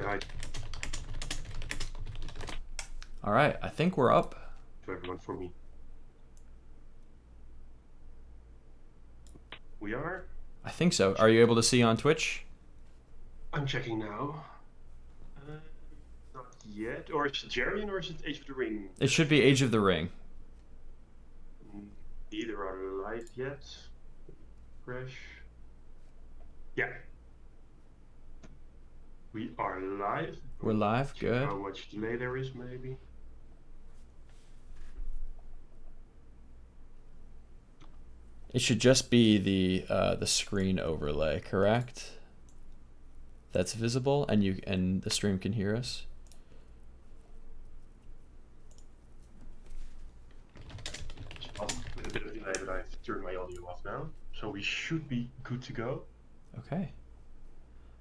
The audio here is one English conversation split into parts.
hi All right, I think we're up. to everyone for me. We are? I think so. Are you able to see on Twitch? I'm checking now. Not yet. Or is it Jarian or is it Age of the Ring? It should be Age of the Ring. Neither are live yet. Fresh. Yeah. We are live. We're live, Check good. how much delay there is, maybe. It should just be the screen overlay, correct? That's visible, and the stream can hear us. With a bit of delay, but I've turned my audio off now, so we should be good to go. Okay.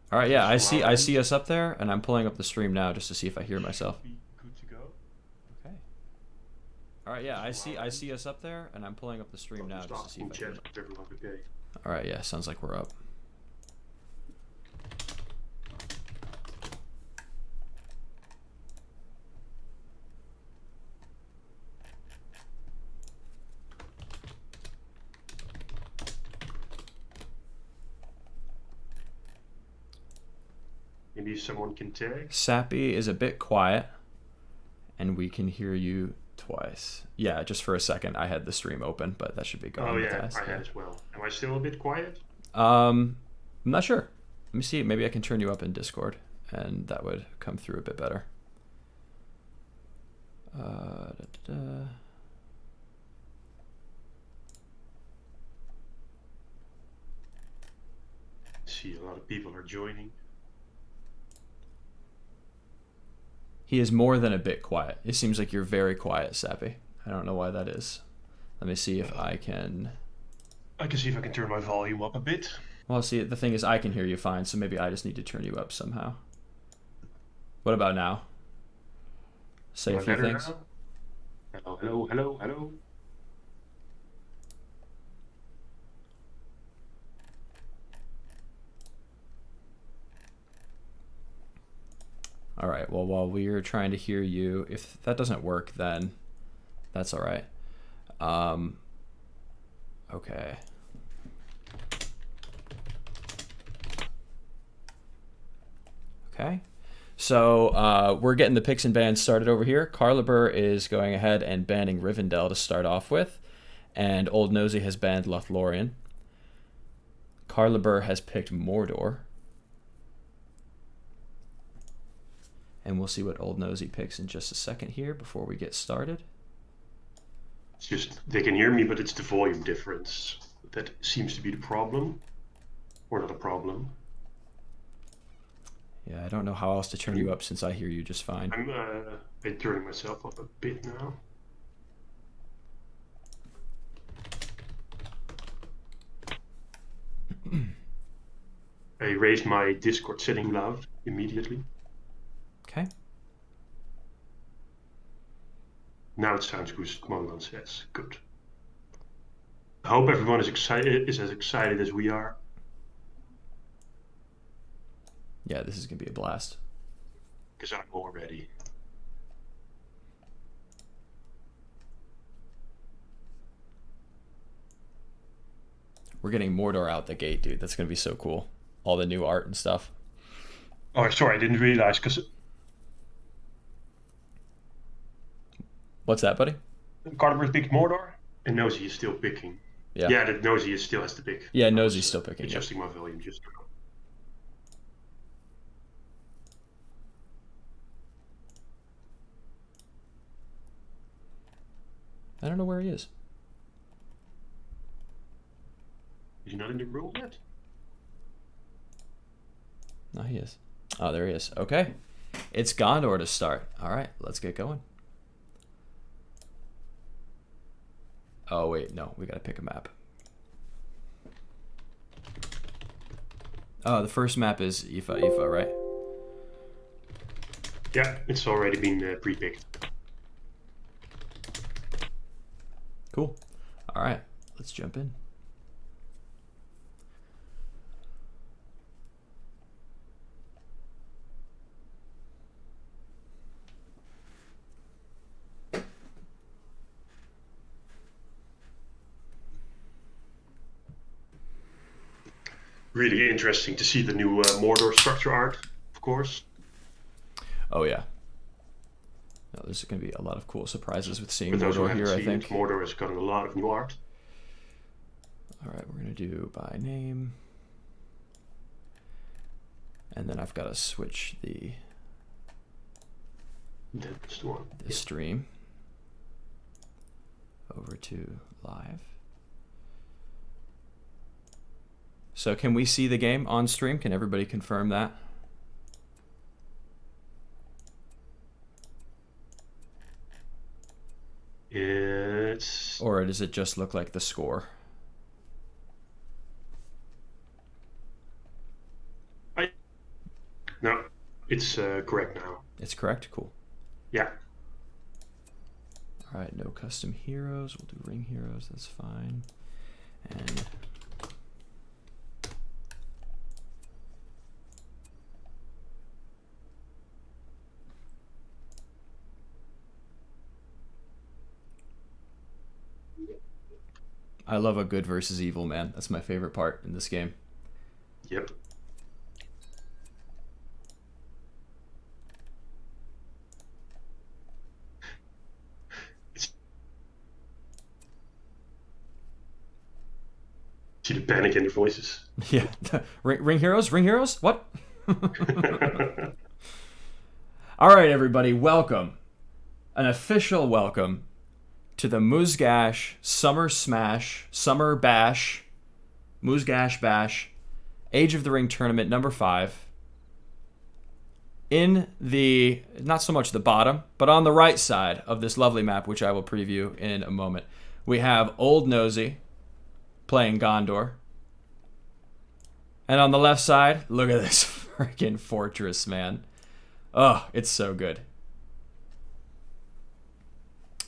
All right, yeah, I see us up there, and I'm pulling up the stream now just to see if I hear myself. Be good to go. Okay. All right, yeah, I see us up there, and I'm pulling up the stream now just to see if I hear myself. Everyone's okay. All right, yeah, sounds like we're up. Maybe someone can tag. Sappy is a bit quiet, and we can hear you twice. Yeah, just for a second, I had the stream open, but that should be gone. Oh yeah, I had as well. Am I still a bit quiet? I'm not sure. Let me see. Maybe I can turn you up in Discord, and that would come through a bit better. See, a lot of people are joining. He is more than a bit quiet. It seems like you're very quiet, Sappy. I don't know why that is. Let me see if I can... I can see if I can turn my volume up a bit. Well, see, the thing is I can hear you fine, so maybe I just need to turn you up somehow. What about now? Say a few things. Now? Hello, hello, hello, hello. All right, well, while we're trying to hear you, if that doesn't work, then that's all right. Okay. Okay. So we're getting the picks and bans started over here. Carliber is going ahead and banning Rivendell to start off with, and Old Nosy has banned Lothlorien. Carliber has picked Mordor. And we'll see what Old Nosy picks in just a second here before we get started. It's just, they can hear me, but it's the volume difference. That seems to be the problem. Or not a problem. Yeah, I don't know how else to turn you up since I hear you just fine. I'm turning myself up a bit now. I raised my Discord setting loud immediately. Okay. Now it sounds good, Monlan says. Good. I hope everyone is as excited as we are. Yeah, this is going to be a blast. Because I'm all ready. We're getting Mordor out the gate, dude. That's going to be so cool. All the new art and stuff. Oh, sorry, I didn't realize, because... What's that, buddy? Carliber picked Mordor, and Nosy is still picking. Yeah. Yeah, that Nosy still has to pick. Yeah, Nosy's still picking. Adjusting my volume just now. I don't know where he is. Is he not in the room yet? No, he is. Oh, there he is. Okay. It's Gondor to start. All right, let's get going. Oh, wait, no. We got to pick a map. Oh, the first map is Ifa, right? Yeah, it's already been pre-picked. Cool. All right, let's jump in. really interesting to see the new Mordor structure art, of course. Oh yeah. No, there's going to be a lot of cool surprises with seeing For those who Mordor haven't here, I seen it, think. Mordor has gotten a lot of new art. All right, we're going to do by name. And then I've got to switch the That's the one. stream over to live. So can we see the game on stream? Can everybody confirm that? It's... Or does it just look like the score? No, it's correct now. It's correct? Cool. Yeah. All right, no custom heroes. We'll do ring heroes. That's fine. And I love a good versus evil, man. That's my favorite part in this game. Yep. See the panic in their voices. Yeah. Ring heroes? Ring heroes? What? All right, everybody, welcome. An official welcome to the Muzgash Summer Smash, Summer Bash, Muzgash Bash, Age of the Ring Tournament number 5. In the, not so much the bottom, but on the right side of this lovely map, which I will preview in a moment, we have Old Nosy playing Gondor. And on the left side, look at this freaking fortress, man. Oh, it's so good.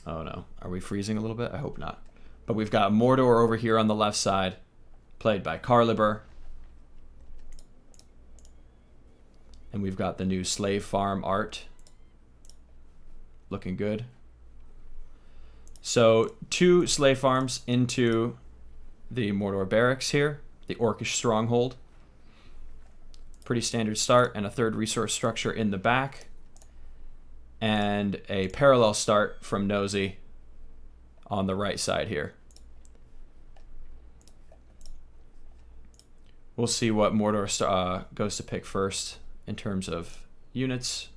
Oh no, are we freezing a little bit? I hope not. But we've got Mordor over here on the left side, played by Carliber. And we've got the new slave farm art. Looking good. So 2 slave farms into the Mordor barracks here, the Orcish stronghold. Pretty standard start, and a 3rd resource structure in the back. And a parallel start from Nosy on the right side here. We'll see what Mordor goes to pick first in terms of units.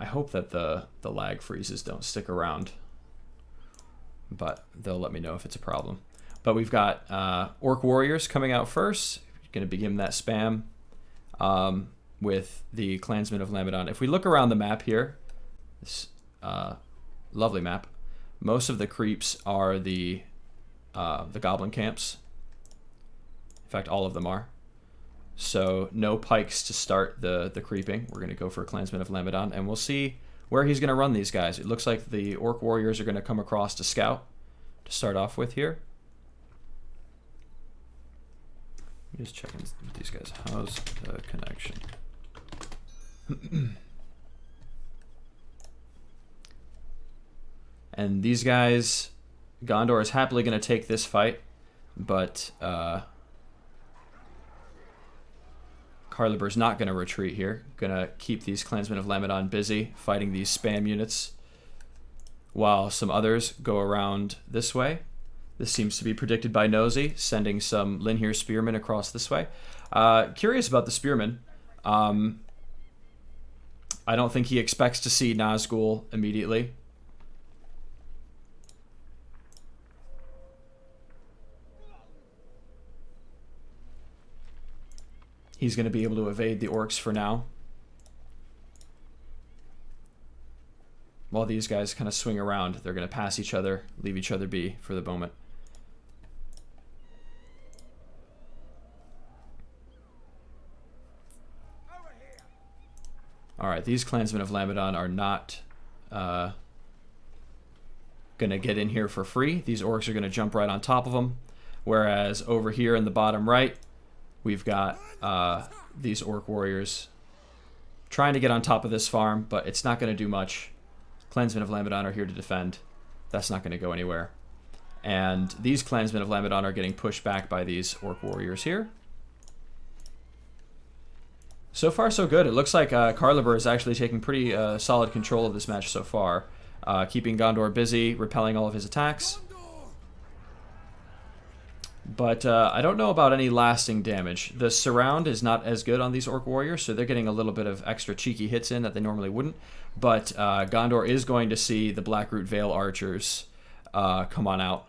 I hope that the lag freezes don't stick around, but they'll let me know if it's a problem. But we've got Orc Warriors coming out first. Going to begin that spam with the Clansmen of Lamedon. If we look around the map here, this lovely map, most of the creeps are the goblin camps. In fact, all of them are. So no pikes to start the creeping. We're going to go for Clansmen of Lamedon, and we'll see where he's going to run these guys. It looks like the Orc Warriors are going to come across to scout to start off with here. Just checking with these guys. How's the connection? And these guys, Gondor is happily going to take this fight, but Carliber's not going to retreat here. Going to keep these Clansmen of Lamedon busy fighting these spam units while some others go around this way. This seems to be predicted by Nosy, sending some Linhir spearmen across this way. Curious about the spearmen. I don't think he expects to see Nazgul immediately. He's going to be able to evade the orcs for now, while these guys kind of swing around. They're going to pass each other, leave each other be for the moment. Alright, these Clansmen of Lamedon are not going to get in here for free. These orcs are going to jump right on top of them. Whereas over here in the bottom right, we've got these Orc Warriors trying to get on top of this farm, but it's not going to do much. Clansmen of Lamedon are here to defend. That's not going to go anywhere. And these clansmen of Lamedon are getting pushed back by these orc warriors here. So far, so good. It looks like Carliber is actually taking pretty solid control of this match so far. Keeping Gondor busy, repelling all of his attacks. But I don't know about any lasting damage. The surround is not as good on these orc warriors, so they're getting a little bit of extra cheeky hits in that they normally wouldn't. But Gondor is going to see the Blackroot Vale archers come on out.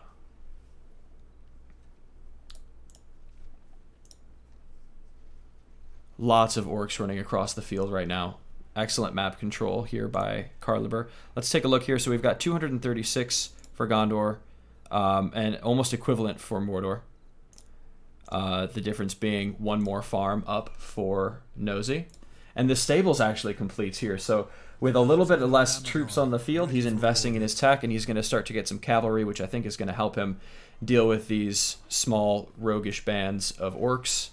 Lots of orcs running across the field right now. Excellent map control here by Carliber. Let's take a look here. So we've got 236 for Gondor, and almost equivalent for Mordor. The difference being one more farm up for Nosy. And the stables actually completes here. So with a little bit less troops on the field, he's investing in his tech, and he's going to start to get some cavalry, which I think is going to help him deal with these small roguish bands of orcs.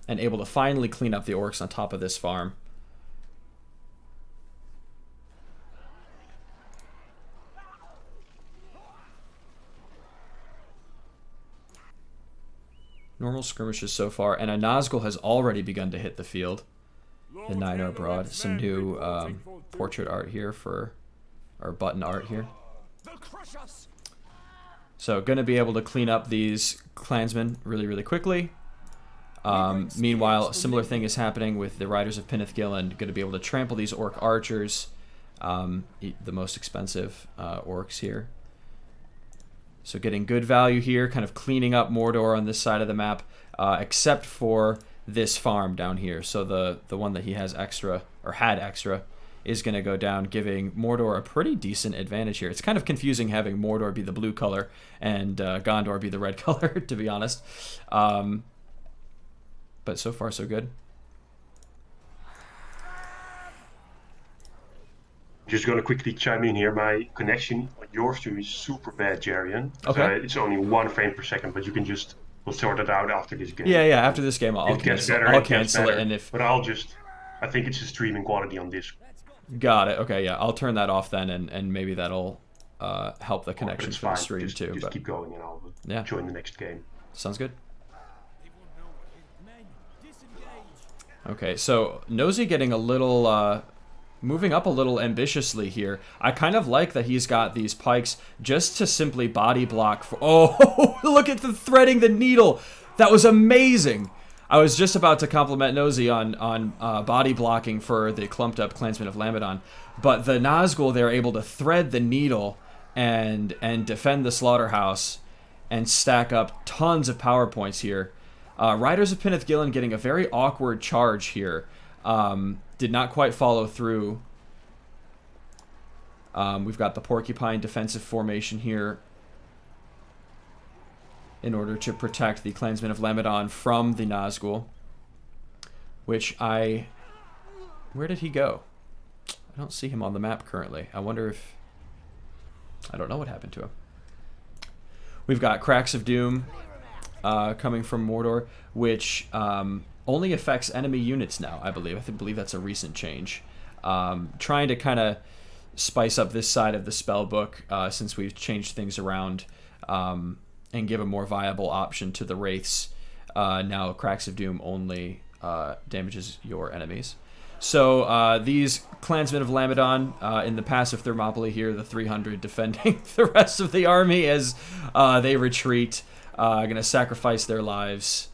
And able to finally clean up the orcs on top of this farm. Normal skirmishes so far, and a Nazgul has already begun to hit the field. The Niner abroad. Some new portrait art here for, or button art here. So going to be able to clean up these clansmen really, really quickly. Meanwhile, a similar thing is happening with the Riders of Pynethgillen, going to be able to trample these orc archers, the most expensive orcs here. So getting good value here, kind of cleaning up Mordor on this side of the map, except for this farm down here. So the one that he has extra, or had extra, is going to go down, giving Mordor a pretty decent advantage here. It's kind of confusing having Mordor be the blue color and Gondor be the red color, to be honest. But so far, so good. Just going to quickly chime in here. My connection on your stream is super bad, Jarian. Okay. It's only 1 frame per second, but you can just... We'll sort it out after this game. Yeah, after this game, I'll cancel it. And But I think it's the streaming quality on this. Got it. Okay, yeah. I'll turn that off then, and maybe that'll help the connection for the stream too. Just keep going and I'll join the next game. Sounds good. Okay, so Nosy getting a little, moving up a little ambitiously here. I kind of like that he's got these pikes just to simply body block for... Oh, look at the threading the needle. That was amazing. I was just about to compliment Nosy on body blocking for the clumped up clansmen of Lamedon, but the Nazgul, they're able to thread the needle and defend the slaughterhouse and stack up tons of power points here. Riders of Pynethgillen getting a very awkward charge here. Did not quite follow through. We've got the Porcupine defensive formation here in order to protect the clansmen of Lamedon from the Nazgul. Where did he go? I don't see him on the map currently. I wonder if... I don't know what happened to him. We've got Cracks of Doom coming from Mordor, which only affects enemy units now, I believe. I believe that's a recent change. Trying to kind of spice up this side of the spell book since we've changed things around and give a more viable option to the Wraiths. Now Cracks of Doom only damages your enemies. So these clansmen of Lamedon in the passive Thermopylae here, the 300 defending the rest of the army as they retreat. Going to sacrifice their lives.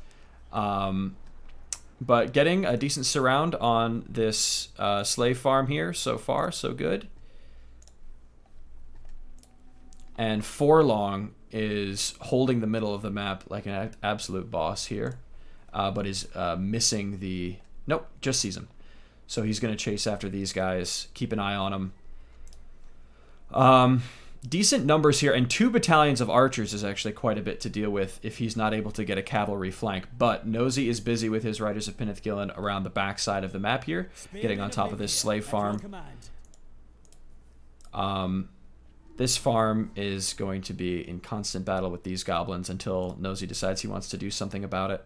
But getting a decent surround on this slave farm here. So far, so good. And Forlong is holding the middle of the map like an absolute boss here. But is missing the... Nope, just sees him. So he's going to chase after these guys. Keep an eye on them. Decent numbers here, and 2 battalions of archers is actually quite a bit to deal with if he's not able to get a cavalry flank. But Nosy is busy with his Riders of Pynethgillen around the back side of the map here, getting on top of this slave farm. This farm is going to be in constant battle with these goblins until Nosy decides he wants to do something about it.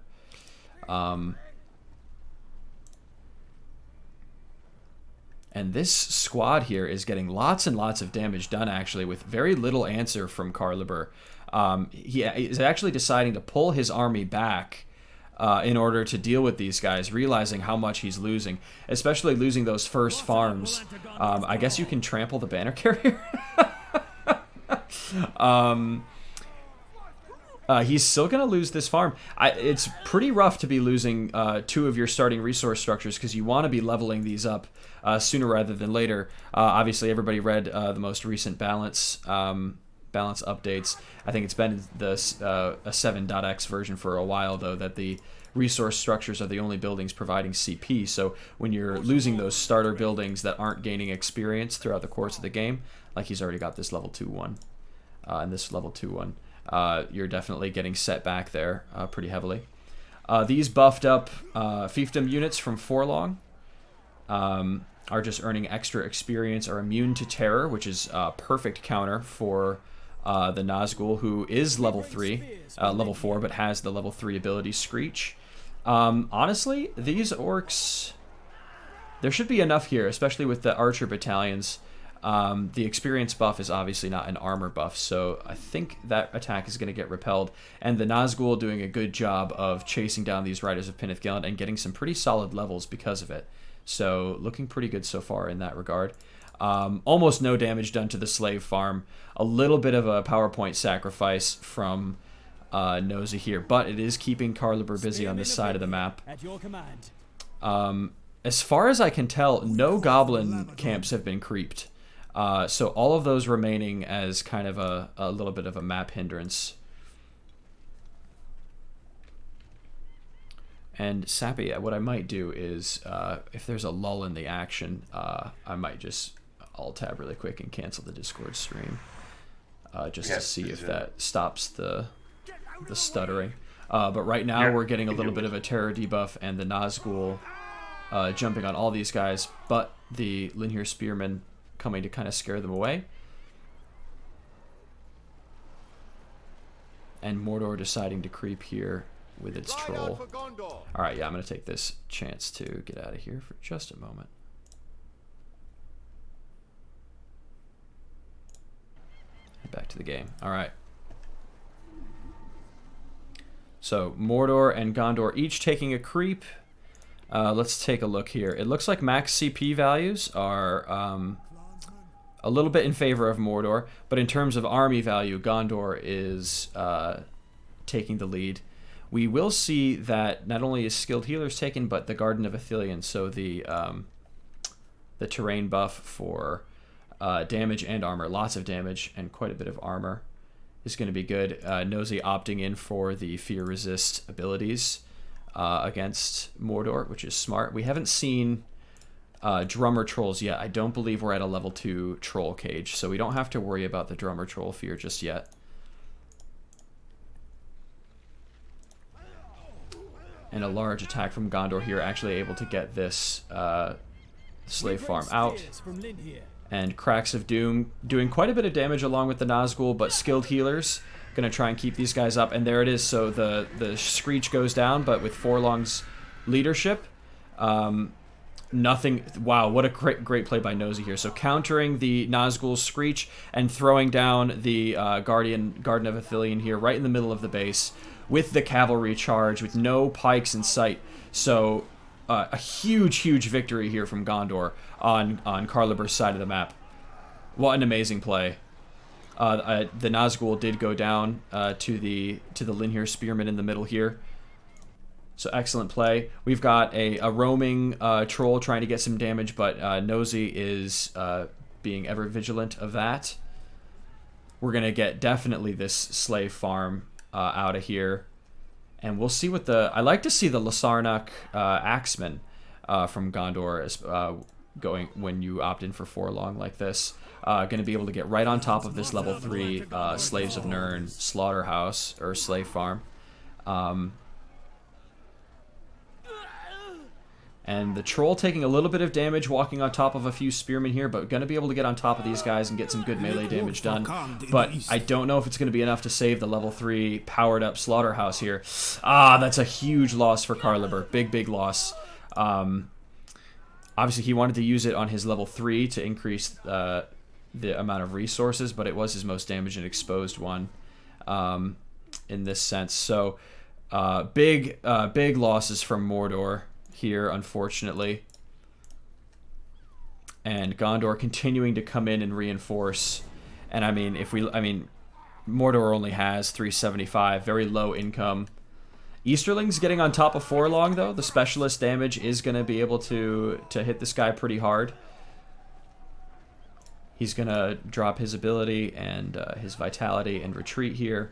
And this squad here is getting lots and lots of damage done, actually, with very little answer from Carliber. He is actually deciding to pull his army back in order to deal with these guys, realizing how much he's losing, especially losing those first farms. I guess you can trample the banner carrier. He's still going to lose this farm. It's pretty rough to be losing 2 of your starting resource structures because you want to be leveling these up sooner rather than later. Obviously, everybody read the most recent balance updates. I think it's been a 7.x version for a while, though, that the resource structures are the only buildings providing CP. So when you're losing those starter buildings that aren't gaining experience throughout the course of the game, like he's already got this level 2 one and this level 2 one, you're definitely getting set back there pretty heavily. These buffed up fiefdom units from Forlong are just earning extra experience, are immune to terror, which is a perfect counter for the Nazgul, who is level 4, but has the level 3 ability Screech. Honestly, these orcs, there should be enough here, especially with the archer battalions. The experience buff is obviously not an armor buff, so I think that attack is going to get repelled. And the Nazgul doing a good job of chasing down these Riders of Penithgillen and getting some pretty solid levels because of it. So looking pretty good so far in that regard. Almost no damage done to the slave farm. A little bit of a PowerPoint sacrifice from Nosy here, but it is keeping Carliber busy on this side of the map. As far as I can tell, no goblin camps have been creeped. So all of those remaining as kind of a little bit of a map hindrance. And Sappy, what I might do is, if there's a lull in the action, I might just alt-tab really quick and cancel the Discord stream, just to see if that stops the stuttering. But right now we're getting a little bit of a terror debuff, and the Nazgul jumping on all these guys, but the Linhir Spearmen coming to kind of scare them away. And Mordor deciding to creep here with its troll. Alright, yeah, I'm going to take this chance to get out of here for just a moment. Back to the game. Alright. So, Mordor and Gondor each taking a creep. Let's take a look here. It looks like max CP values are a little bit in favor of Mordor, but in terms of army value, Gondor is taking the lead. We will see that not only is Skilled Healers taken, but the Garden of Athelion, so the terrain buff for damage and armor, lots of damage and quite a bit of armor, is going to be good. Nosy opting in for the Fear Resist abilities against Mordor, which is smart. We haven't seen drummer trolls yet. I don't believe we're at a level 2 troll cage, so we don't have to worry about the drummer troll fear just yet. And a large attack from Gondor here, actually able to get this slave farm out. And Cracks of Doom doing quite a bit of damage along with the Nazgul, but Skilled Healers going to try and keep these guys up. And there it is, so the Screech goes down, but with Forlong's leadership, nothing. Wow, what a great play by Nosy here. So countering the Nazgul's Screech and throwing down the Garden of Athelion here right in the middle of the base with the cavalry charge with no pikes in sight. So a huge victory here from Gondor on Carliber's side of the map. What an amazing play. The Nazgul did go down to the Linhir Spearmen in the middle here. So excellent play. We've got a roaming troll trying to get some damage, but Nosy is being ever vigilant of that. We're going to get definitely this slave farm out of here. And we'll see what I like to see the Lasarnak Axemen from Gondor as going when you opt in for Forlong like this. Going to be able to get right on top of this level 3 Slaves of Nirn slaughterhouse or slave farm. And the troll taking a little bit of damage walking on top of a few spearmen here, but going to be able to get on top of these guys and get some good melee damage done. But I don't know if it's going to be enough to save the level 3 powered up slaughterhouse here. Ah, that's a huge loss for Carliber. Big loss. Obviously, he wanted to use it on his level 3 to increase the amount of resources, but it was his most damaged and exposed one in this sense. So big losses from Mordor here, unfortunately. And Gondor continuing to come in and reinforce. And I mean, Mordor only has 375, very low income. Easterling's getting on top of Forlong, though. The specialist damage is going to be able to hit this guy pretty hard. He's going to drop his ability and his vitality and retreat here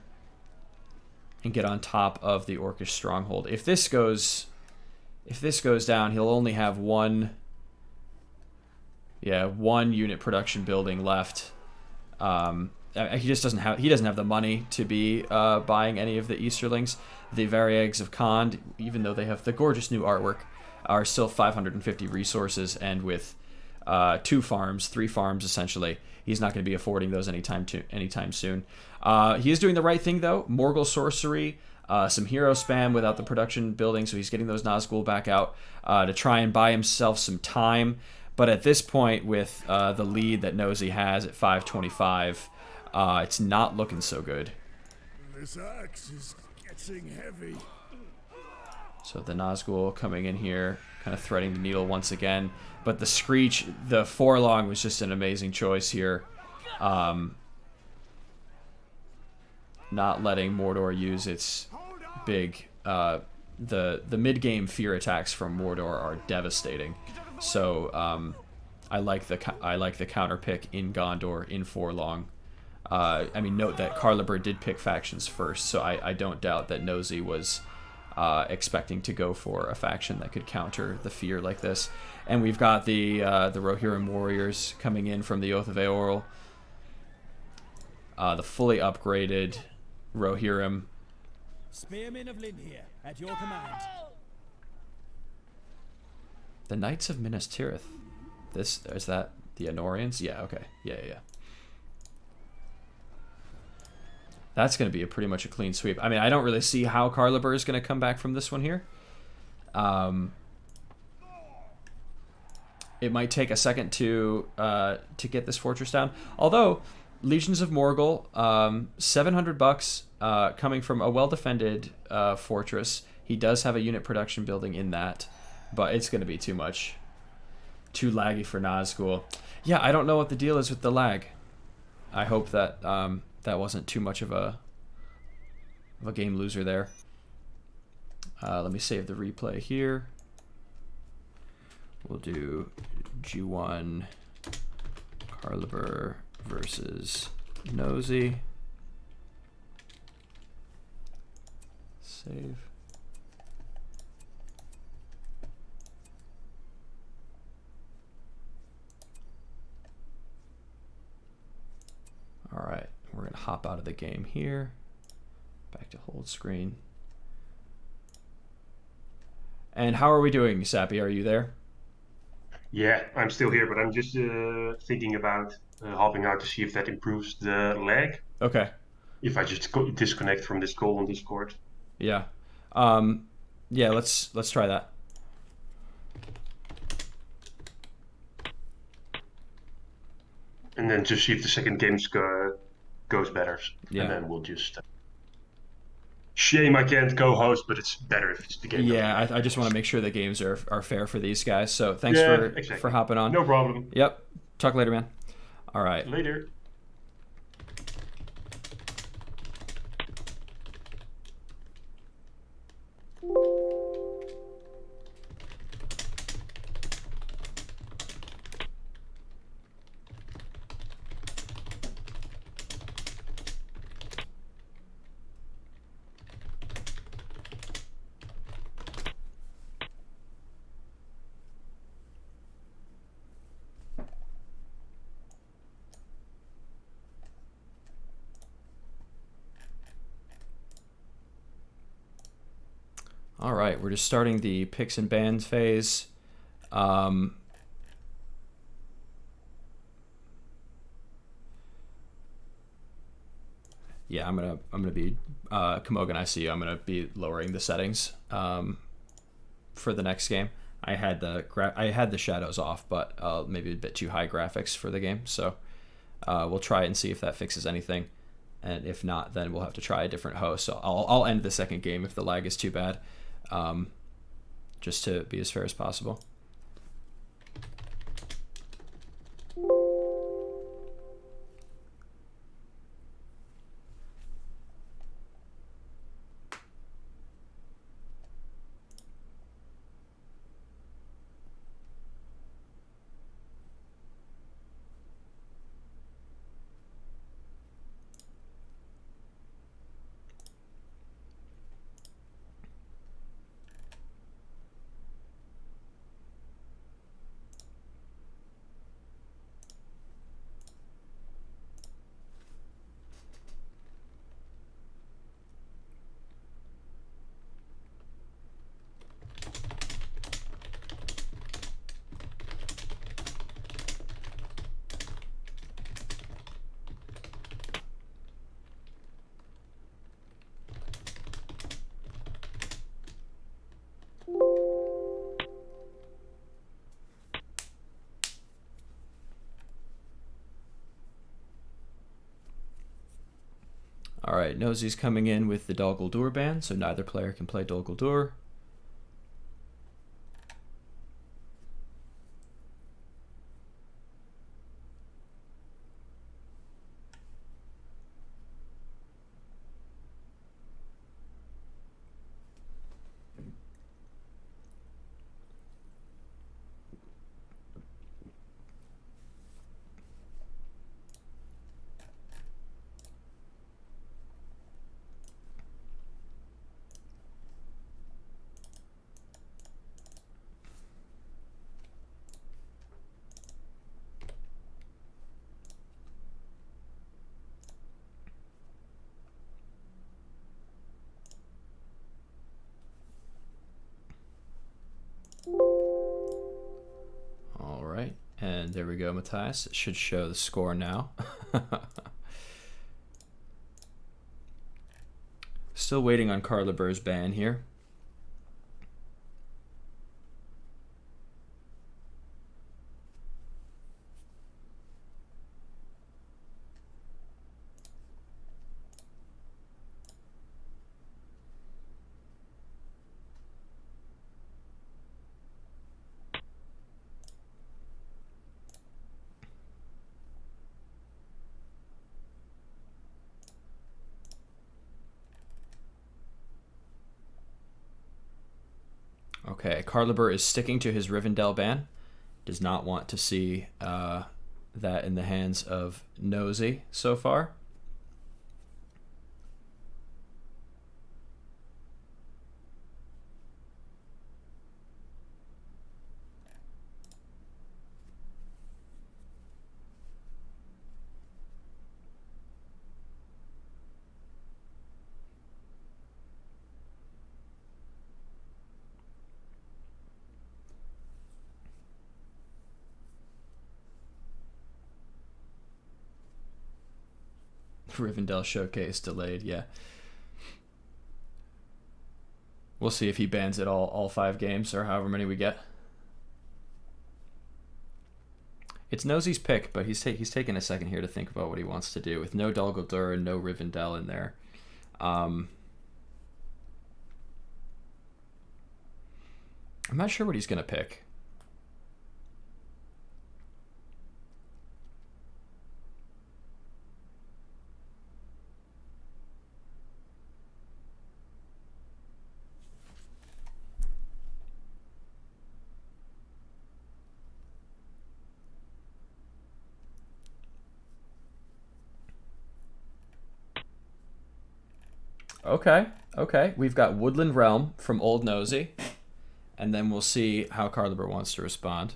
and get on top of the Orcish stronghold. If this goes down, he'll only have one unit production building left. He just doesn't have the money to be buying any of the Easterlings. The Variegs of Khand, even though they have the gorgeous new artwork, are still 550 resources, and with 3 farms essentially, he's not going to be affording those anytime soon. He is doing the right thing though. Morgul sorcery, some hero spam without the production building, so he's getting those Nazgul back out to try and buy himself some time. But at this point, with the lead that Nosy has at 525, it's not looking so good. This axe is getting heavy. So the Nazgul coming in here, kind of threading the needle once again. But the Screech, the Forlong was just an amazing choice here. Not letting Mordor use its big... the mid-game fear attacks from Mordor are devastating. So I like the counter pick in Gondor in Forlong. Note that Carliber did pick factions first, so I don't doubt that Nosy was expecting to go for a faction that could counter the fear like this. And we've got the Rohirrim warriors coming in from the Oath of Eorl. The fully upgraded Rohirrim. Spearmen of Linhir, at your command. The Knights of Minas Tirith. Is that the Anorians? Yeah, okay. Yeah. That's going to be pretty much a clean sweep. I mean, I don't really see how Carliber is going to come back from this one here. It might take a second to get this fortress down. Although, Legions of Morgul, $700 coming from a well-defended fortress. He does have a unit production building in that, but it's going to be too much. Too laggy for Nazgul. Yeah, I don't know what the deal is with the lag. I hope that that wasn't too much of a game loser there. Let me save the replay here. We'll do G1 Carliber versus Nosy. Save. All right, we're gonna hop out of the game here. Back to hold screen. And how are we doing, Sappy? Are you there? Yeah, I'm still here, but I'm just thinking about hopping out to see if that improves the lag. Okay. If I just disconnect from this call on Discord. Yeah. Yeah, let's try that. And then just see if the second game goes better. Yeah. And then we'll just... Shame I can't co-host, but it's better if it's the game. Yeah, I just want to make sure the games are fair for these guys. So thanks for hopping on. No problem. Yep. Talk later, man. All right. Later. All right, we're just starting the picks and bans phase. Yeah, I'm gonna be Kamogan. I see you. I'm gonna be lowering the settings for the next game. I had the shadows off, but maybe a bit too high graphics for the game. So we'll try and see if that fixes anything, and if not, then we'll have to try a different host. So I'll end the second game if the lag is too bad, just to be as fair as possible. All right, Nosy's coming in with the Dol Guldur ban, so neither player can play Dol Guldur. All right, and there we go, Matthias. It should show the score now. Still waiting on Carliber's ban here. Okay, Carliber is sticking to his Rivendell ban. Does not want to see that in the hands of Nosy so far. Rivendell Showcase delayed, yeah. We'll see if he bans it all 5 games or however many we get. It's Nosy's pick, but he's taking a second here to think about what he wants to do with no Dol Guldur and no Rivendell in there. I'm not sure what he's gonna pick. Okay. We've got Woodland Realm from Old Nosy, and then we'll see how Carliber wants to respond.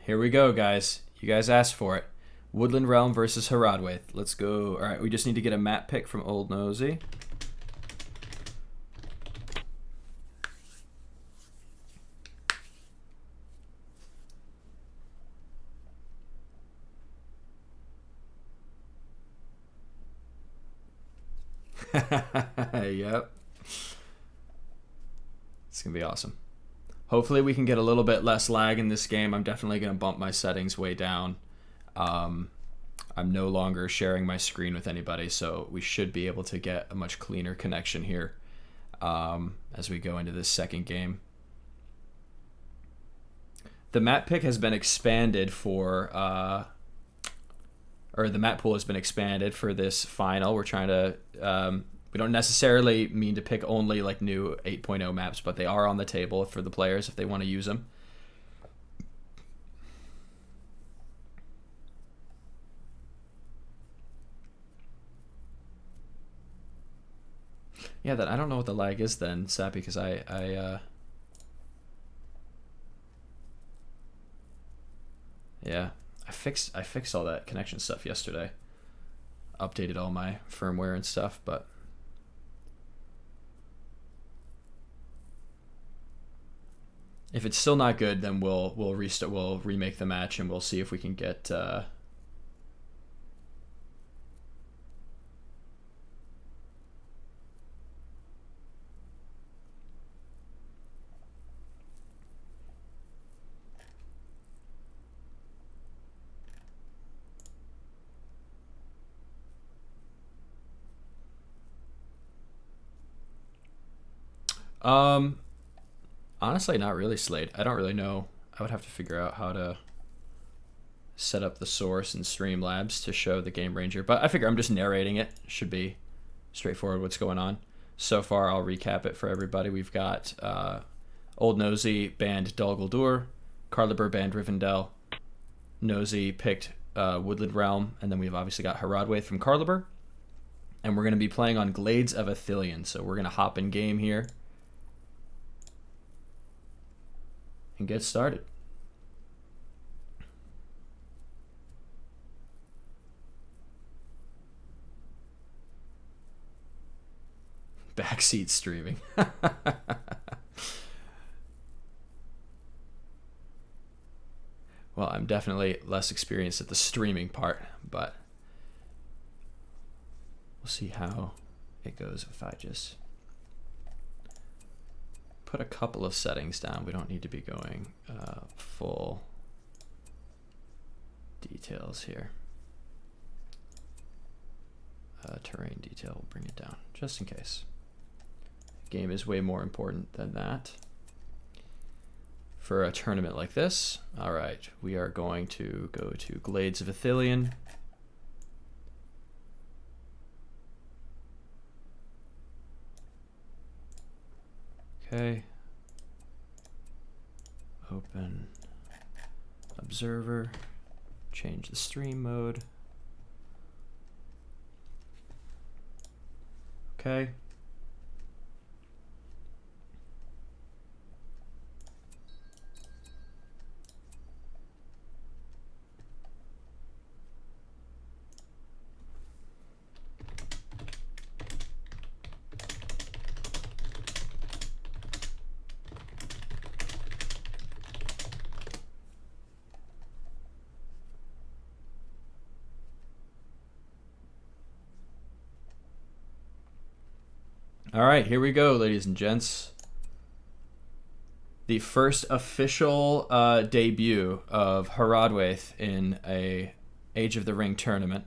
Here we go, guys. You guys asked for it. Woodland Realm versus Haradwaith. Let's go. All right, we just need to get a map pick from Old Nosy. Yep. It's going to be awesome. Hopefully we can get a little bit less lag in this game. I'm definitely going to bump my settings way down. I'm no longer sharing my screen with anybody, so we should be able to get a much cleaner connection here as we go into this second game. The map pick has been expanded for, or the map pool has been expanded for this final. We're trying to, we don't necessarily mean to pick only like new 8.0 maps, but they are on the table for the players if they want to use them. Yeah, I don't know what the lag is then, Sappy, because yeah, I fixed all that connection stuff yesterday. Updated all my firmware and stuff, but if it's still not good, then we'll restart. We'll remake the match and we'll see if we can get. Honestly, not really, Slade. I don't really know. I would have to figure out how to set up the source and Streamlabs to show the Game Ranger, but I figure I'm just narrating it. Should be straightforward what's going on. So far, I'll recap it for everybody. We've got Old Nosy banned Dol Guldur, Carliber banned Rivendell, Nosy picked Woodland Realm, and then we've obviously got Haradwaith from Carliber. And we're going to be playing on Glades of Ithilien, so we're going to hop in game here and get started. Backseat streaming. Well, I'm definitely less experienced at the streaming part, but we'll see how it goes if I just put a couple of settings down. We don't need to be going full details here. Terrain detail, we'll bring it down just in case. Game is way more important than that for a tournament like this. All right, we are going to go to Glades of Ithilien. Okay. Open Observer. Change the stream mode. Okay. All right, here we go, ladies and gents. The first official debut of Haradwaith in a Age of the Ring tournament.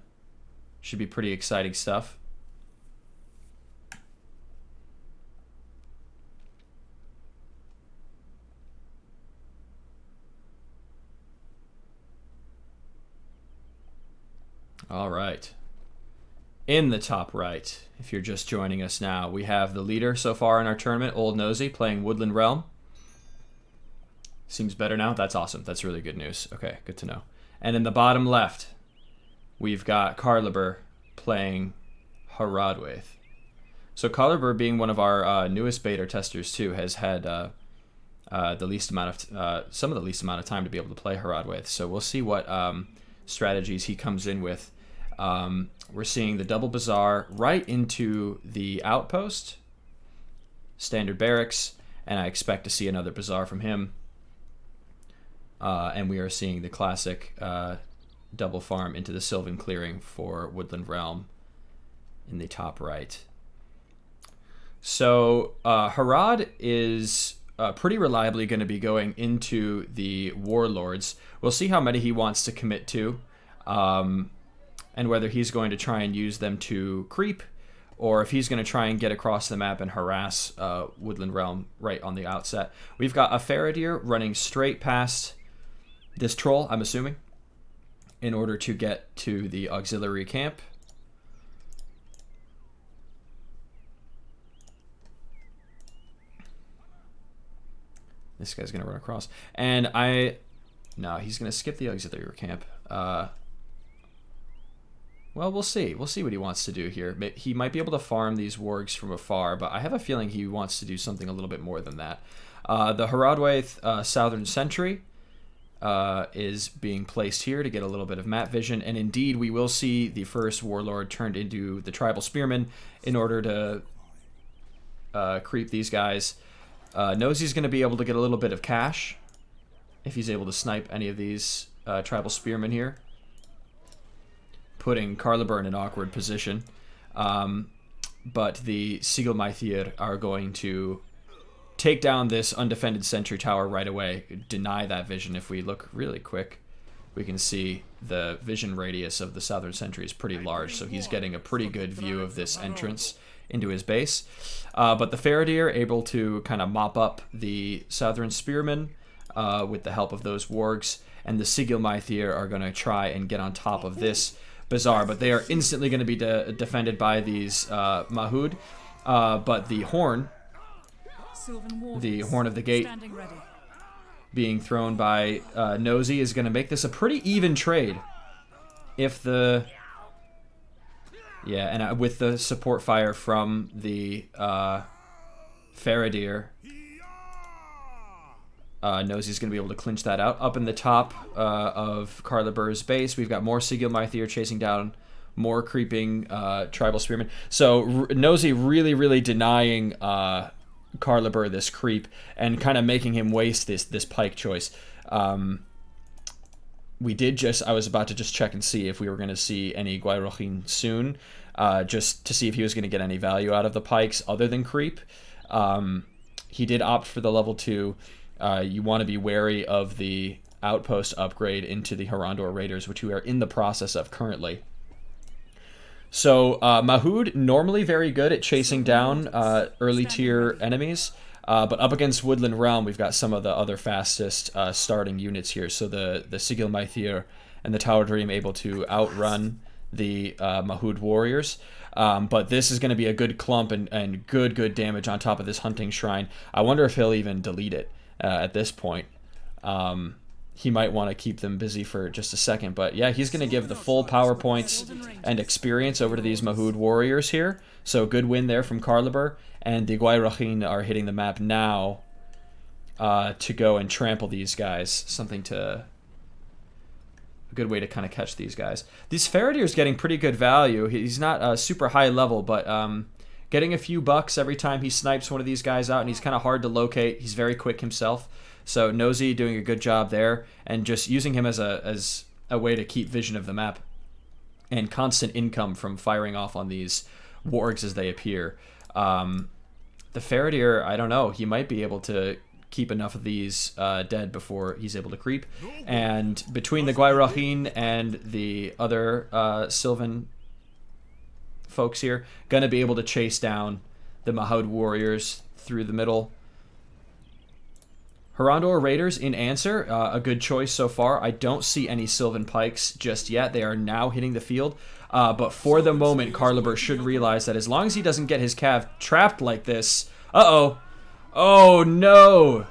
Should be pretty exciting stuff. All right. In the top right, if you're just joining us now, we have the leader so far in our tournament, Old Nosy, playing Woodland Realm. Seems better now? That's awesome. That's really good news. Okay, good to know. And in the bottom left, we've got Carliber playing Haradwaith. So Carliber, being one of our newest beta testers too, has had the least amount of some of the least amount of time to be able to play Harad with. So we'll see what strategies he comes in with. We're seeing the double bazaar right into the outpost, standard barracks, and I expect to see another bazaar from him. And we are seeing the classic double farm into the Sylvan Clearing for Woodland Realm in the top right. So Harad is pretty reliably going to be going into the Warlords. We'll see how many he wants to commit to, and whether he's going to try and use them to creep, or if he's going to try and get across the map and harass Woodland Realm right on the outset. We've got a Faradir running straight past this troll, I'm assuming, in order to get to the auxiliary camp. This guy's going to run across. And no, he's going to skip the auxiliary camp. Well, we'll see. We'll see what he wants to do here. He might be able to farm these wargs from afar, but I have a feeling he wants to do something a little bit more than that. The Haradwaith Southern Sentry is being placed here to get a little bit of map vision, and indeed we will see the first warlord turned into the tribal spearman in order to creep these guys. Nosey's going to be able to get a little bit of cash if he's able to snipe any of these tribal spearmen here, putting Carliber in an awkward position. But the Sigelmaithir are going to take down this undefended sentry tower right away, deny that vision. If we look really quick, we can see the vision radius of the southern sentry is pretty large, so he's getting a pretty good view of this entrance into his base. But the Faradir able to kind of mop up the southern spearmen with the help of those wargs, and the Sigelmaithir are going to try and get on top of this bazaar, but they are instantly going to be defended by these Mahud. But the horn of the gate being thrown by Nosy is going to make this a pretty even trade. If the... Yeah, and with the support fire from the Faradir, Nosy's going to be able to clinch that out. Up in the top of Carliber's base, we've got more Sigelmaithir chasing down more creeping tribal spearmen. So Nosy really, really denying Carliber this creep and kind of making him waste this pike choice. I was about to just check and see if we were going to see any Guairochin soon, just to see if he was going to get any value out of the pikes other than creep. He did opt for the level 2. You want to be wary of the outpost upgrade into the Harandor Raiders, which we are in the process of currently. So Mahud, normally very good at chasing down early tier enemies, but up against Woodland Realm, we've got some of the other fastest starting units here. So the Sigelmaithir and the Tower Dream able to outrun the Mahud warriors. But this is going to be a good clump and good damage on top of this hunting shrine. I wonder if he'll even delete it at this point. He might want to keep them busy for just a second. But yeah, he's going to give the full power points and experience over to these Mahud warriors here. So good win there from Carliber. And the Guairochin are hitting the map now to go and trample these guys. A good way to kind of catch these guys. This Faradir is getting pretty good value. He's not super high level, but getting a few bucks every time he snipes one of these guys out, and he's kind of hard to locate. He's very quick himself. So Nosy doing a good job there, and just using him as a way to keep vision of the map and constant income from firing off on these wargs as they appear. The Faradir, I don't know, he might be able to keep enough of these dead before he's able to creep. And between the Guairochin and the other Sylvan folks here, gonna be able to chase down the Mahud warriors through the middle. Harandor Raiders in answer, a good choice so far. I don't see any Sylvan Pikes just yet. They are now hitting the field. But for the moment, Carliber should realize that as long as he doesn't get his cav trapped like this... Uh-oh. Oh, no.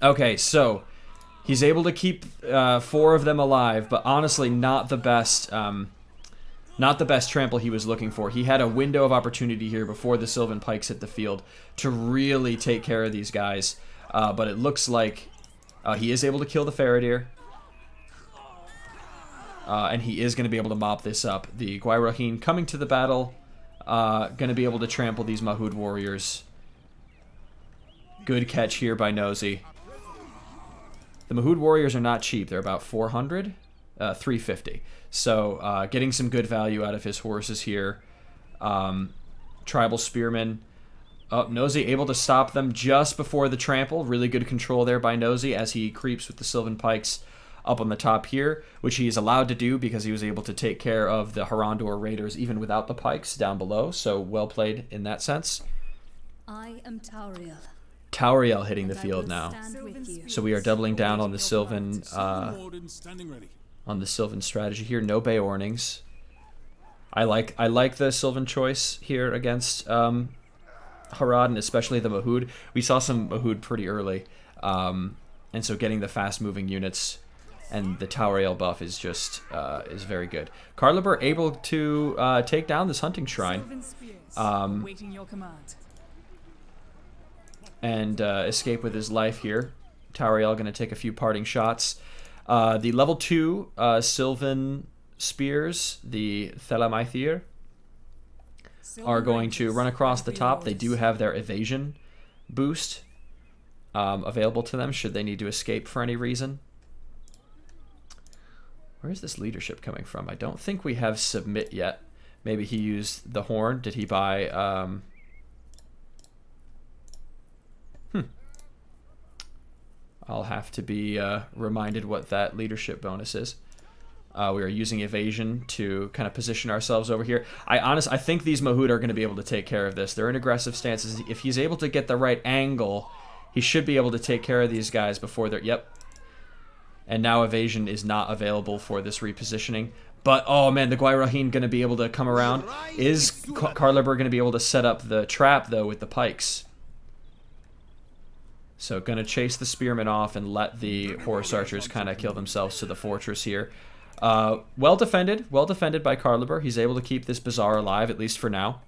Okay, so he's able to keep 4 of them alive, but honestly not the best... not the best trample he was looking for. He had a window of opportunity here before the Sylvan Pikes hit the field to really take care of these guys. but it looks like he is able to kill the Faradir. And he is going to be able to mop this up. The Gwairahin coming to the battle, going to be able to trample these Mahud warriors. Good catch here by Nosy. The Mahud warriors are not cheap. They're about 400, 350. So getting some good value out of his horses here. Tribal Spearmen. Nosy able to stop them just before the trample. Really good control there by Nosy as he creeps with the Sylvan Pikes up on the top here, which he is allowed to do because he was able to take care of the Harandor raiders even without the pikes down below. So well played in that sense. I am Tauriel. Tauriel hitting the field now. So we are doubling down on the Sylvan strategy here. No Beornings. I like the Sylvan choice here against Harad, and especially the Mahud. We saw some Mahud pretty early, and so getting the fast moving units and the Tauriel buff is just is very good. Carliber able to take down this hunting shrine and escape with his life here. Tauriel going to take a few parting shots. The level 2 Sylvan spears, the Thelamaethir, are going to run across the top. They do have their evasion boost available to them should they need to escape for any reason. Where is this leadership coming from? I don't think we have submit yet. Maybe he used the horn. Did he buy... I'll have to be reminded what that leadership bonus is. We are using evasion to kind of position ourselves over here. I think these Mahud are going to be able to take care of this. They're in aggressive stances. If he's able to get the right angle, he should be able to take care of these guys before they're... Yep. And now evasion is not available for this repositioning. But, oh man, the Gwairahin going to be able to come around. Is Carliber going to be able to set up the trap, though, with the pikes? So going to chase the spearmen off and let the horse archers kind of kill themselves to the fortress here. Well defended by Carliber. He's able to keep this bazaar alive, at least for now.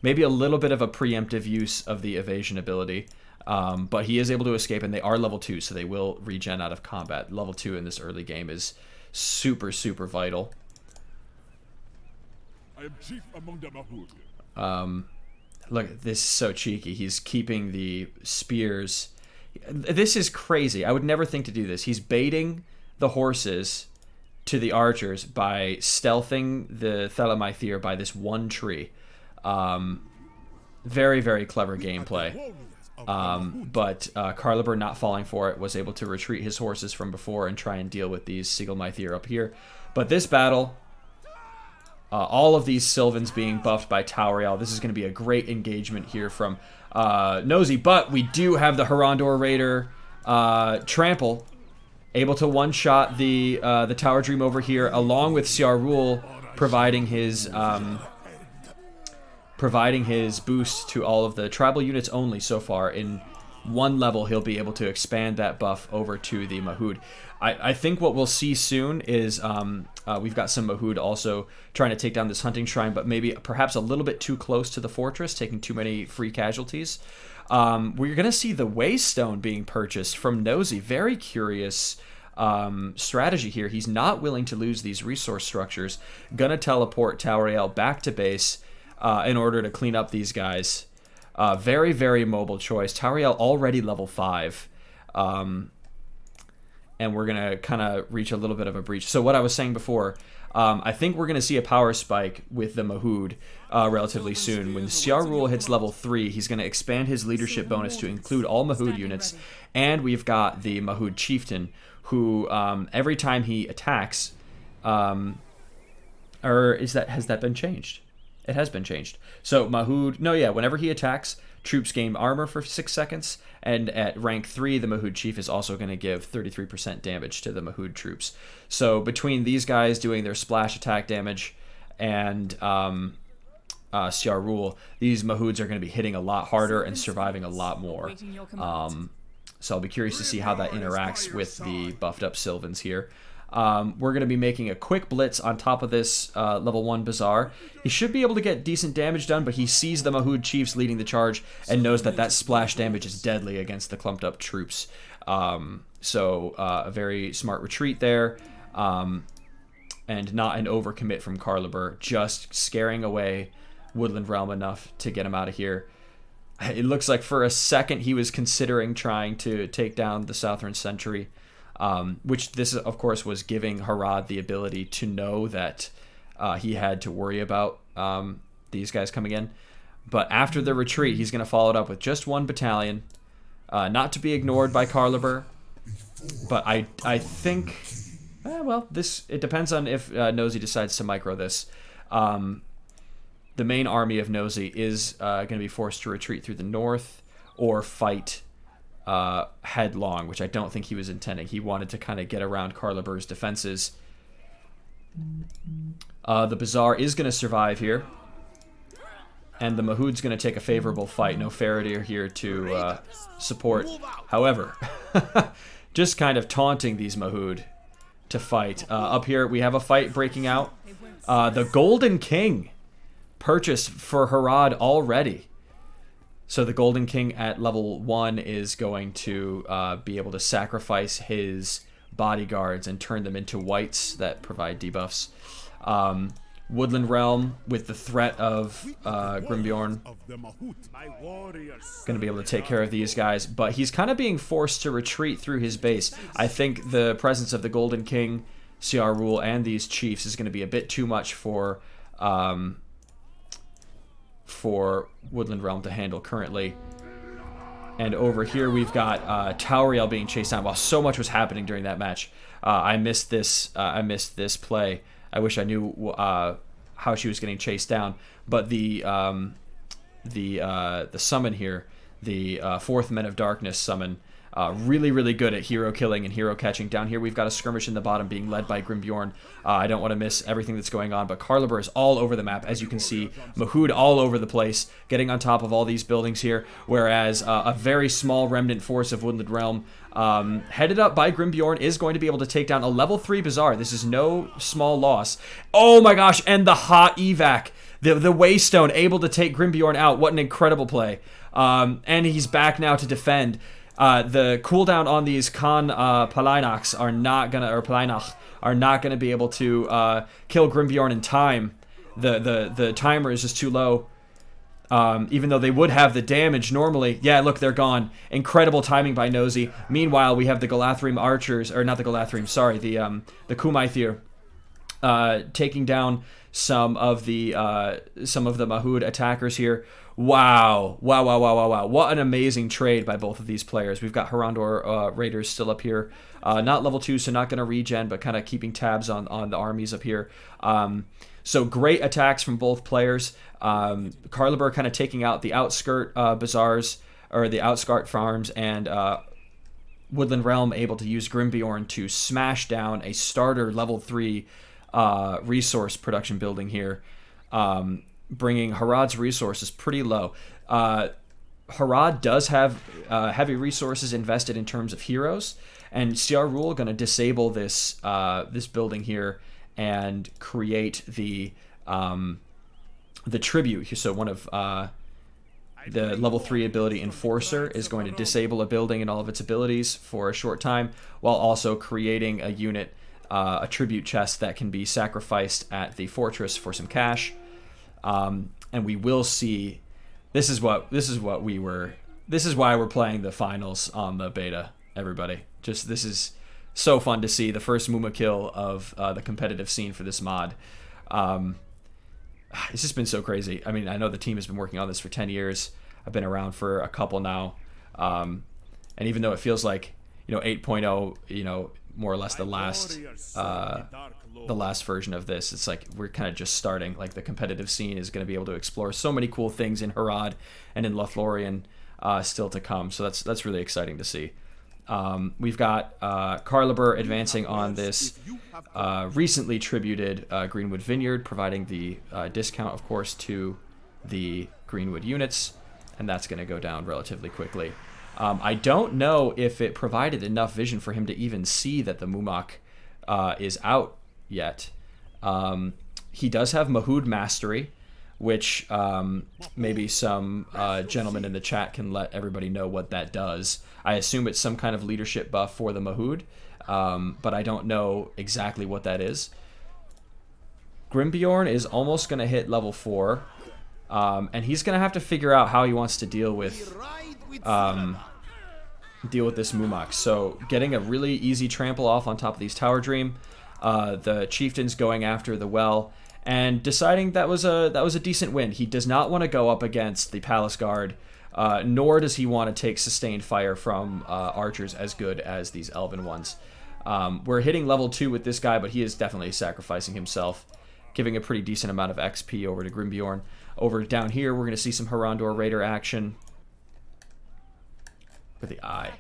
Maybe a little bit of a preemptive use of the evasion ability. But he is able to escape, and they are level 2, so they will regen out of combat. Level 2 in this early game is super, super vital. I am chief among the Mahud. Look, this is so cheeky. He's keeping the spears. This is crazy. I would never think to do this. He's baiting the horses to the archers by stealthing the Thelamaethir by this one tree. Very, very clever gameplay. But Carliber, not falling for it, was able to retreat his horses from before and try and deal with these Sigelmaethir up here. But this battle, all of these Sylvans being buffed by Tauriel, this is going to be a great engagement here from Nosy. But we do have the Harandor Raider Trample, able to one-shot the Tower Dream over here, along with Siarul providing his boost to all of the tribal units only so far. In one level, he'll be able to expand that buff over to the Mahud. I think what we'll see soon is we've got some Mahud also trying to take down this hunting shrine, but maybe perhaps a little bit too close to the fortress, taking too many free casualties. We're going to see the Waystone being purchased from Nosy. Very curious strategy here. He's not willing to lose these resource structures. Going to teleport Tauriel back to base in order to clean up these guys. Very, very mobile choice. Tauriel already level 5. And we're going to kind of reach a little bit of a breach. So what I was saying before, I think we're going to see a power spike with the Mahud relatively soon. When Siarul hits level 3, he's going to expand his leadership bonus to include all Mahud units. And we've got the Mahud Chieftain, who every time he attacks... has that been changed? It has been changed. So Mahud, whenever he attacks, troops gain armor for 6 seconds, and at rank 3, the Mahud Chief is also going to give 33% damage to the Mahud troops. So between these guys doing their splash attack damage and Siarul, these Mahuds are going to be hitting a lot harder and surviving a lot more. So I'll be curious to see how that interacts with the buffed up Sylvans here. We're going to be making a quick blitz on top of this level 1 Bazaar. He should be able to get decent damage done, but he sees the Mahood chiefs leading the charge and knows that that splash damage is deadly against the clumped up troops. So a very smart retreat there, and not an overcommit from Carliber, just scaring away Woodland Realm enough to get him out of here. It looks like for a second he was considering trying to take down the Southern Sentry, which this, of course, was giving Harad the ability to know that he had to worry about these guys coming in. But after the retreat, he's going to follow it up with just 1 battalion, not to be ignored by Carliber. But I think, well, it depends on if Nosy decides to micro this. The main army of Nosy is going to be forced to retreat through the north or fight headlong, which I don't think he was intending. He wanted to kind of get around Carliber's defenses. The Bazaar is going to survive here, and the Mahood's going to take a favorable fight. No Faraday here to support. However, just kind of taunting these Mahood to fight. Up here, we have a fight breaking out. The Golden King purchased for Harad already. So the Golden King at level 1 is going to be able to sacrifice his bodyguards and turn them into wights that provide debuffs. Woodland Realm, with the threat of Grimbjorn, going to be able to take care of these guys, but he's kind of being forced to retreat through his base. I think the presence of the Golden King, CR Rule, and these chiefs is going to be a bit too much for Woodland Realm to handle currently. And over here we've got Tauriel being chased down. While so much was happening during that match, I missed this play. I wish I knew how she was getting chased down. But the summon here, the 4th Men of Darkness summon, really, really good at hero killing and hero catching. Down here we've got a skirmish in the bottom being led by Grimbjorn. I don't want to miss everything that's going on, but Carliber is all over the map, as you can see. Mahood all over the place, getting on top of all these buildings here, whereas a very small remnant force of Woodland Realm, headed up by Grimbjorn, is going to be able to take down a level 3 Bazaar. This is no small loss. Oh my gosh, and the hot evac. The Waystone able to take Grimbjorn out. What an incredible play. And he's back now to defend. The cooldown on these Palainachs are not gonna, or Palainach are not gonna be able to kill Grimbjorn in time. The timer is just too low. Even though they would have the damage normally. Yeah, look, they're gone. Incredible timing by Nosy. Meanwhile, we have the Galathrim archers, or not the Galathrim, sorry, the Kumaithir, taking down some of the Mahood attackers here. Wow. What an amazing trade by both of these players. We've got Harandor Raiders still up here. Not level 2, so not going to regen, but kind of keeping tabs on the armies up here. So great attacks from both players. Carliber kind of taking out the outskirt bazaars, or the outskirt farms, and Woodland Realm able to use Grimbjorn to smash down a starter level 3 resource production building here. Bringing Harad's resources pretty low. Harad does have heavy resources invested in terms of heroes, and CR Rule going to disable this this building here and create the tribute. So one of the level 3 ability Enforcer is going to disable a building and all of its abilities for a short time, while also creating a unit, a tribute chest that can be sacrificed at the fortress for some cash. And we will see. This is why we're playing the finals on the beta. Everybody, this is so fun to see the first Muma kill of the competitive scene for this mod. It's just been so crazy. I mean, I know the team has been working on this for 10 years. I've been around for a couple now, and even though it feels like 8.0, more or less the last version of this, it's like we're kind of just starting. Like, the competitive scene is going to be able to explore so many cool things in Harad and in Lothlorien still to come. So that's really exciting to see. We've got Carliber advancing on this recently tributed Greenwood Vineyard, providing the discount, of course, to the Greenwood units, and that's going to go down relatively quickly. I don't know if it provided enough vision for him to even see that the Mumak is out yet. He does have Mahood Mastery, which maybe some gentlemen in the chat can let everybody know what that does. I assume it's some kind of leadership buff for the Mahood, but I don't know exactly what that is. Grimbjorn is almost going to hit level 4, and he's going to have to figure out how he wants to deal with this Mumak. So getting a really easy trample off on top of these Tower Dream, the chieftains going after the well, and deciding that was a decent win. He does not want to go up against the Palace Guard, nor does he want to take sustained fire from archers as good as these Elven ones. We're hitting level 2 with this guy, but he is definitely sacrificing himself, giving a pretty decent amount of XP over to Grimbjorn. Over down here, we're going to see some Harandor Raider action with the eye.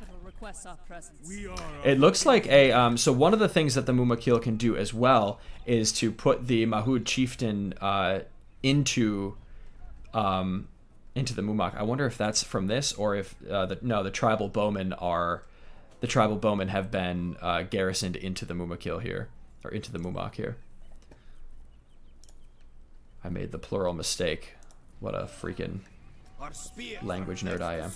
It looks like a so one of the things that the Mumakil can do as well is to put the Mahood chieftain into the Mumak. I wonder if that's from this, or if the tribal bowmen have been garrisoned into the Mumakil here, or into the Mumak here. I made the plural mistake. What a freaking language nerd I am.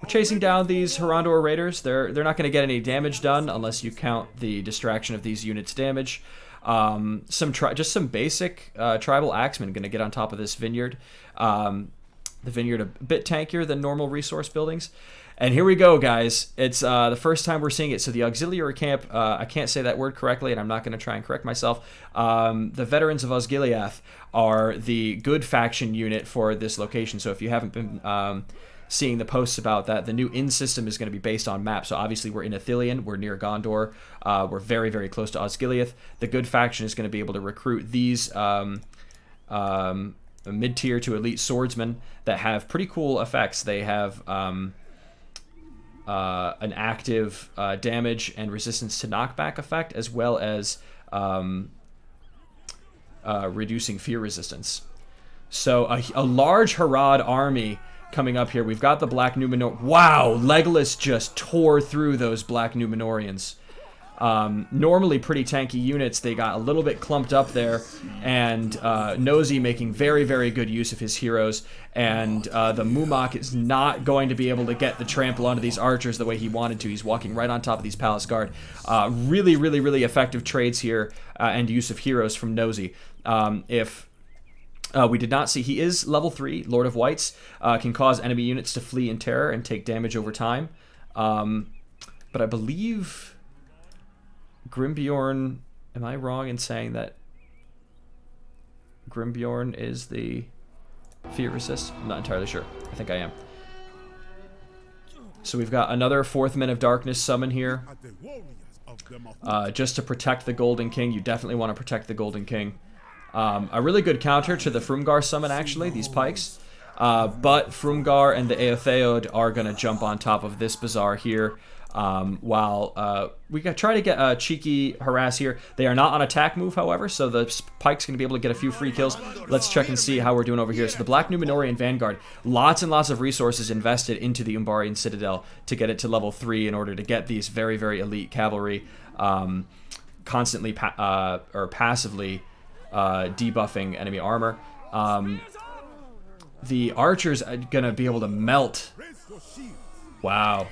Chasing down these Harandor Raiders. They're not going to get any damage done unless you count the distraction of these units' damage. Just some basic tribal axemen going to get on top of this vineyard. The vineyard a bit tankier than normal resource buildings. And here we go, guys. It's the first time we're seeing it. So the auxiliary camp, I can't say that word correctly, and I'm not going to try and correct myself. The veterans of Osgiliath are the good faction unit for this location. So if you haven't been seeing the posts about that, the new inn system is going to be based on map. So obviously we're in Ithilien, we're near Gondor, we're very, very close to Osgiliath. The good faction is going to be able to recruit these mid-tier to elite swordsmen that have pretty cool effects. They have an active damage and resistance to knockback effect, as well as reducing fear resistance. So a large Harad army coming up here. We've got the Black Numenor. Wow, Legolas just tore through those Black Numenorians. Normally pretty tanky units, they got a little bit clumped up there, and Nosy making very, very good use of his heroes, and the Mumak is not going to be able to get the trample onto these archers the way he wanted to. He's walking right on top of these Palace Guard. Really, really, really effective trades here, and use of heroes from Nosy. We did not see, he is level 3, Lord of Whites, can cause enemy units to flee in terror and take damage over time. But I believe Grimbjorn, am I wrong in saying that Grimbjorn is the fear resist? I'm not entirely sure. I think I am. So we've got another 4th Men of Darkness summon here. Just to protect the Golden King. You definitely want to protect the Golden King. A really good counter to the Frumgar summon, actually, these pikes. But Frumgar and the Eotheod are going to jump on top of this bazaar here. While we try to get a cheeky harass here. They are not on attack move, however, so the Pike's going to be able to get a few free kills. Let's check and see how we're doing over here. So the Black Numenorian Vanguard, lots and lots of resources invested into the Umbarian Citadel to get it to level 3 in order to get these very, very elite cavalry constantly or passively debuffing enemy armor. The archers are going to be able to melt. Wow.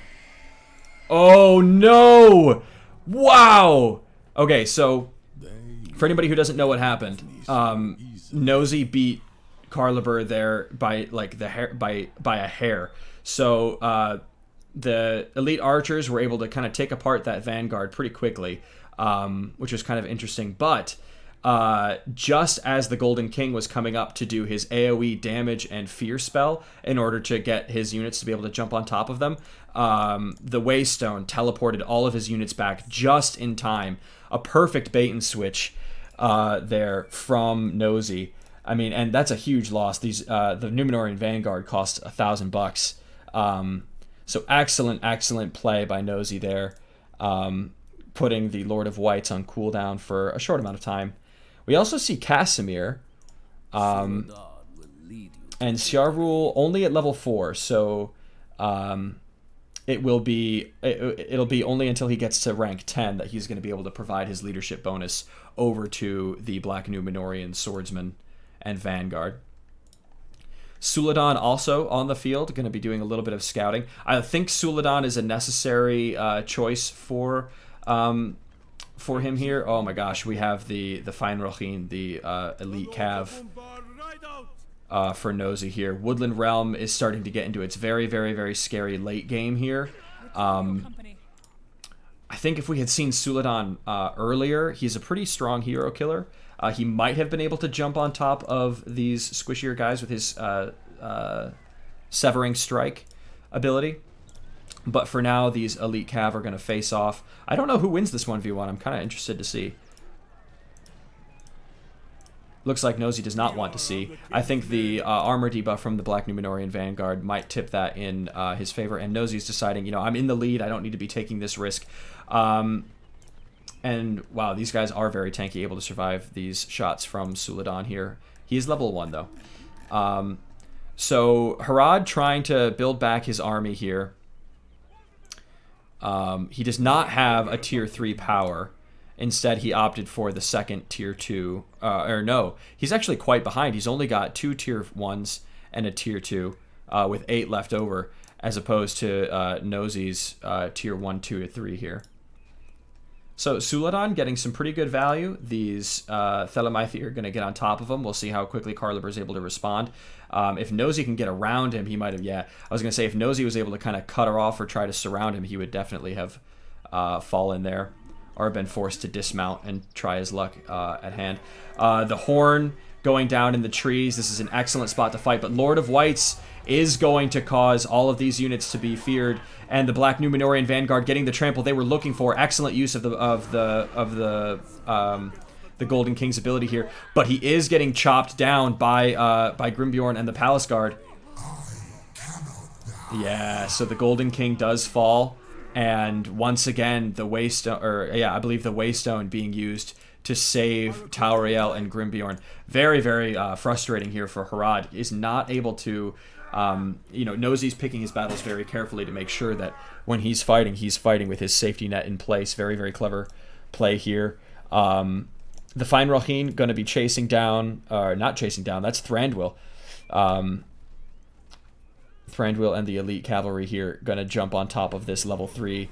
Oh, no! Wow! Okay, so, for anybody who doesn't know what happened, Nosy beat Carliber there by, like, by a hair. So, the elite archers were able to kind of take apart that vanguard pretty quickly, which was kind of interesting. But just as the Golden King was coming up to do his AoE damage and fear spell in order to get his units to be able to jump on top of them, the Waystone teleported all of his units back just in time. A perfect bait and switch there from Nosy. I mean, and that's a huge loss. These the Numenorian Vanguard cost $1,000. So excellent play by Nosy there, putting the Lord of Whites on cooldown for a short amount of time. We also see Casimir, and Siarul only at level 4, so it'll be only until he gets to rank 10 that he's going to be able to provide his leadership bonus over to the Black Numenorian Swordsman and Vanguard. Suladan also on the field, going to be doing a little bit of scouting. I think Suladan is a necessary choice for him here. Oh my gosh, we have the Fine Rochin, the elite cav for Nosy here. Woodland Realm is starting to get into its very, very, very scary late game here. I think if we had seen Suladan earlier, he's a pretty strong hero killer. He might have been able to jump on top of these squishier guys with his Severing Strike ability. But for now, these elite cav are going to face off. I don't know who wins this 1v1. I'm kind of interested to see. Looks like Nosy does not want to see. I think the armor debuff from the Black Numenorian Vanguard might tip that in his favor. And Nosy's deciding, you know, I'm in the lead. I don't need to be taking this risk. And wow, these guys are very tanky, able to survive these shots from Suladan here. He is level 1 though. So Harad trying to build back his army here. He does not have a tier 3 power. Instead, he opted for the second tier 2. Or no, he's actually quite behind. He's only got 2 tier 1s and a tier 2 with 8 left over, as opposed to Nosy's tier 1, 2, to 3 here. So Suladan getting some pretty good value. These Thelemythi are going to get on top of him. We'll see how quickly Carliber is able to respond. If Nosy can get around him, he might have, I was going to say if Nosy was able to kind of cut her off or try to surround him, he would definitely have fallen there or been forced to dismount and try his luck at hand. The Horn going down in the trees. This is an excellent spot to fight, but Lord of Whites is going to cause all of these units to be feared, and the Black Numenorian Vanguard getting the trample they were looking for. Excellent use of the Golden King's ability here, but he is getting chopped down by Grimbjorn and the Palace Guard. Yeah, so the Golden King does fall, and once again the Waystone, I believe the Waystone being used to save Tauriel and Grimbjorn. Very, very frustrating here for Harad. Is not able to, knows he's picking his battles very carefully to make sure that when he's fighting with his safety net in place. Very, very clever play here. The Fine Rochin going to be chasing down, or not chasing down, that's Thranduil. Thranduil and the elite cavalry here going to jump on top of this level 3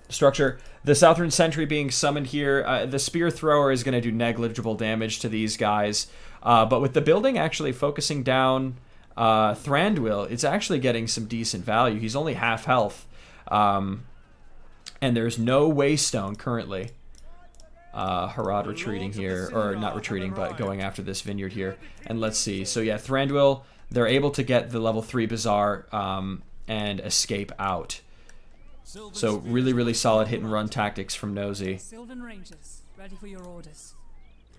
structure. The Southern Sentry being summoned here. The Spear Thrower is going to do negligible damage to these guys. But with the building actually focusing down Thranduil, it's actually getting some decent value. He's only half health. And there's no Waystone currently. Harad retreating here. Or not retreating, but going after this vineyard here. And let's see. So yeah, Thranduil, they're able to get the level 3 Bazaar and escape out. So really, really solid hit and run tactics from Nosy. Sylvan Rangers, ready for your orders.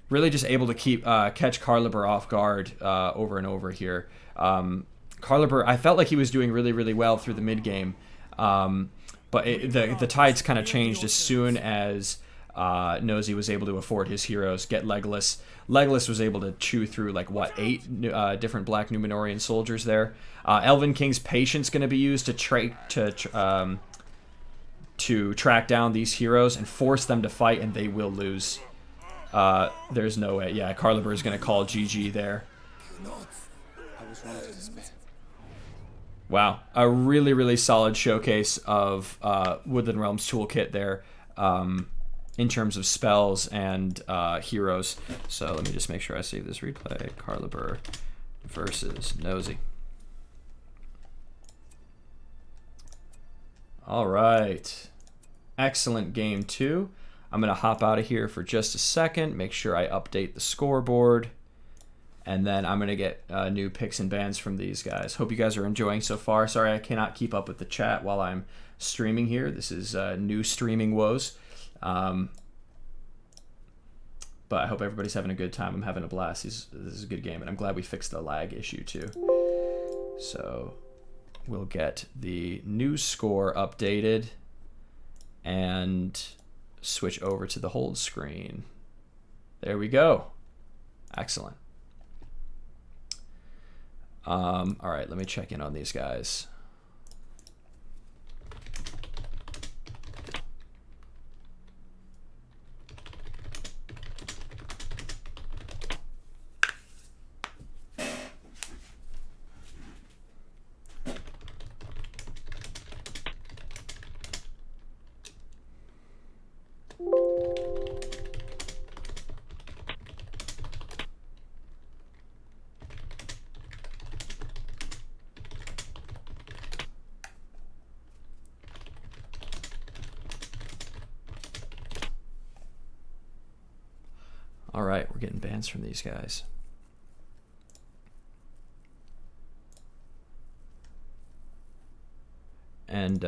Really just able to keep catch Carliber off guard over and over here. Carliber, I felt like he was doing really, really well through the mid game, but the tides kind of changed as soon as Nosy was able to afford his heroes, get Legolas. Legolas was able to chew through like what 8 different Black Numenorian soldiers there. Elven King's Patience going to be used to track down these heroes and force them to fight, and they will lose. There's no way. Yeah, Carliber is going to call GG there. Wow, a really, really solid showcase of Woodland Realms toolkit there in terms of spells and heroes. So let me just make sure I save this replay. Carliber versus Nosy. All right. Excellent game 2. I'm going to hop out of here for just a second, make sure I update the scoreboard, and then I'm going to get new picks and bans from these guys. Hope you guys are enjoying so far. Sorry I cannot keep up with the chat while I'm streaming here. This is new streaming woes. But I hope everybody's having a good time. I'm having a blast. This is a good game, and I'm glad we fixed the lag issue too. So we'll get the new score updated and switch over to the hold screen. There we go. Excellent. All right, let me check in on these guys. All right, we're getting bans from these guys. And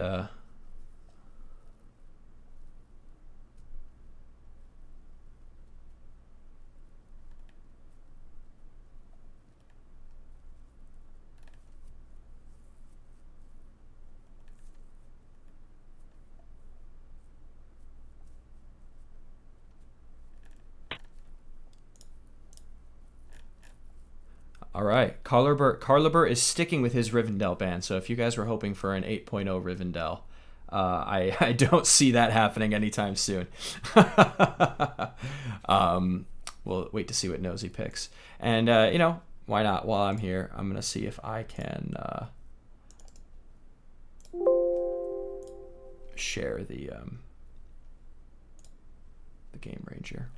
all right, Carliber is sticking with his Rivendell ban. So if you guys were hoping for an 8.0 Rivendell, I don't see that happening anytime soon. We'll wait to see what Nosy picks. And, you know, why not? While I'm here, I'm going to see if I can share the Game Ranger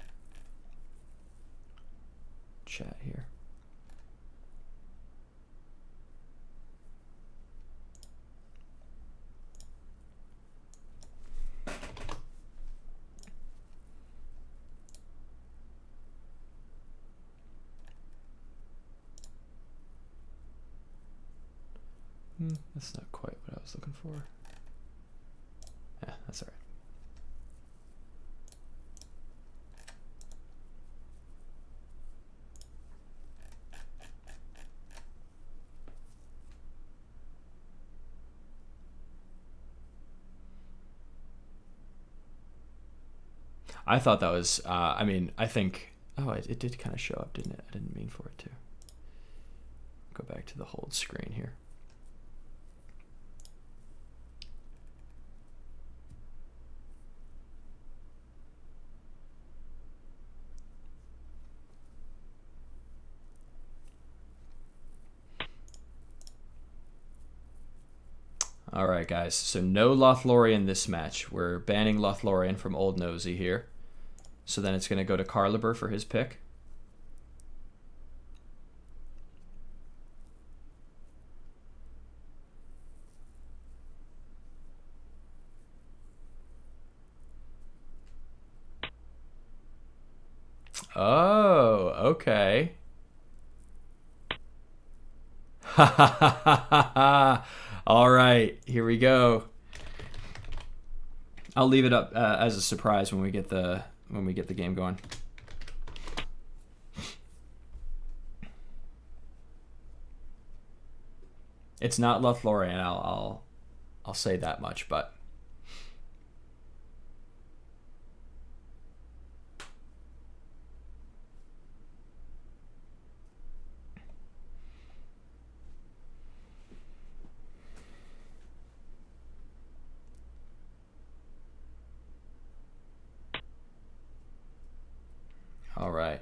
chat here. That's not quite what I was looking for. Yeah, that's all right. I thought that was, I mean, I think, oh, it did kind of show up, didn't it? I didn't mean for it to. Go back to the hold screen here. All right, guys. So no Lothlorien this match. We're banning Lothlorien from Old Nosy here. So then it's going to go to Carliber for his pick. Oh, okay. Ha ha ha ha ha ha. All right, here we go. I'll leave it up as a surprise when we get the game going. It's not Lothlorien, I'll say that much, but all right.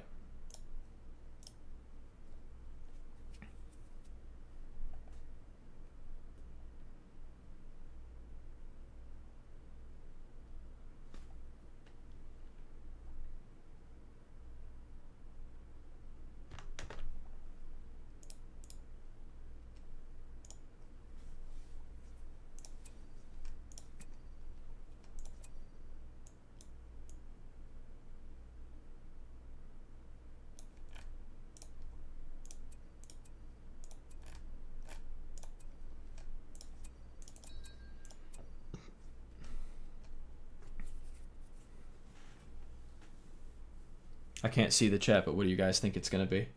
I can't see the chat, but what do you guys think it's going to be?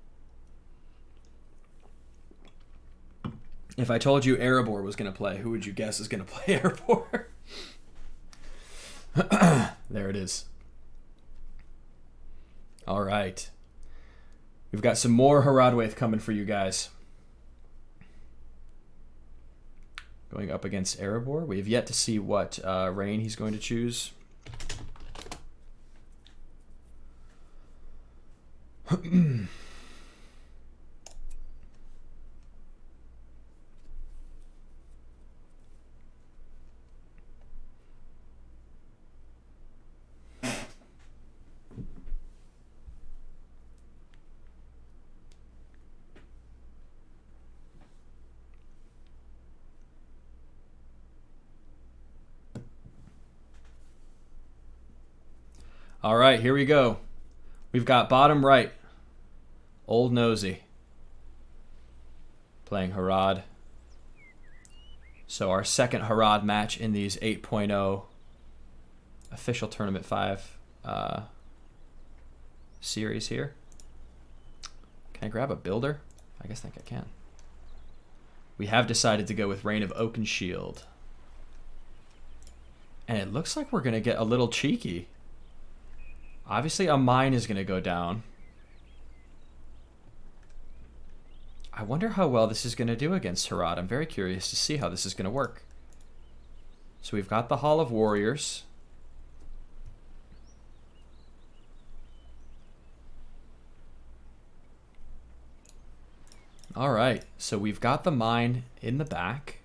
If I told you Erebor was going to play, who would you guess is going to play Erebor? There it is. All right. We've got some more Haradwaith coming for you guys. Going up against Erebor. We have yet to see what reign he's going to choose. All right, here we go. We've got bottom right, Old Nosy playing Harad. So our second Harad match in these 8.0 official Tournament 5 series here. Can I grab a builder? I guess I think I can. We have decided to go with Reign of Oakenshield. And it looks like we're going to get a little cheeky. Obviously, a mine is going to go down. I wonder how well this is going to do against Harad. I'm very curious to see how this is going to work. So we've got the Hall of Warriors. All right, so we've got the mine in the back.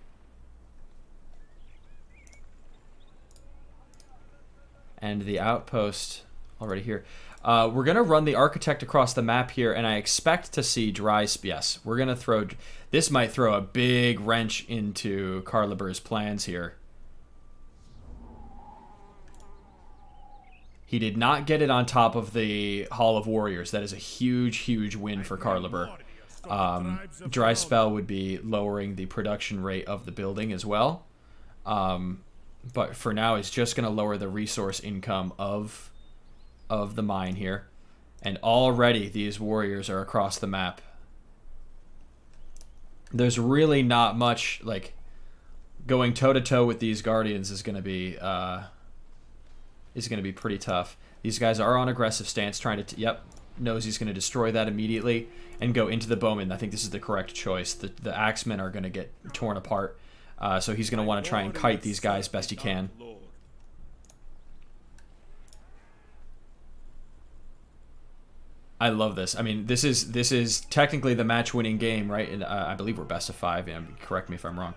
And the outpost already here. We're going to run the architect across the map here, and I expect to see yes, we're going to throw... This might throw a big wrench into Carliber's plans here. He did not get it on top of the Hall of Warriors. That is a huge, huge win for Carliber. Dry Spell would be lowering the production rate of the building as well. But for now, it's just going to lower the resource income of the mine here. And already these warriors are across the map. There's really not much, like, going toe-to-toe with these guardians is going to be pretty tough. These guys are on aggressive stance, trying to... Yep, knows he's going to destroy that immediately and go into the bowman. I think this is the correct choice. The axemen are going to get torn apart. So he's going to want to try and kite these guys best he can. I love this. I mean, this is technically the match-winning game, right? And I believe we're best of 5. And correct me if I'm wrong.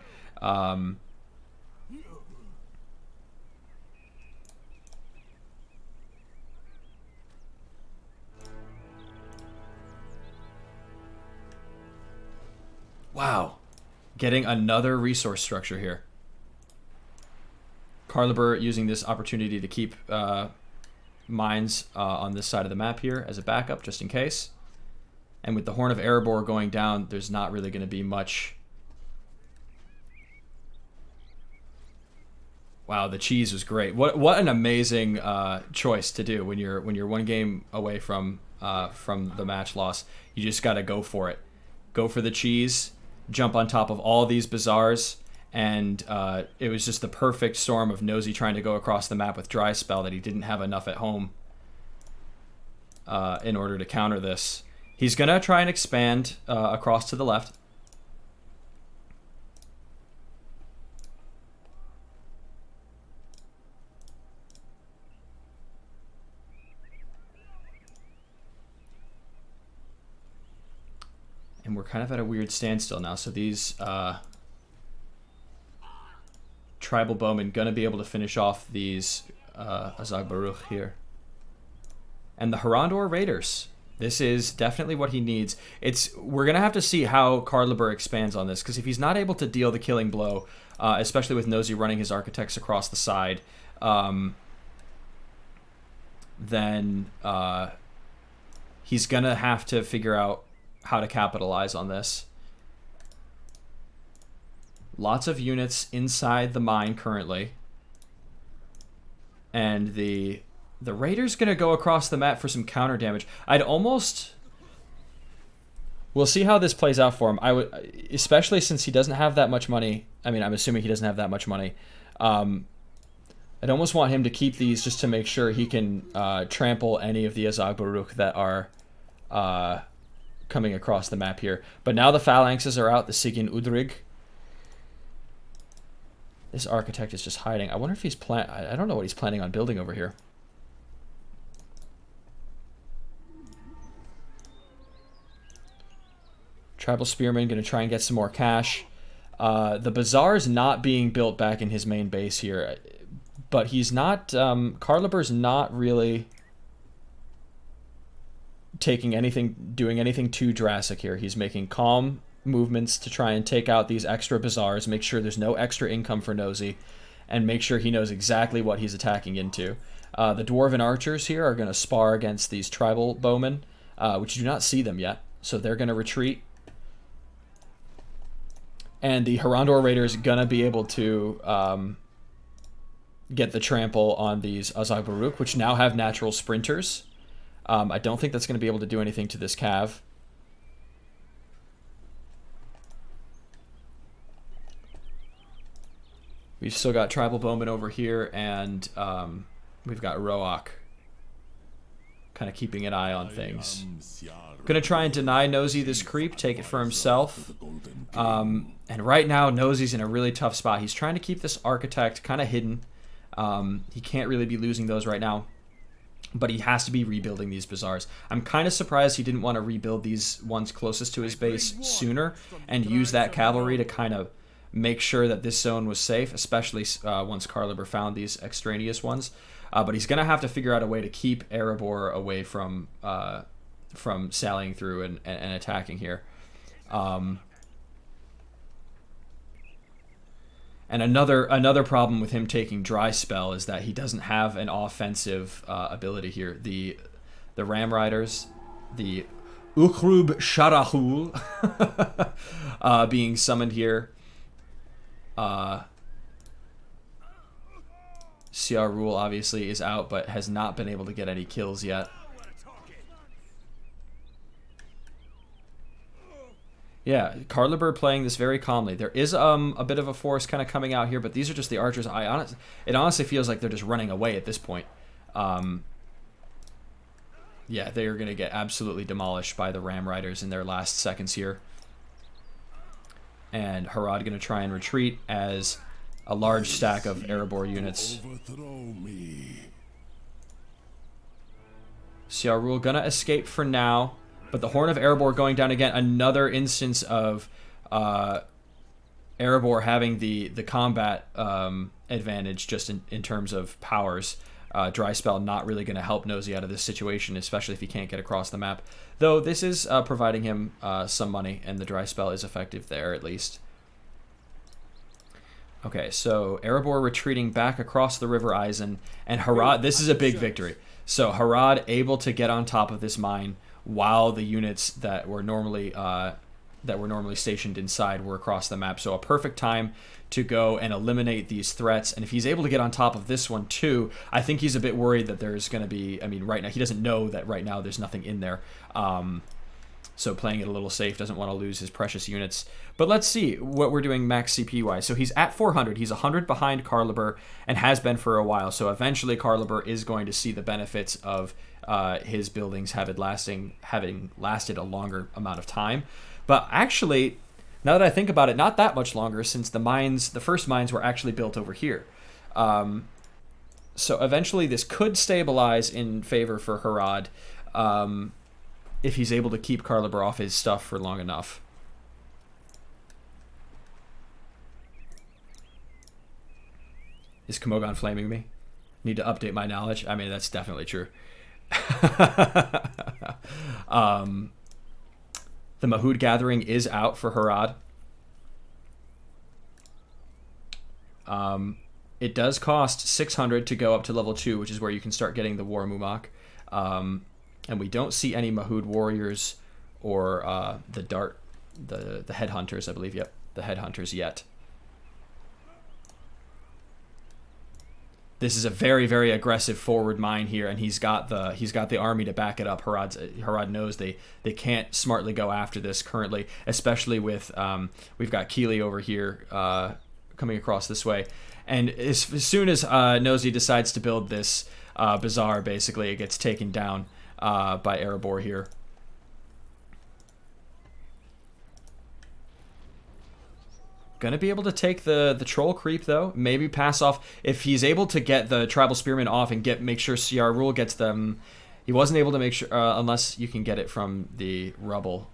Wow. Getting another resource structure here. Carliber using this opportunity to keep mines on this side of the map here as a backup, just in case. And with the Horn of Erebor going down, there's not really going to be much. Wow, the cheese was great. What an amazing choice to do when you're one game away from the match loss. You just got to go for it. Go for the cheese. Jump on top of all these bazaars, and it was just the perfect storm of Nosy trying to go across the map with Dry Spell that he didn't have enough at home in order to counter this. He's going to try and expand across to the left. And we're kind of at a weird standstill now. So these tribal bowmen going to be able to finish off these Azag Baruch here. And the Harandor Raiders. This is definitely what he needs. We're going to have to see how Carliber expands on this. Because if he's not able to deal the killing blow, especially with Nosy running his architects across the side, then he's going to have to figure out how to capitalize on this. Lots of units inside the mine currently. And the Raider's going to go across the map for some counter damage. We'll see how this plays out for him. Especially since he doesn't have that much money. I mean, I'm assuming he doesn't have that much money. I'd almost want him to keep these just to make sure he can trample any of the Azag Baruch that are coming across the map here. But now the phalanxes are out, the Sigyn Udrig. This architect is just hiding. I wonder if he's I don't know what he's planning on building over here. Tribal Spearman going to try and get some more cash. The Bazaar's not being built back in his main base here. But he's not... Carliber's not really doing anything too drastic here. He's making calm movements to try and take out these extra bazaars, make sure there's no extra income for Nosy, and make sure he knows exactly what he's attacking into. The Dwarven archers here are going to spar against these tribal bowmen, which you do not see them yet, so they're going to retreat. And the Harandor raiders going to be able to get the trample on these Azag Baruch, which now have natural sprinters. I don't think that's going to be able to do anything to this cav. We've still got tribal bowmen over here, and we've got Roak kind of keeping an eye on things. Gonna try and deny Nosy this creep, take it for himself. And right now, Nosy's in a really tough spot. He's trying to keep this architect kind of hidden. He can't really be losing those right now, but he has to be rebuilding these bazaars. I'm kind of surprised he didn't want to rebuild these ones closest to his base sooner and use that cavalry to kind of make sure that this zone was safe, especially once Carliber found these extraneous ones. But he's going to have to figure out a way to keep Erebor away from sallying through and attacking here. And another problem with him taking Dry Spell is that he doesn't have an offensive ability here. The Ram Riders, the Ukhrub Sharahul being summoned here. CR Rule obviously is out, but has not been able to get any kills yet. Yeah, Carliber playing this very calmly. There is a bit of a force kind of coming out here, but these are just the archers. It honestly feels like they're just running away at this point. Yeah, they are going to get absolutely demolished by the Ram Riders in their last seconds here. And Harad going to try and retreat as a large stack of Erebor units. CR Rule going to escape for now. But the Horn of Erebor going down again. Another instance of Erebor having the combat advantage just in terms of powers. Dry Spell not really going to help Nosy out of this situation, especially if he can't get across the map. Though this is providing him some money, and the Dry Spell is effective there at least. Okay, so Erebor retreating back across the River Eisen, and Harad, this is a big victory. So Harad able to get on top of this mine while the units that were normally stationed inside were across the map. So a perfect time to go and eliminate these threats. And if he's able to get on top of this one too, I think he's a bit worried that there's going to be, I mean, right now, he doesn't know that right now there's nothing in there. So playing it a little safe, doesn't want to lose his precious units. But let's see what we're doing max CP-wise. So he's at 400. He's 100 behind Carliber and has been for a while. So eventually Carliber is going to see the benefits of his buildings having lasted a longer amount of time. But actually, now that I think about it, not that much longer, since the first mines were actually built over here. So eventually this could stabilize in favor for Harad if he's able to keep Carliber off his stuff for long enough. Is Komogon flaming me? Need to update my knowledge? I mean, that's definitely true. The Mahud Gathering is out for Harad. It does cost 600 to go up to level 2, which is where you can start getting the War Mumak. And we don't see any Mahud Warriors or the Headhunters, I believe. Yep, the Headhunters yet. This is a very, very aggressive forward mine here, and he's got the army to back it up. Harad knows they can't smartly go after this currently, especially with we've got Keeley over here coming across this way, and as soon as Nosy decides to build this bazaar, basically it gets taken down by Erebor here. Gonna be able to take the troll creep though. Maybe pass off if he's able to get the tribal spearmen off and make sure CR Rule gets them. He wasn't able to make sure unless you can get it from the rubble.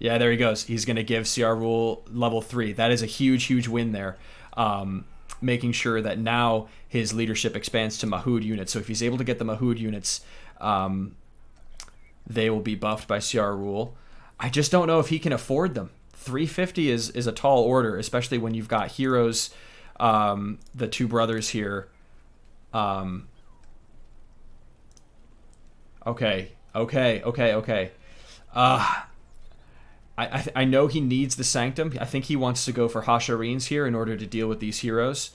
Yeah, there he goes. He's gonna give CR Rule level 3. That is a huge win there. Making sure that now his leadership expands to Mahud units. So if he's able to get the Mahud units, they will be buffed by CR Rule. I just don't know if he can afford them. 350 is a tall order, especially when you've got heroes the two brothers here. Okay. I know he needs the Sanctum. I think he wants to go for Hasharines here in order to deal with these heroes.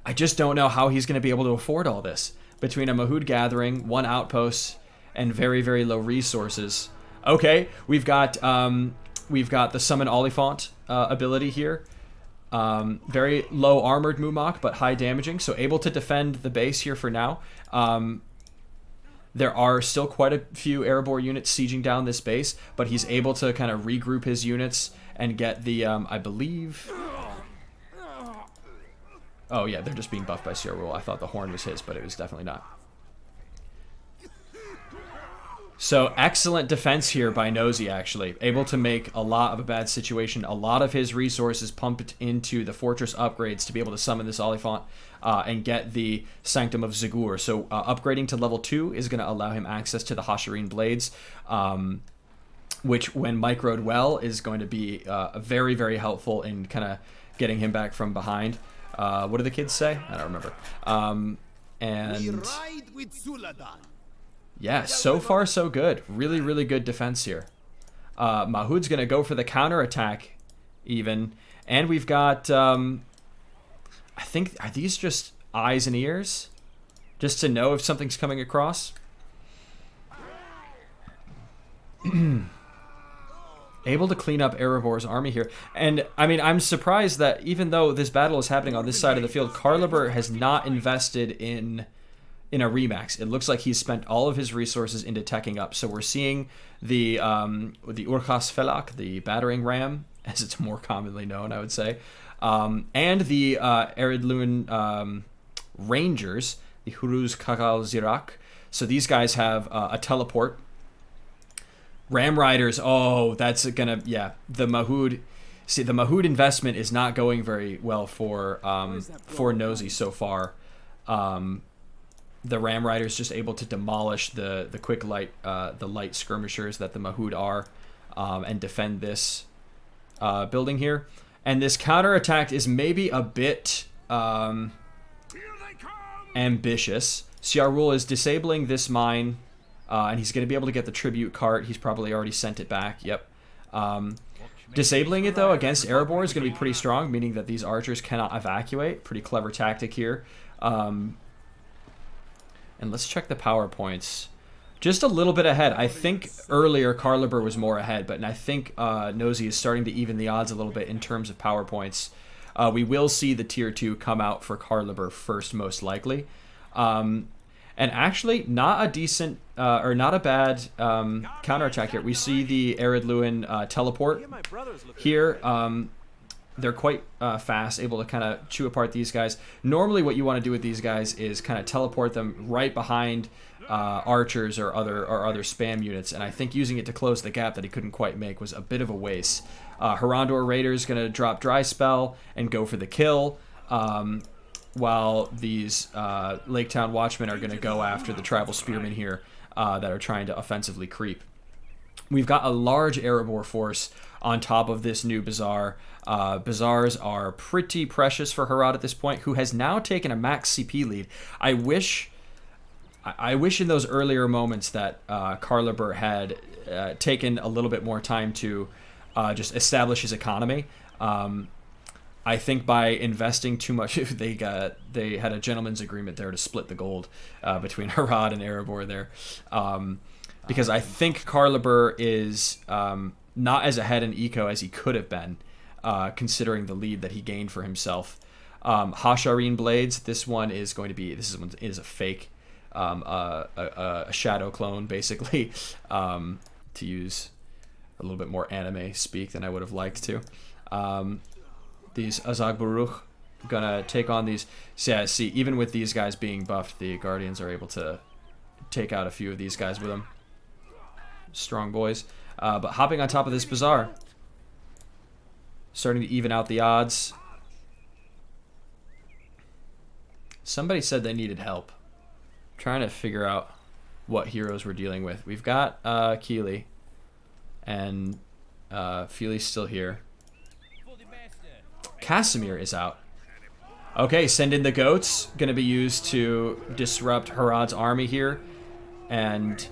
I just don't know how he's going to be able to afford all this. Between a Mahud gathering, 1 outpost, and very, very low resources. Okay, we've got the Summon Oliphant ability here. Very low armored Mumok, but high damaging, so able to defend the base here for now. There are still quite a few Erebor units sieging down this base, but he's able to kind of regroup his units and get the, I believe... Oh yeah, they're just being buffed by Sierra Rule. I thought the horn was his, but it was definitely not. So excellent defense here by Nosy, actually. Able to make a lot of a bad situation. A lot of his resources pumped into the fortress upgrades to be able to summon this Oliphant and get the Sanctum of Zagur. So upgrading to level 2 is going to allow him access to the Hasharine Blades, which when microed well is going to be very, very helpful in kind of getting him back from behind. What do the kids say? I don't remember. And yeah, so far so good. Really, really good defense here. Mahud's going to go for the counterattack even. And we've got, I think, are these just eyes and ears? Just to know if something's coming across? Able to clean up Erebor's army here. And, I mean, I'm surprised that even though this battle is happening on this side of the field, Carliber has not invested in a Remax. It looks like he's spent all of his resources into teching up. So we're seeing the Urkhas Felak, the battering ram, as it's more commonly known, I would say, and the Eredluin Rangers, the Huruz Kakal Zirak. So these guys have a teleport. Ram Riders, oh, that's gonna, yeah, the Mahud. See, the Mahud investment is not going very well for Nosy so far. The Ram Riders just able to demolish the quick light, the light skirmishers that the Mahud are, and defend this building here. And this counterattack is maybe a bit ambitious. Siarul is disabling this mine, and he's going to be able to get the tribute cart. He's probably already sent it back. Yep. Disabling it, though, against Erebor is going to be pretty strong, meaning that these archers cannot evacuate. Pretty clever tactic here. And let's check the power points. Just a little bit ahead. I think earlier Carliber was more ahead, but I think Nosy is starting to even the odds a little bit in terms of power points. We will see the tier 2 come out for Carliber first, most likely. And actually, not a decent, or not a bad counterattack here. We see the Eredluin teleport here. They're quite fast, able to kind of chew apart these guys. Normally what you want to do with these guys is kind of teleport them right behind archers or other spam units, and I think using it to close the gap that he couldn't quite make was a bit of a waste. Harandor Raiders going to drop Dry Spell and go for the kill, while these Lake Town Watchmen are going to go after the Tribal Spearmen here that are trying to offensively creep. We've got a large Erebor force on top of this new Bazaar. Bazaars are pretty precious for Harad at this point, who has now taken a max CP lead. I wish in those earlier moments that Carliber had taken a little bit more time to just establish his economy. I think by investing too much, they had a gentleman's agreement there to split the gold between Harad and Erebor there. Because I think Carliber is not as ahead in eco as he could have been, considering the lead that he gained for himself. Hasharine Blades, this one is a fake, a shadow clone, basically, to use a little bit more anime speak than I would have liked to. These Azag Baruch gonna take on these. So yeah, see, even with these guys being buffed, the Guardians are able to take out a few of these guys with them. Strong boys. But hopping on top of this Bazaar, starting to even out the odds. Somebody said they needed help. Trying to figure out what heroes we're dealing with. We've got Keeley, and Feely's still here. Casimir is out. Okay, send in the goats. Going to be used to disrupt Herod's army here and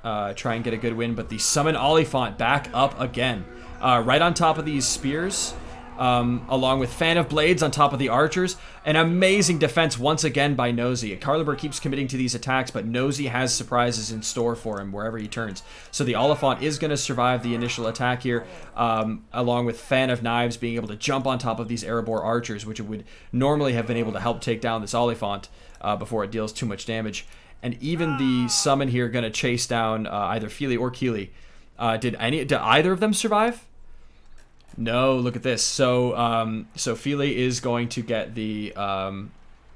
try and get a good win. But the Summon Oliphant back up again. Right on top of these spears, along with Fan of Blades on top of the archers. An amazing defense once again by Nosy. Carliber keeps committing to these attacks, but Nosy has surprises in store for him wherever he turns. So the Oliphant is going to survive the initial attack here, along with Fan of Knives being able to jump on top of these Erebor archers, which would normally have been able to help take down this Oliphant before it deals too much damage. And even the summon here going to chase down either Feely or Keely. Did either of them survive? No, look at this. So so Feely is going to get the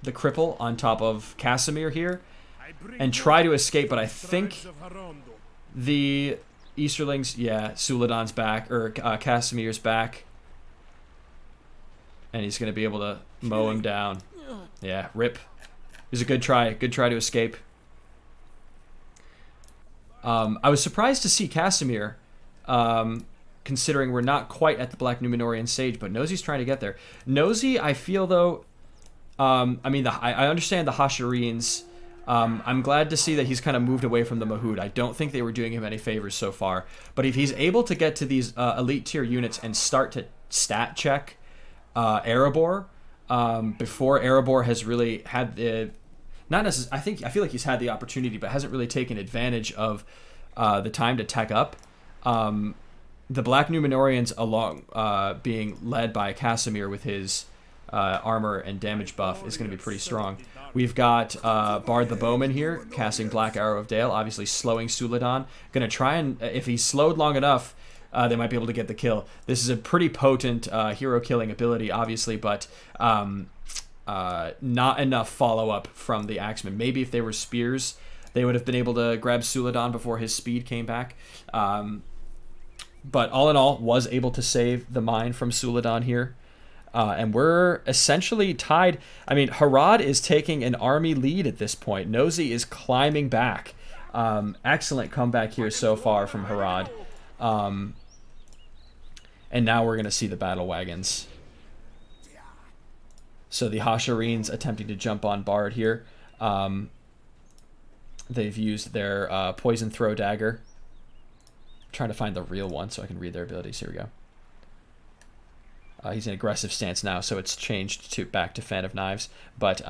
cripple on top of Casimir here and try to escape, but I think the Easterlings, yeah, Suladan's back, or Casimir's back. And he's going to be able to mow him down. Yeah, rip. It was a good try to escape. I was surprised to see Casimir, considering we're not quite at the Black Numenorian stage, but Nosy's trying to get there. Nosy, I feel though, I mean, I understand the Hasharines. I'm glad to see that he's kind of moved away from the Mahout. I don't think they were doing him any favors so far. But if he's able to get to these elite tier units and start to stat check Erebor, before Erebor has really had the... Not necessarily, I feel like he's had the opportunity, but hasn't really taken advantage of the time to tech up. The Black Numenorians, along being led by Casimir with his armor and damage buff, is going to be pretty strong. We've got Bard the Bowman here, casting Black Arrow of Dale, obviously slowing Suladan. Going to try and, if he's slowed long enough, they might be able to get the kill. This is a pretty potent hero-killing ability, obviously, but... not enough follow-up from the Axemen. Maybe if they were spears, they would have been able to grab Suladan before his speed came back. But all in all, was able to save the mine from Suladan here. And we're essentially tied. I mean, Herod is taking an army lead at this point. Nosy is climbing back. Excellent comeback here so far from Herod. And now we're going to see the battle wagons. So the Hasharines attempting to jump on Bard here. They've used their Poison Throw Dagger. I'm trying to find the real one so I can read their abilities. Here we go. He's in aggressive stance now, so it's changed back to Fan of Knives. But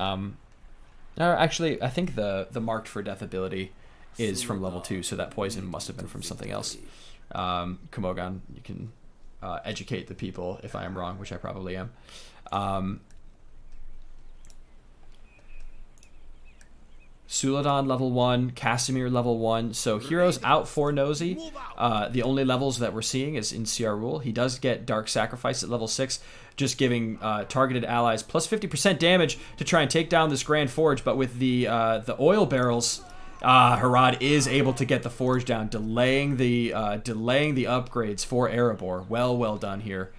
actually, I think the Marked for Death ability is from level 2, so that poison must have been from something else. Komogan, you can educate the people if I am wrong, which I probably am. Suladan level 1, Casimir level 1. So heroes out for Nosy. The only levels that we're seeing is in CR Rule. He does get Dark Sacrifice at level 6, just giving targeted allies plus 50% damage to try and take down this Grand Forge. But with the oil barrels, Herod is able to get the forge down, delaying the upgrades for Erebor. Well done here.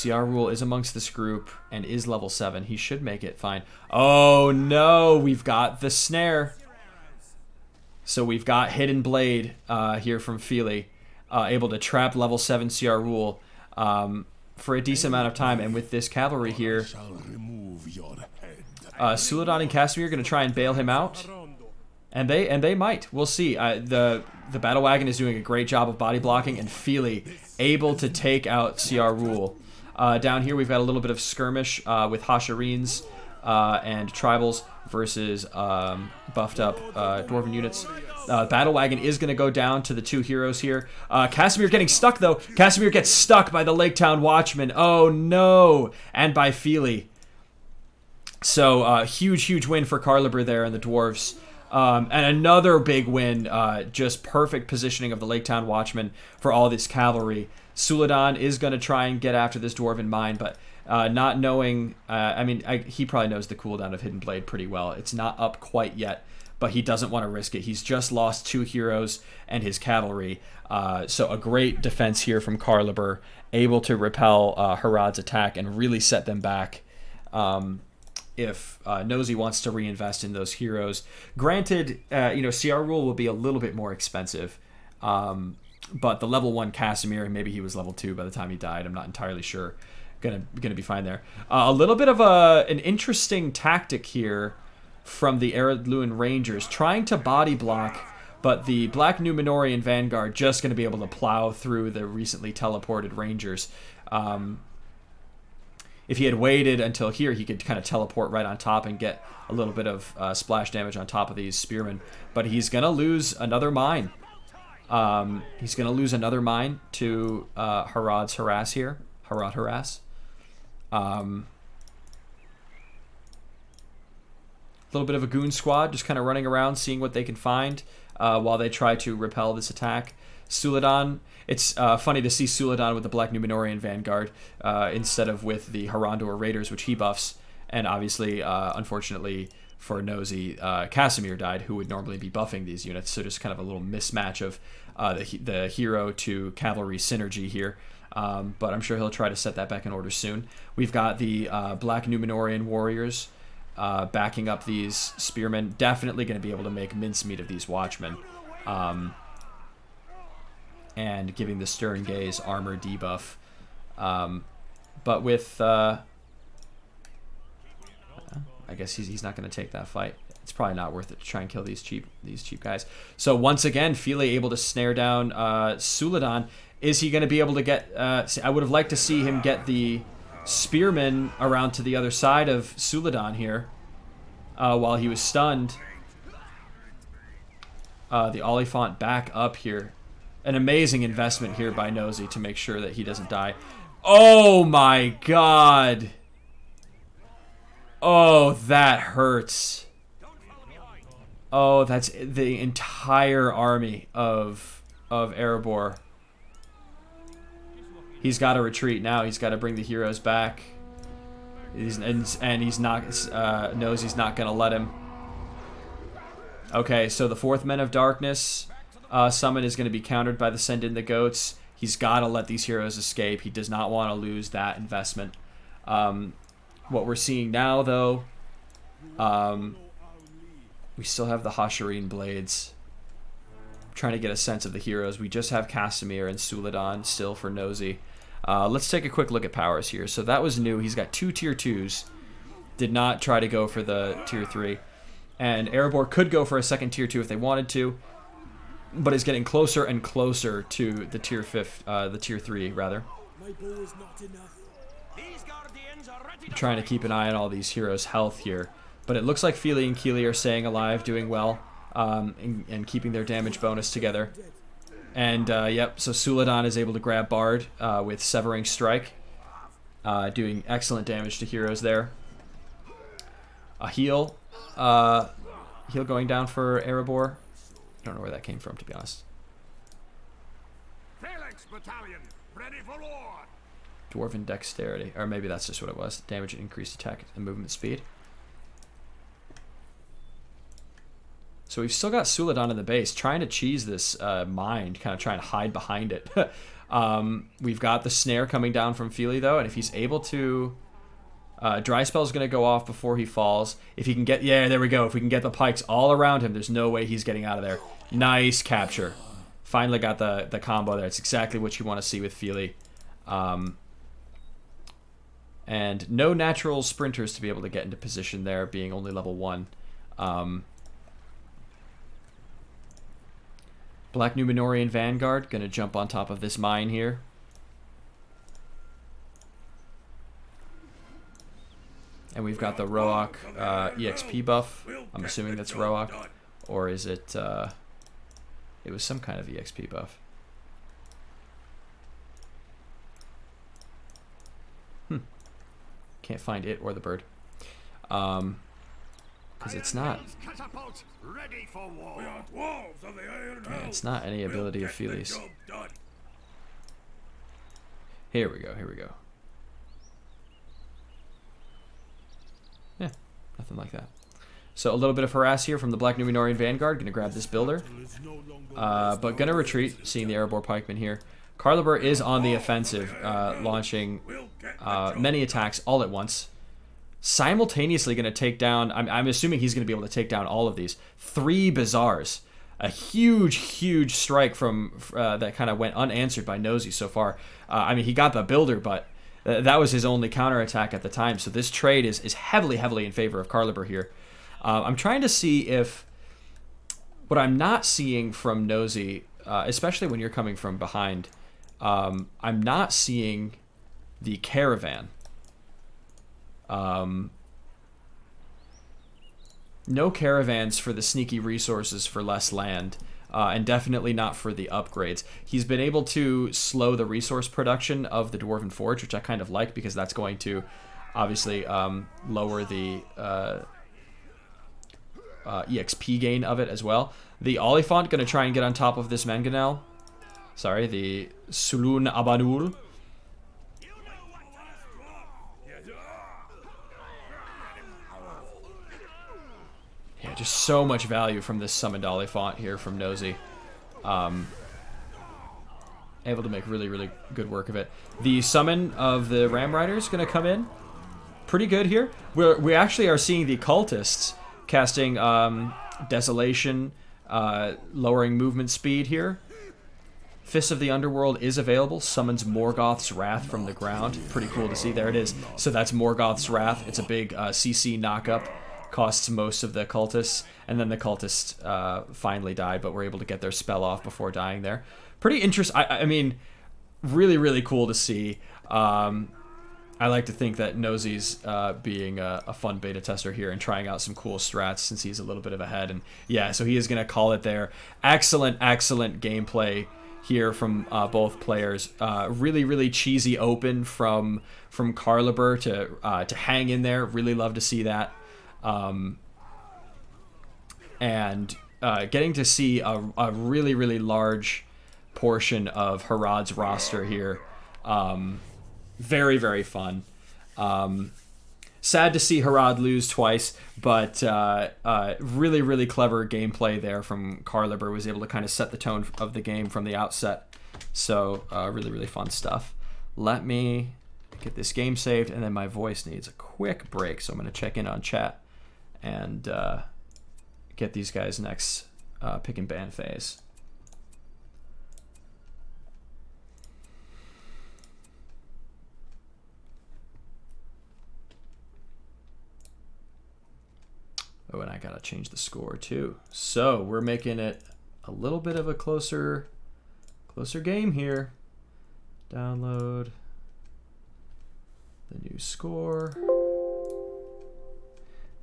CR Rule is amongst this group and is level 7. He should make it fine. Oh no, we've got the snare. So we've got Hidden Blade here from Feely, able to trap level 7 CR Rule for a decent amount of time. And with this cavalry here, Suladan and Casimir are going to try and bail him out. And they might. We'll see. The Battle Wagon is doing a great job of body blocking, and Feely able to take out CR Rule. Down here, we've got a little bit of skirmish with Hasharines and Tribals versus buffed up Dwarven units. Battle Wagon is going to go down to the two heroes here. Casimir getting stuck, though. Casimir gets stuck by the Lake Town Watchman. Oh, no. And by Feely. So, huge win for Carliber there and the Dwarves. And another big win, just perfect positioning of the Lake Town Watchman for all this cavalry. Suladan is going to try and get after this Dwarven mine, but not knowing... he probably knows the cooldown of Hidden Blade pretty well. It's not up quite yet, but he doesn't want to risk it. He's just lost 2 heroes and his cavalry. So a great defense here from Carliber, able to repel Herod's attack and really set them back. If Nosy wants to reinvest in those heroes. Granted, CR Rule will be a little bit more expensive. But the level 1 Casimir, maybe he was level 2 by the time he died. I'm not entirely sure. Gonna be fine there. A little bit of an interesting tactic here from the Eredluin Rangers, trying to body block, but the Black Numenorian Vanguard just going to be able to plow through the recently teleported Rangers. If he had waited until here, he could kind of teleport right on top and get a little bit of splash damage on top of these spearmen. But he's going to lose another mine. He's going to lose another mine to Harad's harass here. Harad harass. A little bit of a goon squad just kind of running around seeing what they can find while they try to repel this attack. Suladan, it's funny to see Suladan with the Black Numenorian Vanguard instead of with the Harandor Raiders, which he buffs. And obviously, unfortunately for Nosy, Casimir died, who would normally be buffing these units. So just kind of a little mismatch of the hero to cavalry synergy here. But I'm sure he'll try to set that back in order soon. We've got the Black Numenorian warriors backing up these spearmen. Definitely going to be able to make mincemeat of these watchmen. And giving the Stern Gaze armor debuff. But with... I guess he's not going to take that fight. It's probably not worth it to try and kill these cheap guys. So once again, Fili able to snare down Suladan. Is he going to be able to get... I would have liked to see him get the spearmen around to the other side of Suladan here while he was stunned. The Oliphant back up here. An amazing investment here by Nosy to make sure that he doesn't die. Oh my god! Oh, that hurts. Oh, that's the entire army of Erebor. He's got to retreat now. He's got to bring the heroes back. He's not knows he's not going to let him. Okay, so the 4th Men of Darkness summon is going to be countered by the Send in the Goats. He's got to let these heroes escape. He does not want to lose that investment. What we're seeing now, though, we still have the Hasharine Blades. I'm trying to get a sense of the heroes. We just have Casimir and Suladan still for Nosy. Let's take a quick look at powers here. So that was new. He's got 2 tier 2s. Did not try to go for the tier 3. And Erebor could go for a second tier 2 if they wanted to, but is getting closer and closer to the tier 3 rather. I'm trying to keep an eye on all these heroes' health here. But it looks like Fili and Keely are staying alive, doing well, and keeping their damage bonus together. And, yep, so Suladan is able to grab Bard with Severing Strike, doing excellent damage to heroes there. A heal going down for Erebor. I don't know where that came from, to be honest. Phalanx Battalion, ready for war. Dwarven Dexterity, or maybe that's just what it was. Damage and increased attack and movement speed. So we've still got Suladan in the base, trying to cheese this mind, kind of trying to hide behind it. We've got the snare coming down from Fili, though, and if he's able to... Dry Spell's going to go off before he falls. If he can get... Yeah, there we go. If we can get the pikes all around him, there's no way he's getting out of there. Nice capture. Finally got the combo there. It's exactly what you want to see with Fili. And no natural sprinters to be able to get into position there, being only level 1. Black Numenorian Vanguard, going to jump on top of this mine here. And we've got the Roak EXP buff. I'm assuming that's Roak. Or is it... it was some kind of EXP buff. Can't find it or the bird. Because it's not... Yeah, it's not any ability of Fili's. Here we go, here we go. Yeah, nothing like that. So a little bit of harass here from the Black Numenorian Vanguard. Gonna grab this builder. But gonna retreat, seeing the Erebor pikeman here. Carliber is on the offensive, launching many attacks all at once. Simultaneously going to take down... I'm assuming he's going to be able to take down all of these. 3 Bazaars. a huge strike from that kind of went unanswered by Nosy so far. I mean, he got the builder, but that was his only counterattack at the time. So this trade is heavily in favor of Carliber here. I'm trying to see if what I'm not seeing from Nosy, especially when you're coming from behind, I'm not seeing the caravan. No caravans for the sneaky resources for less land, and definitely not for the upgrades. He's been able to slow the resource production of the Dwarven Forge, which I kind of like because that's going to obviously lower the EXP gain of it as well. The Oliphant going to try and get on top of this Mangonel. Sorry, the Sulun Abanul. Yeah, just so much value from this summoned Oliphant here from Nosy. Able to make really good work of it. The summon of the Ram Riders going to come in pretty good here. We actually are seeing the cultists casting Desolation, lowering movement speed here. Fist of the Underworld is available. Summons Morgoth's Wrath from the ground. Pretty cool to see. There it is. So that's Morgoth's Wrath. It's a big CC knockup. Costs most of the cultists, and then the cultists finally die, but were able to get their spell off before dying there. Pretty interesting. I mean, really cool to see. I like to think that Nosy's being a fun beta tester here and trying out some cool strats since he's a little bit of ahead. And yeah, so he is going to call it there. Excellent gameplay here from both players. Really cheesy open from Carliber to hang in there. Really love to see that. And getting to see a really large portion of Harad's roster here. Very fun. Sad to see Harad lose twice, but really clever gameplay there from Carliber. Was able to kind of set the tone of the game from the outset. So really fun stuff. Let me get this game saved, and then my voice needs a quick break, so I'm going to check in on chat and get these guys next pick and ban phase. Oh, and I gotta change the score too. So we're making it a little bit of a closer game here. Download the new score.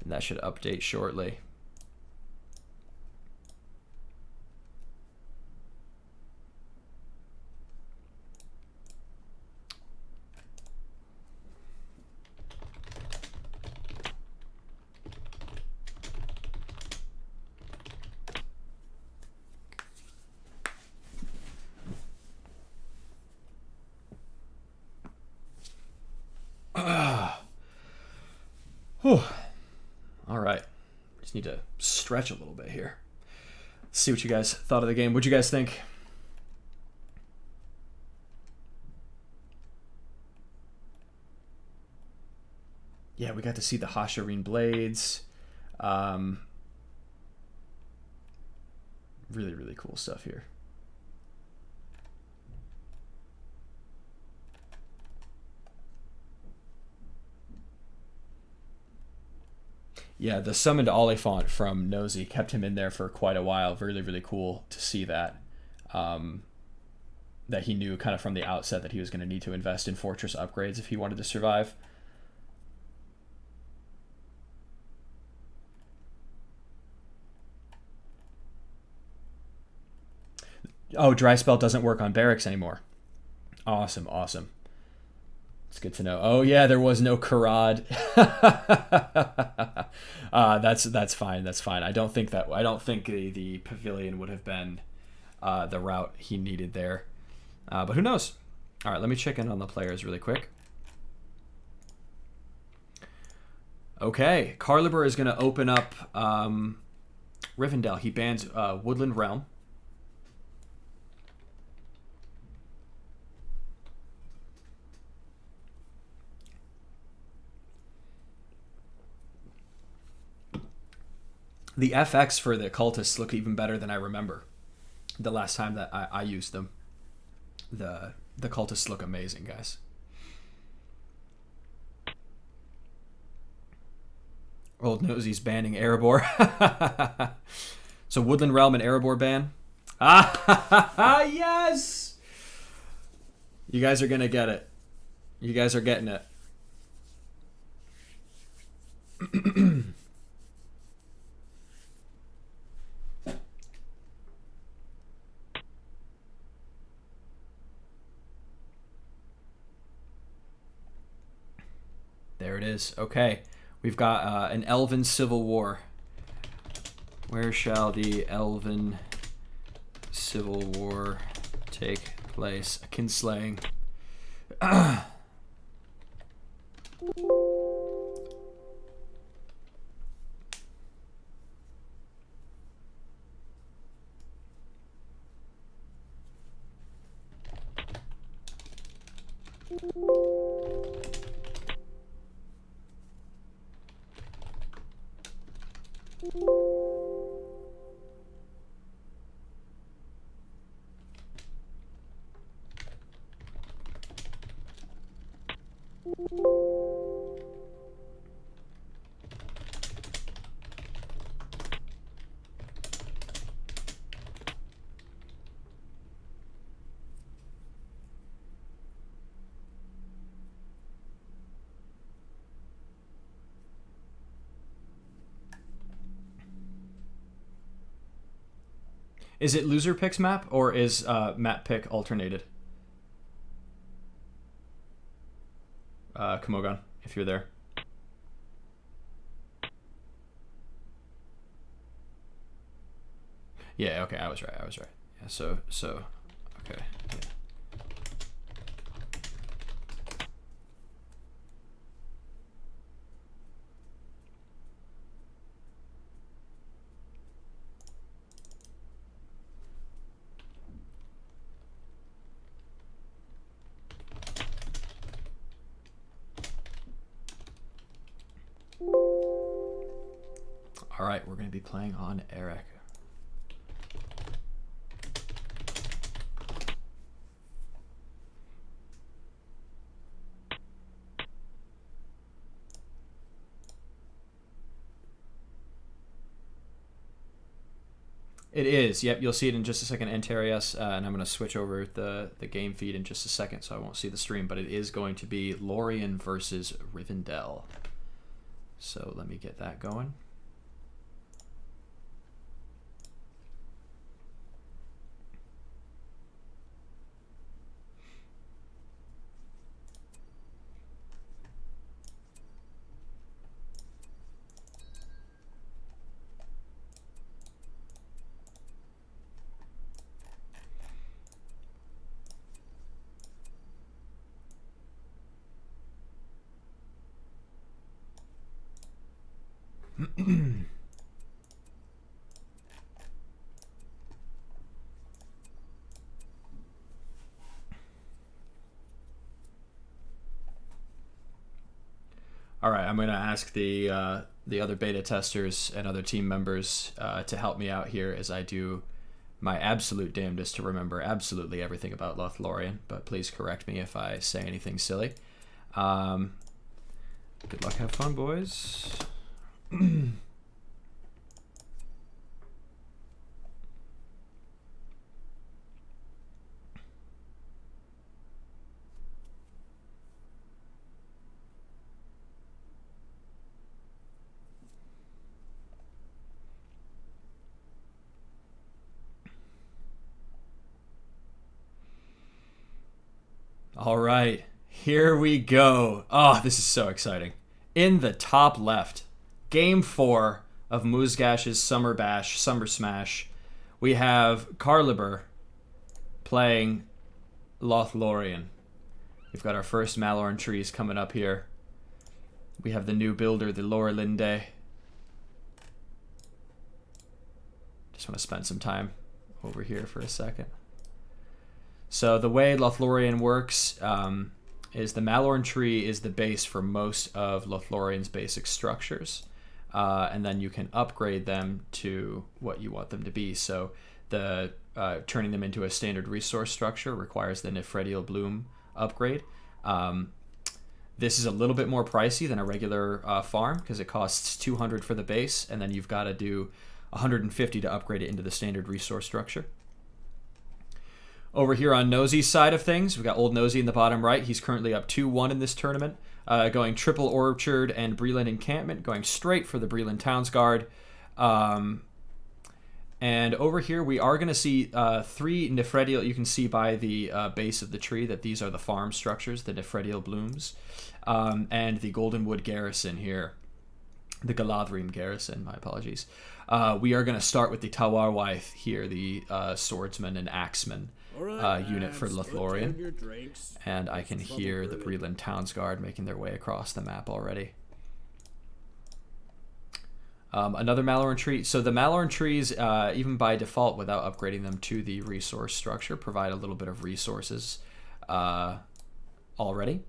And that should update shortly. All right. Just need to stretch a little bit here. Let's see what you guys thought of the game. What'd you guys think? Yeah, we got to see the Hashareen blades. Really cool stuff here. Yeah, the summoned Oliphant from Nosy kept him in there for quite a while. Really cool to see that. That he knew kind of from the outset that he was going to need to invest in fortress upgrades if he wanted to survive. Oh, dry spell doesn't work on barracks anymore. Awesome. It's good to know. Oh yeah, there was no Karad. That's fine. I don't think the pavilion would have been the route he needed there. But who knows? All right, let me check in on the players really quick. Okay, Carliber is going to open up Rivendell. He bans Woodland Realm. The FX for the cultists look even better than I remember. The last time that I used them. The cultists look amazing, guys. Old Nosy's banning Erebor. So Woodland Realm and Erebor ban. Ah, yes! You guys are going to get it. You guys are getting it. There it is. Okay. We've got an Elven Civil War. Where shall the Elven Civil War take place? A kinslaying. Is it loser picks map, or is map pick alternated? Kamogon, if you're there. Yeah, okay, I was right. Yeah, so okay. Yeah. All right, we're going to be playing on Eric. It is. Yep, you'll see it in just a second, Antarius, and I'm going to switch over the game feed in just a second, so I won't see the stream, but it is going to be Lorien versus Rivendell. So let me get that going. All right, I'm going to ask the other beta testers and other team members to help me out here as I do my absolute damnedest to remember absolutely everything about Lothlorien, but please correct me if I say anything silly. Good luck, have fun, boys. All right, here we go. Oh, this is so exciting. In the top left, Game 4 of Muzgash's Summer Bash, Summer Smash, we have Carliber playing Lothlorien. We've got our first Malorn trees coming up here. We have the new builder, the Lorelinde. Just want to spend some time over here for a second. So the way Lothlorien works is the Malorn tree is the base for most of Lothlorien's basic structures. and then you can upgrade them to what you want them to be. So the turning them into a standard resource structure requires the Nephredial Bloom upgrade. This is a little bit more pricey than a regular farm because it costs 200 for the base, and then you've got to do 150 to upgrade it into the standard resource structure. Over here on Nosey's side of things, we've got Old Nosey in the bottom right. He's currently up 2-1 in this tournament, going Triple Orchard and Breland Encampment, going straight for the Breland Towns Guard. And over here, we are going to see 3 Nephredial. You can see by the base of the tree that these are the farm structures, the Nephredial Blooms, and the Goldenwood Garrison here, the Galadrim Garrison, my apologies. We are going to start with the Tawarwaith here, the swordsman and axeman unit for Lothlorien. And I can hear the Breland Towns Guard making their way across the map already. Another Malorn tree. So the Malorn trees, even by default, without upgrading them to the resource structure, provide a little bit of resources already.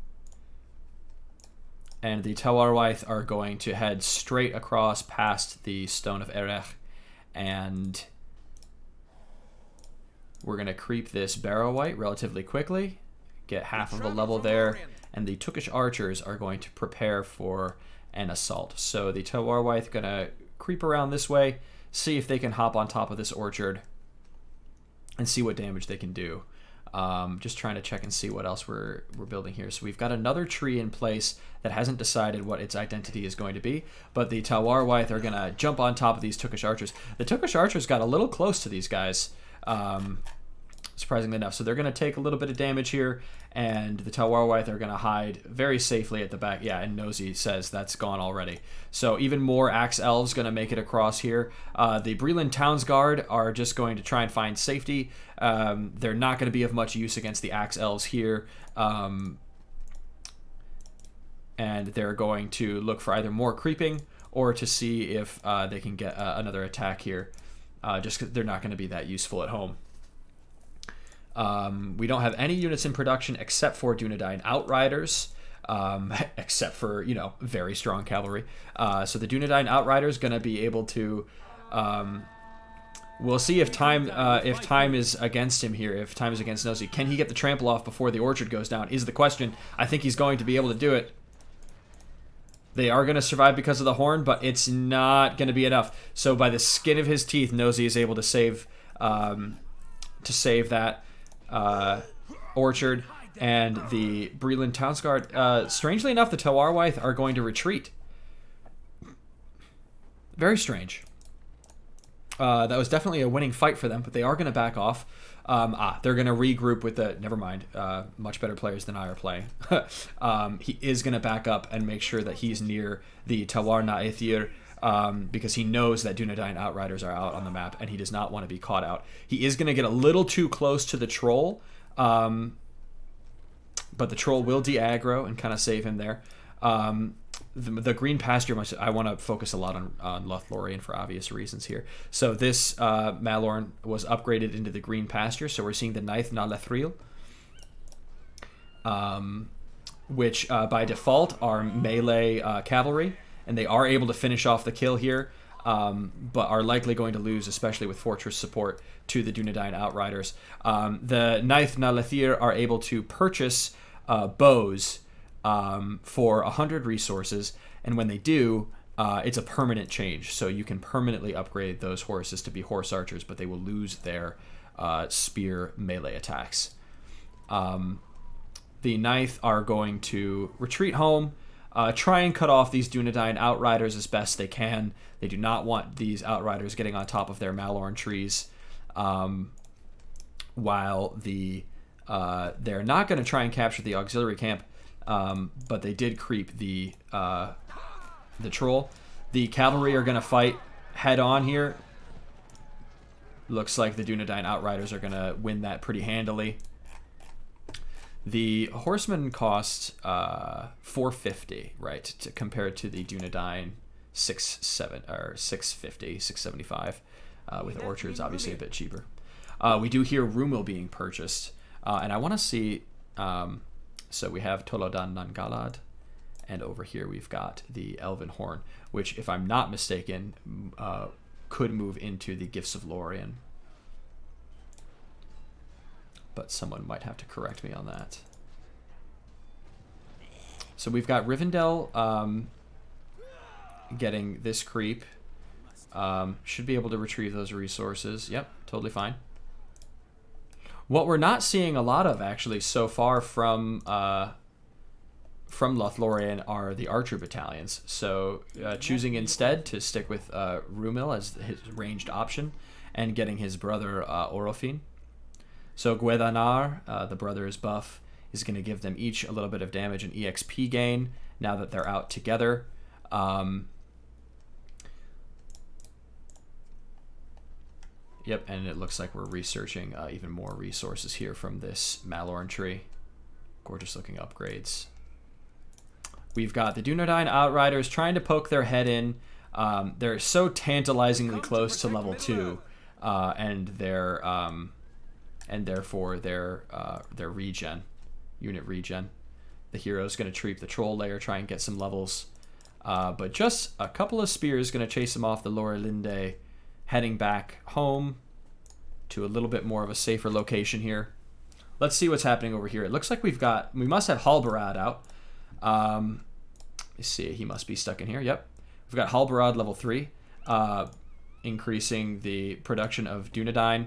And the Tawarwaith are going to head straight across past the Stone of Erech, and we're going to creep this Barrow-Wight relatively quickly, get half of the level there, and the Tookish archers are going to prepare for an assault. So the Tawarwaith going to creep around this way, see if they can hop on top of this orchard, and see what damage they can do. Just trying to check and see what else we're building here. So we've got another tree in place that hasn't decided what its identity is going to be, but the Tawarwaith are going to jump on top of these Tookish archers. The Tookish archers got a little close to these guys, surprisingly enough. So they're going to take a little bit of damage here, and the Tawarwaith are going to hide very safely at the back. Yeah, and Nosy says that's gone already. So even more Axe Elves going to make it across here. The Breland Towns Guard are just going to try and find safety. They're not going to be of much use against the Axe Elves here. And they're going to look for either more creeping or to see if they can get another attack here. Just because they're not going to be that useful at home. We don't have any units in production except for Dunedain Outriders, except for, you know, very strong cavalry. So the Dunedain Outriders going to be able to... we'll see if time is against him here, if time is against Nosy. Can he get the trample off before the orchard goes down is the question. I think he's going to be able to do it. They are going to survive because of the horn, but it's not going to be enough. So by the skin of his teeth, Nosy is able to save that orchard. And the Breland Towns Guard, strangely enough, the Tawarwaith are going to retreat. Very strange. That was definitely a winning fight for them, but they are going to back off. They're going to regroup with the... Never mind. Much better players than I are playing. He is going to back up and make sure that he's near the Tawar Na'ethir, because he knows that Dunedain Outriders are out on the map, and he does not want to be caught out. He is going to get a little too close to the troll, but the troll will de-aggro and kind of save him there. The green pasture, I want to focus a lot on Lothlorien for obvious reasons here. So this Malorn was upgraded into the green pasture, so we're seeing the Ninth na Lathril, which by default are melee cavalry, and they are able to finish off the kill here, but are likely going to lose, especially with fortress support, to the Dunedain Outriders. The Ninth na Lathril are able to purchase bows for 100 resources, and when they do, it's a permanent change. So you can permanently upgrade those horses to be horse archers, but they will lose their spear melee attacks. The Ninth are going to retreat home, try and cut off these Dunedain Outriders as best they can. They do not want these Outriders getting on top of their Malorn trees, while they're not going to try and capture the auxiliary camp. But they did creep the troll. The cavalry are going to fight head on here. Looks like the Dunedain Outriders are going to win that pretty handily. The horsemen cost 450, right, compared to the Dunedain 650, 675, with orchards obviously a bit cheaper. We do hear Rumil being purchased, and I want to see. So we have Tolodan Nangalad And over here we've got the Elven Horn, which, if I'm not mistaken, could move into the Gifts of Lorien. But someone might have to correct me on that. So we've got Rivendell getting this creep. Should be able to retrieve those resources. Yep, totally fine. What we're not seeing a lot of, actually, so far from Lothlorien are the archer battalions. So choosing instead to stick with Rumil as his ranged option and getting his brother Orofin. So Gwedanar, the brother's buff, is going to give them each a little bit of damage and EXP gain now that they're out together. Yep, and it looks like we're researching even more resources here from this Malorn tree. Gorgeous looking upgrades. We've got the Dunedain Outriders trying to poke their head in. They're so tantalizingly close to level 2, and therefore their unit regen. The hero's going to treat the troll layer, try and get some levels, but just a couple of spears going to chase him off the Lorelinde, heading back home to a little bit more of a safer location here. Let's see what's happening over here. It looks like we must have Halbarad out. Let's see, he must be stuck in here. Yep. We've got Halbarad level 3, increasing the production of Dunedain.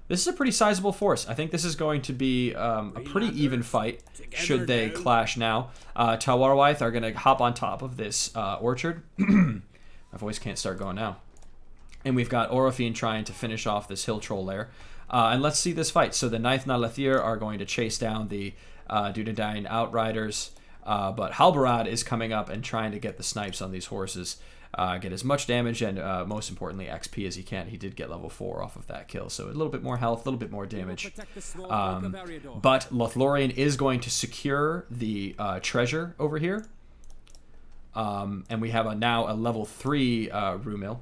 This is a pretty sizable force. I think this is going to be a pretty even fight should they clash now. Tawarwaith are going to hop on top of this orchard. My voice can't start going now. And we've got Orofin trying to finish off this hill troll lair. And let's see this fight. So the Ninth Nalathir are going to chase down the Dunedain Outriders. But Halbarad is coming up and trying to get the snipes on these horses. Get as much damage and, most importantly, XP as he can. He did get level 4 off of that kill. So a little bit more health, a little bit more damage. But Lothlorien is going to secure the treasure over here. And we have now a level 3 Rumil.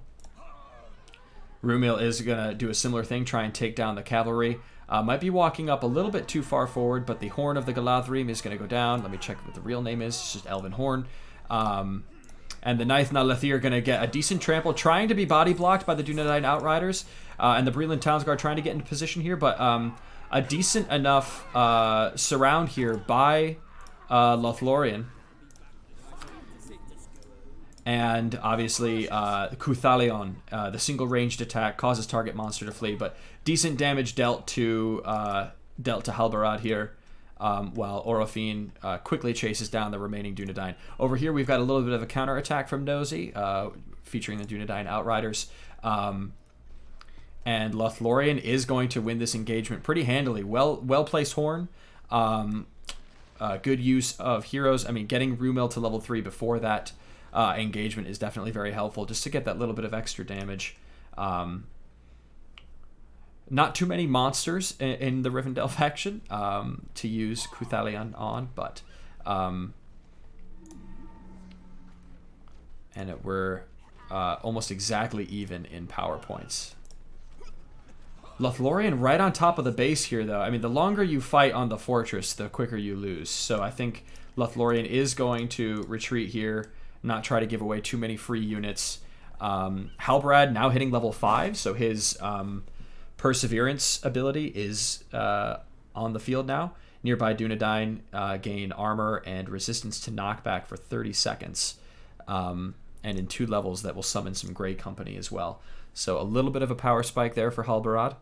Rumil is going to do a similar thing, try and take down the cavalry. Might be walking up a little bit too far forward, but the Horn of the Galadhrim is going to go down. Let me check what the real name is. It's just Elven Horn. And the Ninth Nalathir are going to get a decent trample, trying to be body blocked by the Dunedain Outriders. And the Breland Townsguard trying to get into position here, but a decent enough surround here by Lothlorien. And obviously, Cuthalion, the single ranged attack, causes target monster to flee, but decent damage dealt to Halbarad here, while Orofin quickly chases down the remaining Dunedain. Over here, we've got a little bit of a counterattack from Nosy, featuring the Dunedain Outriders. And Lothlorien is going to win this engagement pretty handily. Well-placed Horn. Good use of heroes. I mean, getting Rumil to level 3 before that engagement is definitely very helpful, just to get that little bit of extra damage. Not too many monsters in the Rivendell faction to use Cuthalion on, but we're almost exactly even in power points. Lothlorien right on top of the base here, though. I mean, the longer you fight on the fortress, the quicker you lose. So I think Lothlorien is going to retreat here, not try to give away too many free units. Halbarad now hitting level 5, so his Perseverance ability is on the field now. Nearby Dunedain gain armor and resistance to knockback for 30 seconds. And in 2 levels that will summon some Grey Company as well. So a little bit of a power spike there for Halbarad.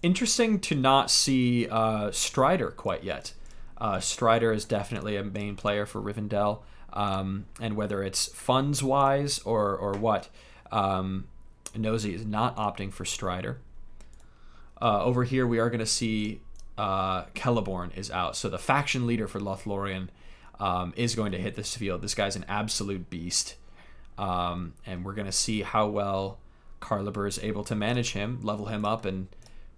Interesting to not see Strider quite yet. Strider is definitely a main player for Rivendell. And whether it's funds-wise or what, Nosy is not opting for Strider. Over here, we are going to see Celeborn is out. So the faction leader for Lothlorien is going to hit this field. This guy's an absolute beast. And we're going to see how well Carliber is able to manage him, level him up, and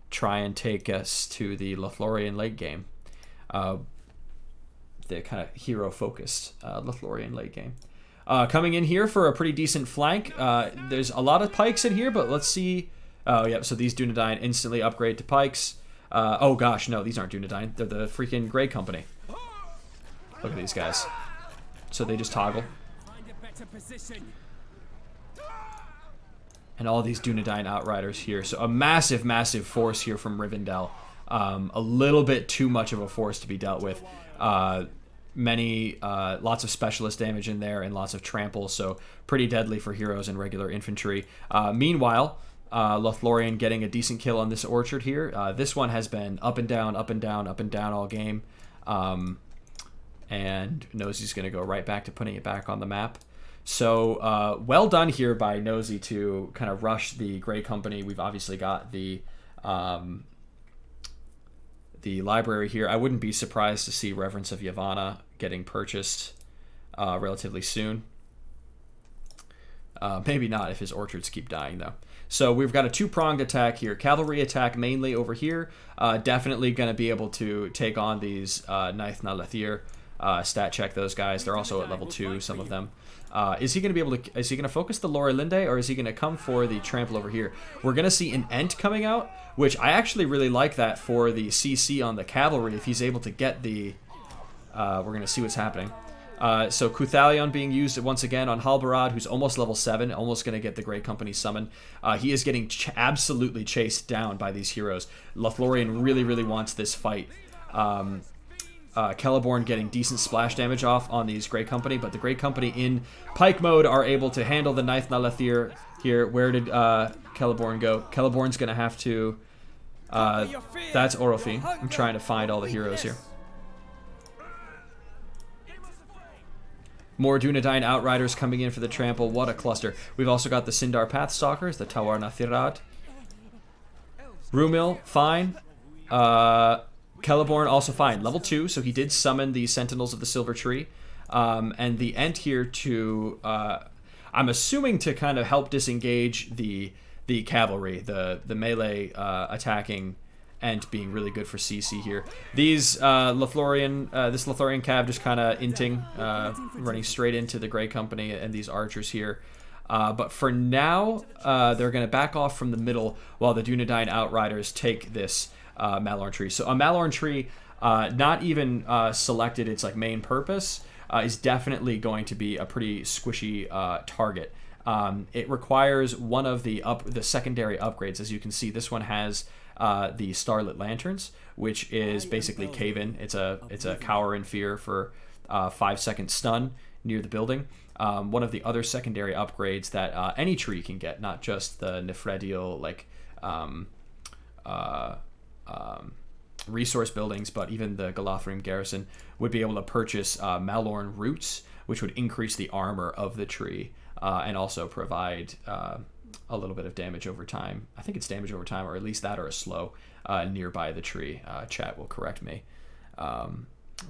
try and take us to the Lothlorien late game. The kind of hero-focused Lothlorien late game. Coming in here for a pretty decent flank. There's a lot of pikes in here, but let's see. Oh, yep, so these Dunedain instantly upgrade to pikes. Oh gosh, no, these aren't Dunedain. They're the freaking Grey Company. Look at these guys. So they just toggle. Find a better position. And all these Dunedain Outriders here. So a massive, massive force here from Rivendell. A little bit too much of a force to be dealt with. Lots of specialist damage in there and lots of trample. So pretty deadly for heroes and regular infantry. Meanwhile, Lothlorien getting a decent kill on this orchard here. This one has been up and down, up and down, up and down all game. And Nosey's going to go right back to putting it back on the map. So well done here by Nosy to kind of rush the Grey Company. We've obviously got the library here. I wouldn't be surprised to see Reverence of Yavanna getting purchased relatively soon. Maybe not if his orchards keep dying, though. So we've got a two-pronged attack here. Cavalry attack mainly over here. Definitely going to be able to take on these Naith na Lethir. Stat check those guys. They're also at level 2, some of them. Is he going to be able to? Is he going to focus the Lorelinde, or is he going to come for the trample over here? We're going to see an Ent coming out, which I actually really like that for the CC on the cavalry. If he's able to get the, we're going to see what's happening. So Cuthalion being used once again on Halbarad, who's almost level 7, almost going to get the Grey Company summon. He is getting absolutely chased down by these heroes. Lothlorien really, really wants this fight. Celeborn getting decent splash damage off on these Grey Company, but the Grey Company in Pike mode are able to handle the Naith na Lethir here. Where did Celeborn go? Celeborn's going to have to... that's Orofin. I'm trying to find all the heroes here. More Dunedain Outriders coming in for the trample. What a cluster. We've also got the Sindar Pathstalkers, the Tawar Nathirad. Rumil, fine. Celeborn also fine. Level 2, so he did summon the Sentinels of the Silver Tree. And the Ent here to... I'm assuming to kind of help disengage the cavalry, the melee attacking Ent being really good for CC here. These this Lothlorien cav just kind of inting, running straight into the Grey Company and these archers here. But for now, they're going to back off from the middle while the Dunedain Outriders take this Malorn tree. So a Malorn tree, not even selected its like main purpose, is definitely going to be a pretty squishy target. It requires one of the secondary upgrades. As you can see, this one has the Starlit Lanterns, which is basically cave-in. It's a cower in fear for 5-second stun near the building. One of the other secondary upgrades that any tree can get, not just the Nefredial resource buildings, but even the Galathrim garrison would be able to purchase Malorn roots, which would increase the armor of the tree and also provide a little bit of damage over time. I think it's damage over time, or at least that, or a slow nearby the tree. Chat will correct me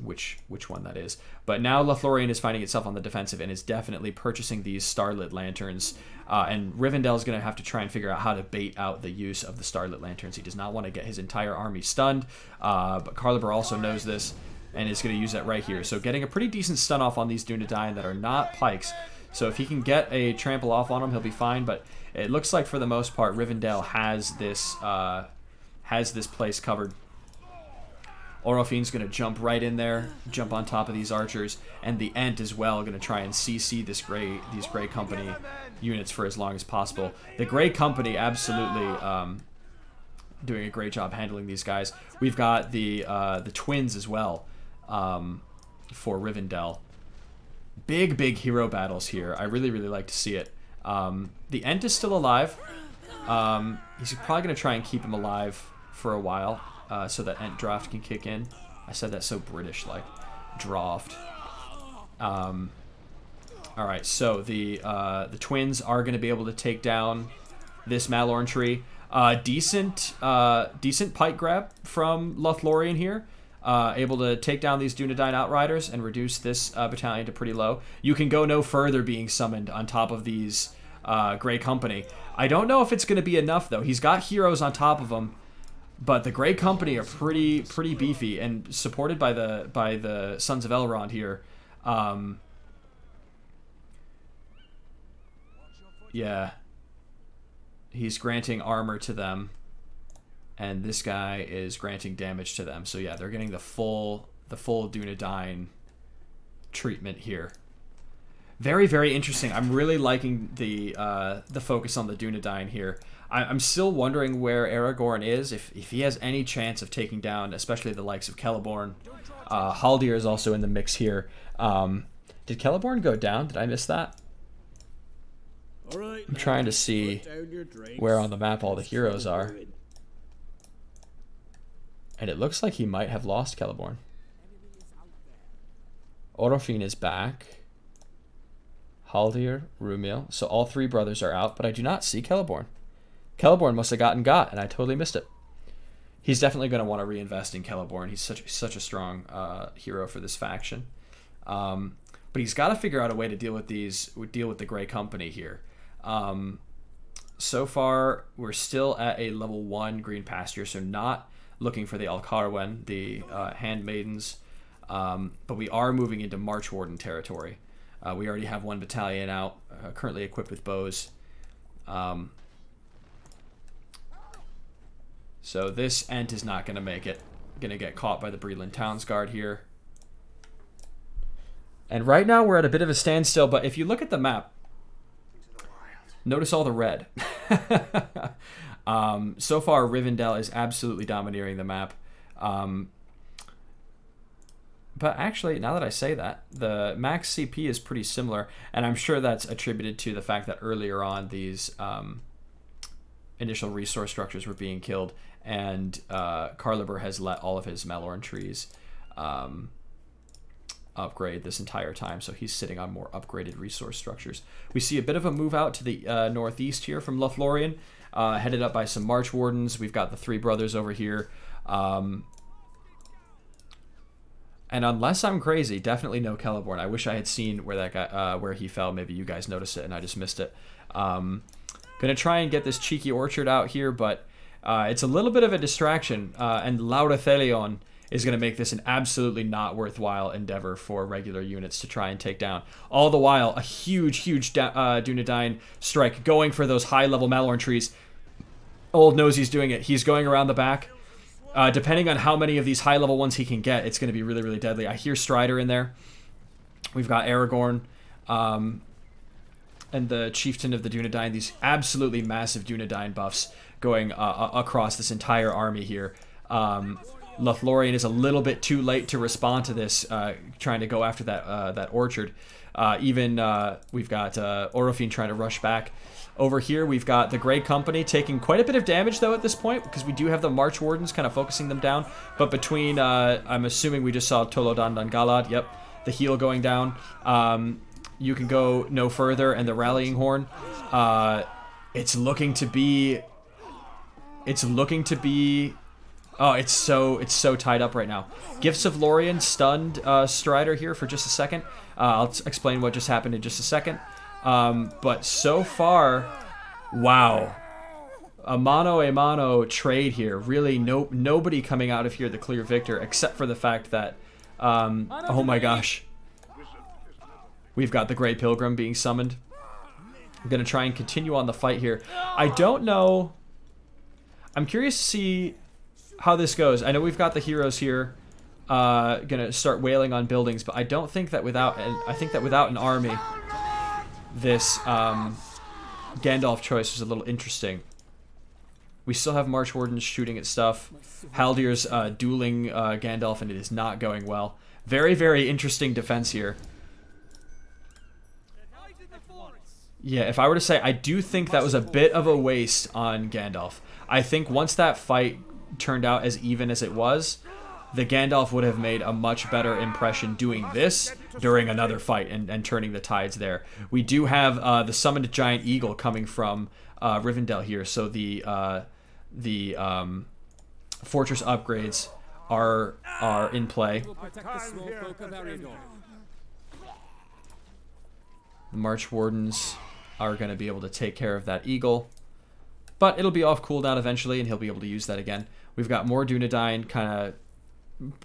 which one that is. But now Lothlorien is finding itself on the defensive and is definitely purchasing these Starlit Lanterns. And Rivendell is going to have to try and figure out how to bait out the use of the Starlit Lanterns. He does not want to get his entire army stunned, but Carliber also knows this and is going to use that right here. So getting a pretty decent stun off on these Dunedain that are not pikes. So if he can get a trample off on them, he'll be fine. But it looks like for the most part, Rivendell has this place covered. Orofin's going to jump right in there, jump on top of these archers, and the Ent as well going to try and CC these Grey Company units for as long as possible. The Grey Company absolutely doing a great job handling these guys. We've got the twins as well for Rivendell. Big hero battles here. I really like to see it. The Ent is still alive. He's probably going to try and keep him alive for a while. So that Ent draft can kick in. I said that so British, like draft. All right, so the twins are going to be able to take down this Malorn tree. Decent pike grab from Lothlorien here. Able to take down these Dunedain Outriders and reduce this battalion to pretty low. You can go no further being summoned on top of these Grey Company. I don't know if it's going to be enough though. He's got heroes on top of him. But the Grey Company are pretty beefy and supported by the Sons of Elrond here. Yeah, he's granting armor to them, and this guy is granting damage to them. So yeah, they're getting the full Dunedain treatment here. Very, very interesting. I'm really liking the focus on the Dunedain here. I'm still wondering where Aragorn is, if he has any chance of taking down, especially the likes of Celeborn. Haldir is also in the mix here. Did Celeborn go down? Did I miss that? All right, I'm trying to see where on the map all the heroes are. And it looks like he might have lost Celeborn. Orofin is back. Haldir, Rumiel. So all three brothers are out, but I do not see Celeborn. Celeborn must have gotten got, and I totally missed it. He's definitely going to want to reinvest in Celeborn. He's such a strong hero for this faction. But he's got to figure out a way to deal with the Grey Company here. So far, we're still at a level 1 green pasture, so not looking for the Alcarwen, the handmaidens, but we are moving into Marchwarden territory. We already have one battalion out, currently equipped with bows. So this Ent is not going to make it. Going to get caught by the Breland Townsguard here. And right now we're at a bit of a standstill, but if you look at the map, notice all the red. So far, Rivendell is absolutely domineering the map. But actually, now that I say that, the max CP is pretty similar, and I'm sure that's attributed to the fact that earlier on these initial resource structures were being killed, and Carliber has let all of his Malorn trees upgrade this entire time, so he's sitting on more upgraded resource structures. We see a bit of a move out to the northeast here from Lothlorien, headed up by some March Wardens. We've got the three brothers over here. And unless I'm crazy, definitely no Celeborn. I wish I had seen where that guy, where he fell. Maybe you guys noticed it and I just missed it. Gonna try and get this cheeky orchard out here, but it's a little bit of a distraction. And Laura Thelion is gonna make this an absolutely not worthwhile endeavor for regular units to try and take down. All the while, a huge Dunedain strike going for those high-level Malorn trees. Old knows he's doing it. He's going around the back. Depending on how many of these high-level ones he can get, it's going to be really, really deadly. I hear Strider in there. We've got Aragorn and the Chieftain of the Dunedain. These absolutely massive Dunedain buffs going across this entire army here. Lothlorien is a little bit too late to respond to this, trying to go after that orchard. We've got Orofin trying to rush back. Over here, we've got the Grey Company taking quite a bit of damage, though, at this point, because we do have the March Wardens kind of focusing them down. But between, I'm assuming we just saw Tolodan Dangalad, yep, the heal going down. You can go no further, and the Rallying Horn. It's looking to be... Oh, it's so tied up right now. Gifts of Lorien stunned Strider here for just a second. I'll explain what just happened in just a second. But so far, wow, a mano trade here. Really, nobody coming out of here the clear victor, except for the fact that, oh my gosh, we've got the Grey Pilgrim being summoned. I'm gonna try and continue on the fight here. I don't know. I'm curious to see how this goes. I know we've got the heroes here, gonna start wailing on buildings, but I don't think that without an army, this Gandalf choice was a little interesting. We still have March Wardens shooting at stuff. Haldir's dueling Gandalf, and it is not going well. Very, very interesting defense here. Yeah, if I were to say, I do think that was a bit of a waste on Gandalf. I think once that fight turned out as even as it was, the Gandalf would have made a much better impression doing this during another fight and turning the tides there. We do have the summoned giant eagle coming from Rivendell here, so the fortress upgrades are in play. The March Wardens are going to be able to take care of that eagle, but it'll be off cooldown eventually, and he'll be able to use that again. We've got more Dunedain kind of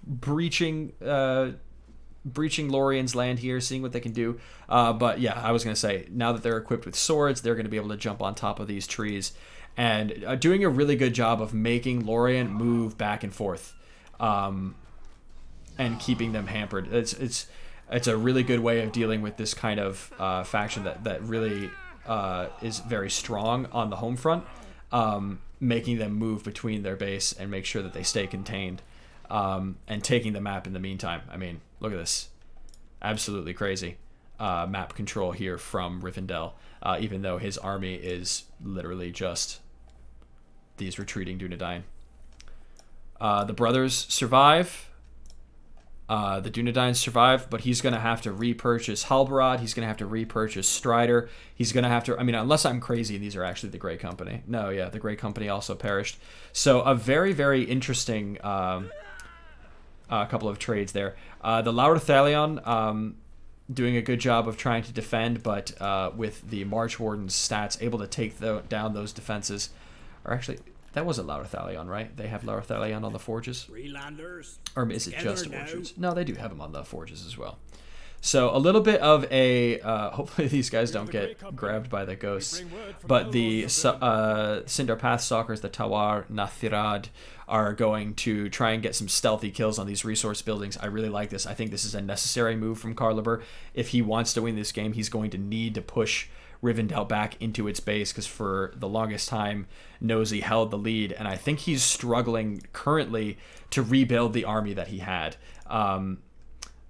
breaching Lorien's land here, seeing what they can do. But yeah, I was going to say, now that they're equipped with swords, they're going to be able to jump on top of these trees and doing a really good job of making Lorien move back and forth and keeping them hampered. It's it's a really good way of dealing with this kind of faction that really is very strong on the home front, making them move between their base and make sure that they stay contained, and taking the map in the meantime. I mean, look at this. Absolutely crazy map control here from Rivendell, even though his army is literally just these retreating Dunedain. The brothers survive. The Dunedain survive, but he's going to have to repurchase Halbarad. He's going to have to repurchase Strider. He's going to have to... I mean, unless I'm crazy, these are actually the Grey Company. No, yeah, the Grey Company also perished. So a very, very interesting couple of trades there. The Laurthalion doing a good job of trying to defend, but with the March Warden's stats, able to take down those defenses. Or actually... That wasn't Laurthalion, right? They have Laurthalion on the forges? Or is it just orchards? No, they do have them on the forges as well. So a little bit of a... hopefully these guys don't get grabbed by the ghosts. But the Sindar Pathstalkers, the Tawar Nathirad, are going to try and get some stealthy kills on these resource buildings. I really like this. I think this is a necessary move from Carliber. If he wants to win this game, he's going to need to push Rivendell back into its base, because for the longest time Nosy held the lead, and I think he's struggling currently to rebuild the army that he had.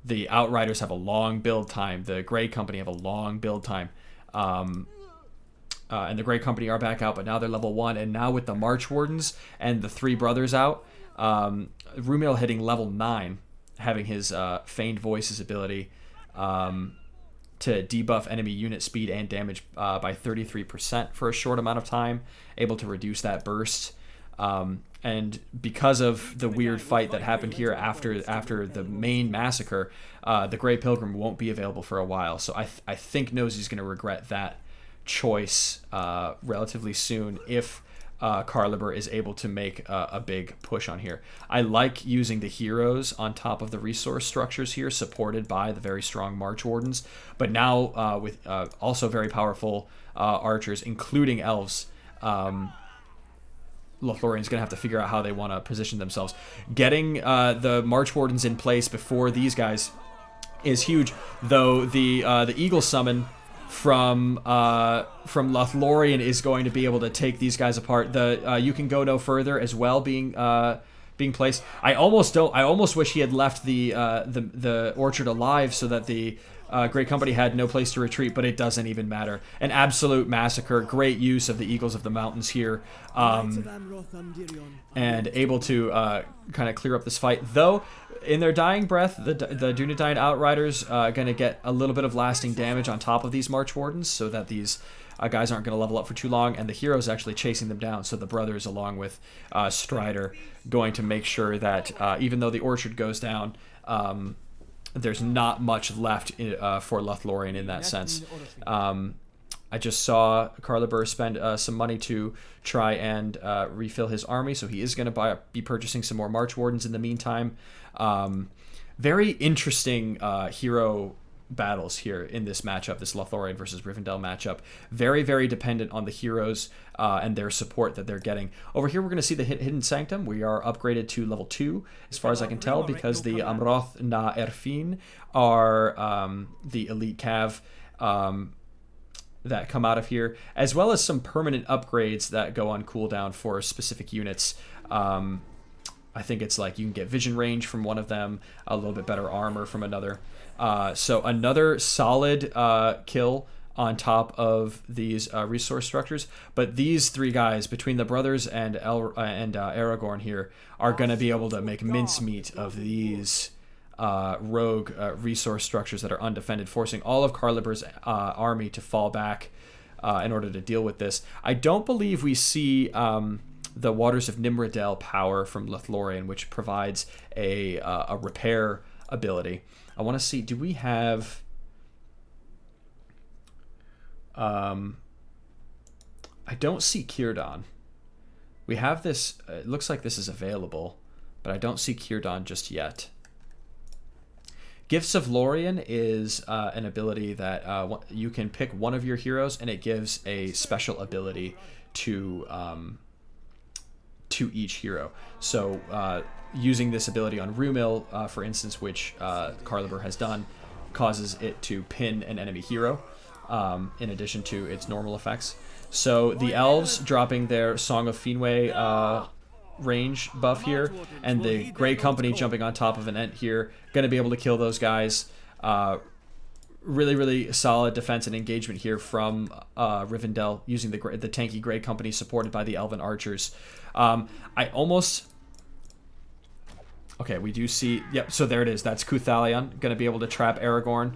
The Outriders have a long build time. The Grey Company have a long build time. And the Grey Company are back out, but now they're level 1, and now with the March Wardens and the 3 brothers out, Rumil hitting level 9, having his Feigned Voices ability, to debuff enemy unit speed and damage by 33% for a short amount of time, able to reduce that burst. And because of the weird fight that happened here after the main massacre, the Grey Pilgrim won't be available for a while. So I think Nosy's going to regret that choice relatively soon if Carliber is able to make a big push on here. I like using the heroes on top of the resource structures here, supported by the very strong March Wardens, but now with also very powerful archers, including elves. Lothlorien's going to have to figure out how they want to position themselves. Getting the March Wardens in place before these guys is huge, though the Eagle Summon from Lothlorien is going to be able to take these guys apart. The You Can Go No Further as well being placed. I almost wish he had left the orchard alive so that the Grey Company had no place to retreat, but it doesn't even matter. An absolute massacre. Great use of the Eagles of the Mountains here, and able to kind of clear up this fight. Though, in their dying breath, the Dunedain Outriders going to get a little bit of lasting damage on top of these March Wardens, so that these guys aren't going to level up for too long, and the heroes actually chasing them down. So the brothers, along with Strider, going to make sure that even though the orchard goes down, there's not much left for Lothlorien in that sense. I just saw Carliber spend some money to try and refill his army, so he is going to be purchasing some more March Wardens in the meantime. Very interesting hero battles here in this matchup, this Lothlorien versus Rivendell matchup. Very, very dependent on the heroes and their support that they're getting. Over here, we're going to see the Hidden Sanctum. We are upgraded to level 2, as far as I can tell, because the Amroth na Erfin are the elite cav that come out of here, as well as some permanent upgrades that go on cooldown for specific units. I think it's like you can get vision range from one of them, a little bit better armor from another. So another solid kill on top of these resource structures. But these 3 guys, between the brothers and Aragorn here, are going to be able to make mincemeat of these rogue resource structures that are undefended, forcing all of Carliber's army to fall back in order to deal with this. I don't believe we see the Waters of Nimrodel power from Lothlorien, which provides a repair ability. I want to see, do we have... I don't see Círdan. We have this, it looks like this is available, but I don't see Círdan just yet. Gifts of Lorien is an ability that you can pick one of your heroes, and it gives a special ability to each hero. So using this ability on Rumil, for instance, which Carliber has done, causes it to pin an enemy hero, in addition to its normal effects. So the elves dropping their Song of Finwë range buff here, and the Grey Company jumping on top of an Ent here, going to be able to kill those guys. Really, really solid defense and engagement here from Rivendell, using the tanky Grey Company supported by the Elven Archers. Okay, we do see... Yep, so there it is. That's Cuthalion, going to be able to trap Aragorn.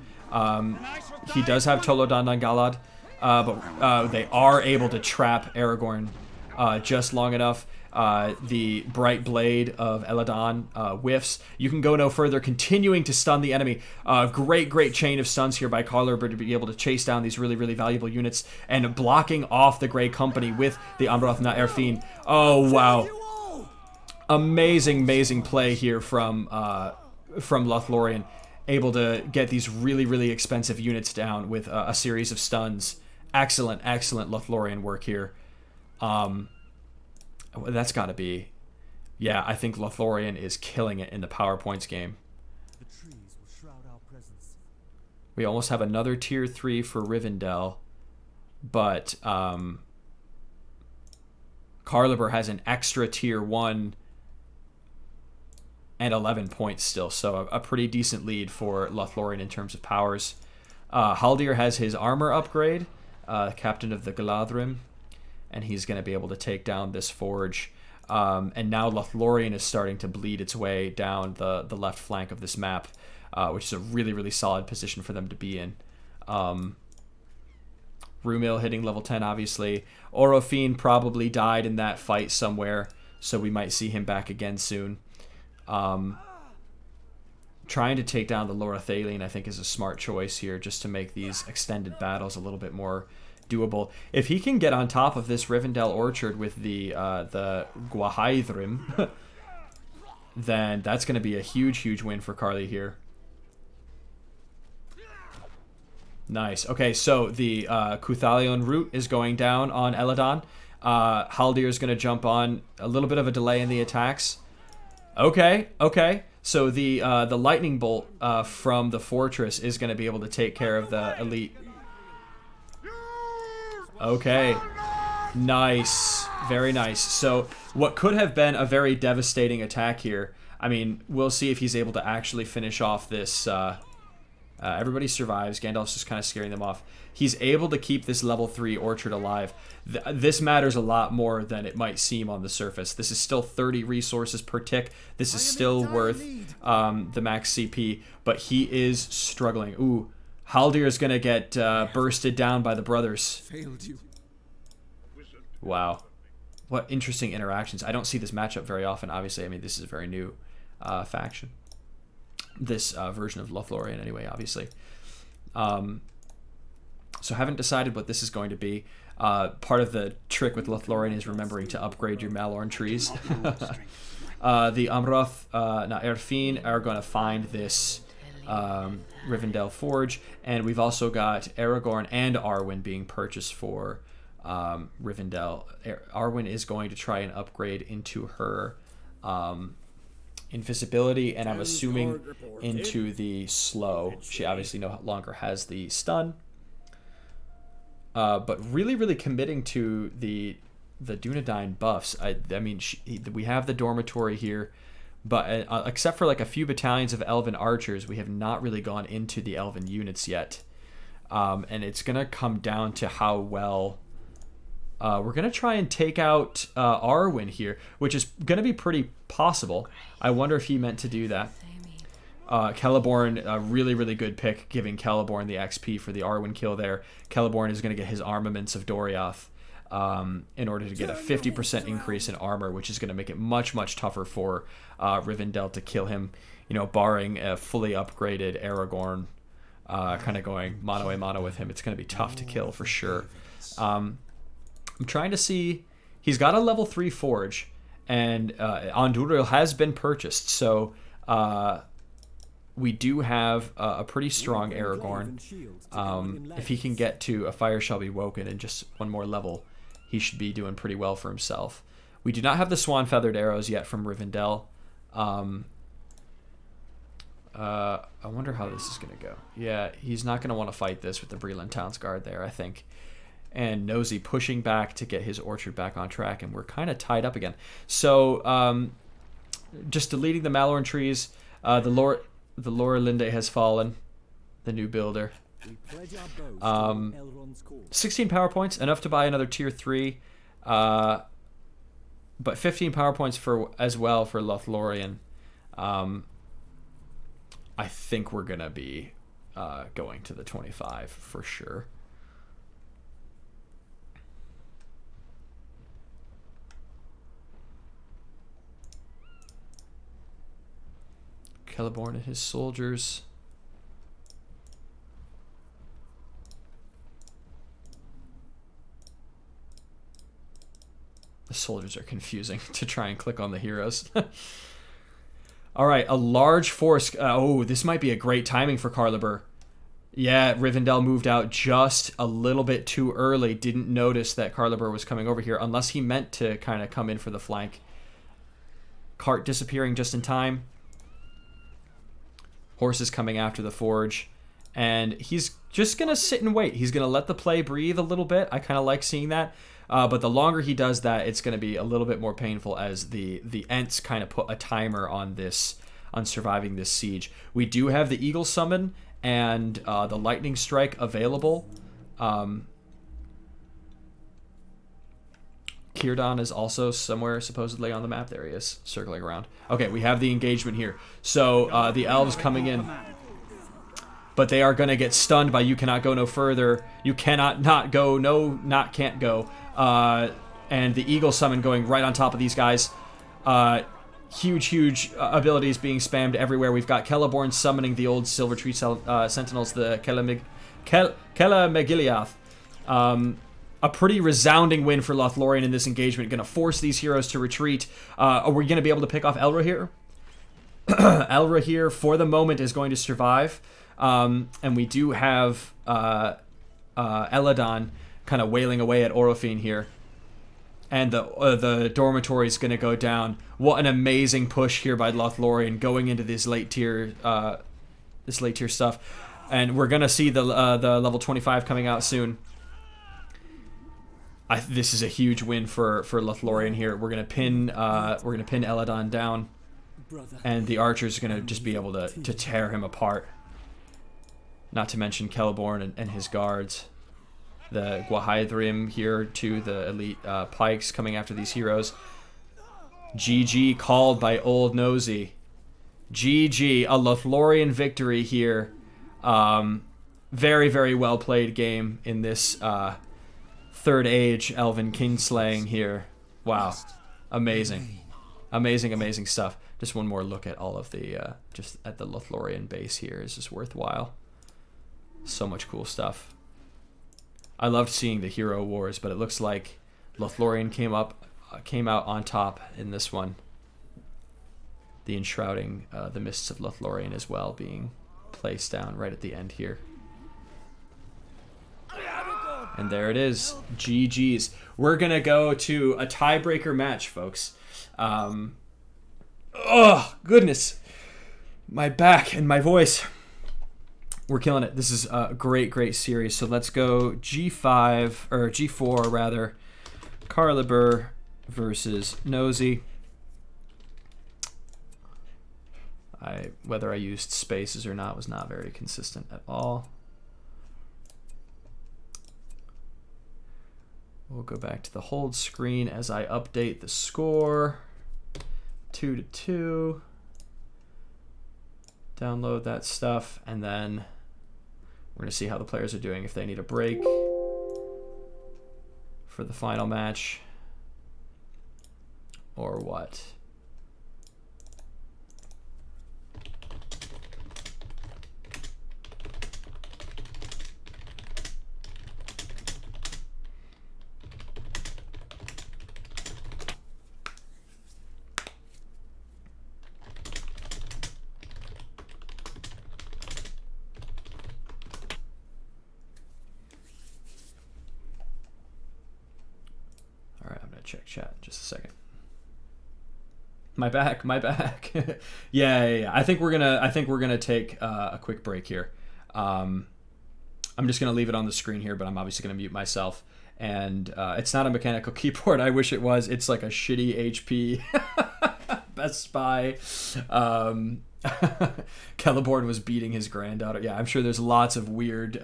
He does have Tolodan Nangalad, but they are able to trap Aragorn just long enough. The Bright Blade of Eladon whiffs. You can go no further, continuing to stun the enemy. Great chain of stuns here by Carliber to be able to chase down these really, really valuable units, and blocking off the Grey Company with the Amroth na Erfin. Oh, wow. Amazing play here from Lothlorien, able to get these really, really expensive units down with a series of stuns. Excellent Lothlorien work here. That's got to be... Yeah, I think Lothlorien is killing it in the PowerPoints game. The trees will shroud our presence. We almost have another tier 3 for Rivendell, but Carliber has an extra tier 1 and 11 points still, so a pretty decent lead for Lothlorien in terms of powers. Haldir has his armor upgrade, Captain of the Galadrim, and he's going to be able to take down this forge. And now Lothlorien is starting to bleed its way down the left flank of this map, which is a really, really solid position for them to be in. Rumil hitting level 10, obviously. Orofin probably died in that fight somewhere, so we might see him back again soon. Trying to take down the Lorathalion, I think, is a smart choice here, just to make these extended battles a little bit more doable. If he can get on top of this Rivendell Orchard with the Gwaithrim, then that's going to be a huge win for Carly here. Nice. Okay, so the Cuthalion route is going down on Eladon. Haldir is going to jump on. A little bit of a delay in the attacks. Okay. So the lightning bolt from the fortress is going to be able to take care of the elite. Okay. Nice. Very nice. So what could have been a very devastating attack here, I mean, we'll see if he's able to actually finish off this. Everybody survives. Gandalf's just kind of scaring them off. He's able to keep this level 3 orchard alive. This matters a lot more than it might seem on the surface. This is still 30 resources per tick. This is still worth the max CP, but he is struggling. Ooh, Haldir is going to get bursted down by the brothers. Failed you. Wow. What interesting interactions. I don't see this matchup very often, obviously. I mean, this is a very new faction. This version of Lothlorien, anyway, obviously. So haven't decided what this is going to be. Part of the trick with Lothlorien is remembering to upgrade your Malorn trees. The Amroth na Erfin are going to find this Rivendell Forge, and we've also got Aragorn and Arwen being purchased for Rivendell. Arwen is going to try and upgrade into her invisibility, and I'm assuming into the slow. She obviously no longer has the stun, but really committing to the Dunedain buffs. I mean, we have the dormitory here, but except for like a few battalions of elven archers, we have not really gone into the elven units yet, and it's gonna come down to how well we're gonna try and take out Arwen here, which is gonna be pretty possible. I wonder if he meant to do that. Celeborn, a really good pick, giving Celeborn the XP for the Arwen kill there. Celeborn is going to get his armaments of Doriath in order to get a 50% increase in armor, which is going to make it much tougher for Rivendell to kill him, you know, barring a fully upgraded Aragorn kind of going mano a mano with him. It's going to be tough to kill for sure. I'm trying to see... He's got a level 3 forge, and Andúril has been purchased, so... we do have a pretty strong Aragorn. If he can get to a Fire Shall Be Woken in just one more level, he should be doing pretty well for himself. We do not have the Swan Feathered Arrows yet from Rivendell. I wonder how this is going to go. Yeah, he's not going to want to fight this with the Breland Townsguard there, I think. And Nosy pushing back to get his orchard back on track, and we're kind of tied up again. So, just deleting the Malorn trees. The Laura Linde has fallen, the new builder. 16 power points, enough to buy another tier 3. But 15 power points as well for Lothlorien. I think we're going to be going to the 25 for sure. Celeborn and his soldiers. The soldiers are confusing to try and click on the heroes. All right, a large force. Oh, this might be a great timing for Carliber. Yeah, Rivendell moved out just a little bit too early. Didn't notice that Carliber was coming over here, unless he meant to kind of come in for the flank. Cart disappearing just in time. Horses coming after the forge. And he's just going to sit and wait. He's going to let the play breathe a little bit. I kind of like seeing that. But the longer he does that, it's going to be a little bit more painful as the Ents kind of put a timer on surviving this siege. We do have the Eagle Summon and the Lightning Strike available. Círdan is also somewhere supposedly on the map. There he is, circling around. Okay, we have the engagement here. So the elves coming in. But they are going to get stunned by you cannot go no further. You cannot not go, no, not can't go. And the Eagle Summon going right on top of these guys. Huge abilities being spammed everywhere. We've got Celeborn summoning the old Silver Tree Sentinels, the Kelamegiliath. A pretty resounding win for Lothlorien in this engagement. Going to force these heroes to retreat. Are we going to be able to pick off Elra here? Elra here, for the moment, is going to survive. And we do have Eladon kind of wailing away at Orofine here. And the dormitory is going to go down. What an amazing push here by Lothlorien going into this late tier stuff. And we're going to see the level 25 coming out soon. This is a huge win for Lothlorien here. We're gonna pin Eladon down, and the archers are gonna just be able to tear him apart. Not to mention Celeborn and his guards, the Gwaithrim here too, the elite pikes coming after these heroes. GG called by Old Nosy. GG, a Lothlorien victory here. Very well played game in this. Third Age Elven Kingslaying here. Wow. Amazing stuff. Just one more look at all of the just at the Lothlorien base here is just worthwhile. So much cool stuff. I loved seeing the hero wars, but it looks like Lothlorien came out on top in this one. The enshrouding the mists of Lothlorien as well being placed down right at the end here. And there it is. GG's. We're going to go to a tiebreaker match, folks. Oh, goodness. My back and my voice. We're killing it. This is a great series. So let's go G5, or G4 rather. Carliber versus Nosy. Whether I used spaces or not was not very consistent at all. We'll go back to the hold screen as I update the score. 2-2. Download that stuff, and then we're going to see how the players are doing, if they need a break for the final match or what. Check chat in just a second. My back, my back. Yeah. I think we're gonna take a quick break here. I'm just gonna leave it on the screen here, but I'm obviously gonna mute myself. And it's not a mechanical keyboard. I wish it was. It's like a shitty HP Best Buy. Carliber was beating his granddaughter. Yeah, I'm sure there's lots of weird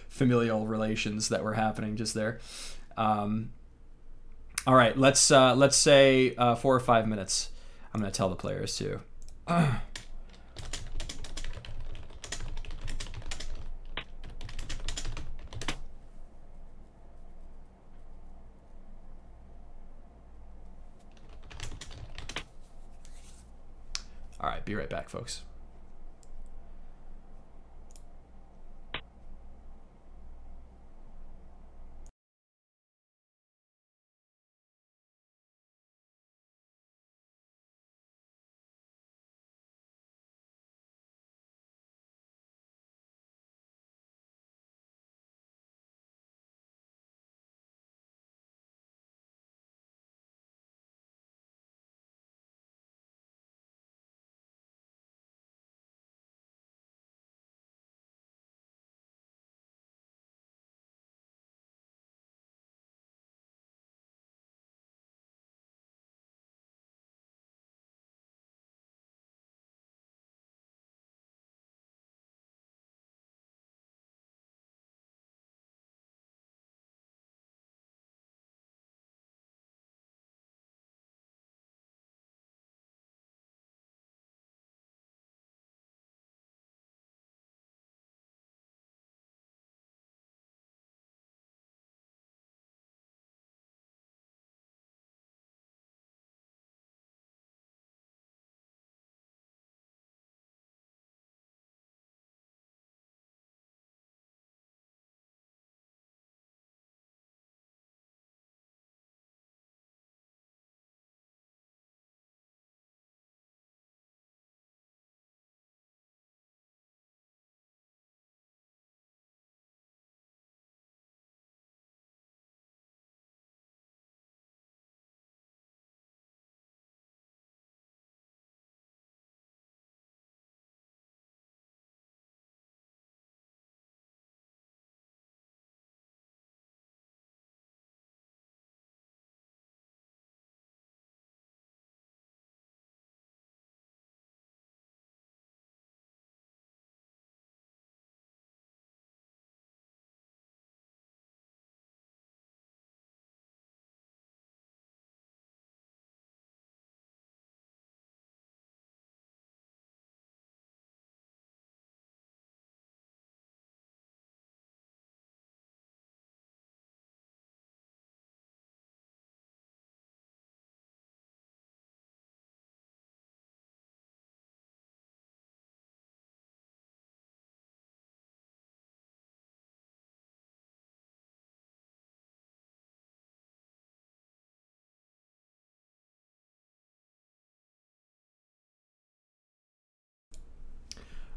familial relations that were happening just there. All right, let's say 4 or 5 minutes. I'm gonna tell the players to. All right, be right back, folks.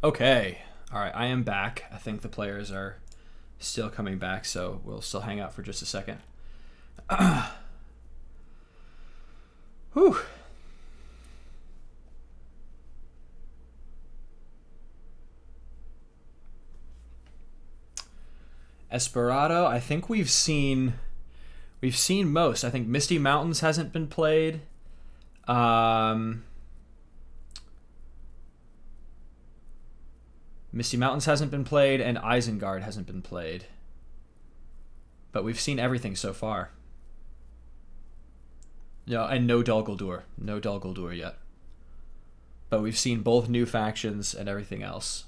Okay. All right, I am back. I think the players are still coming back, so we'll still hang out for just a second. Whew. Esperado, I think we've seen most. I think Misty Mountains hasn't been played. Misty Mountains hasn't been played, and Isengard hasn't been played. But we've seen everything so far. No, and no Dol Guldur. No Dol Guldur yet. But we've seen both new factions and everything else.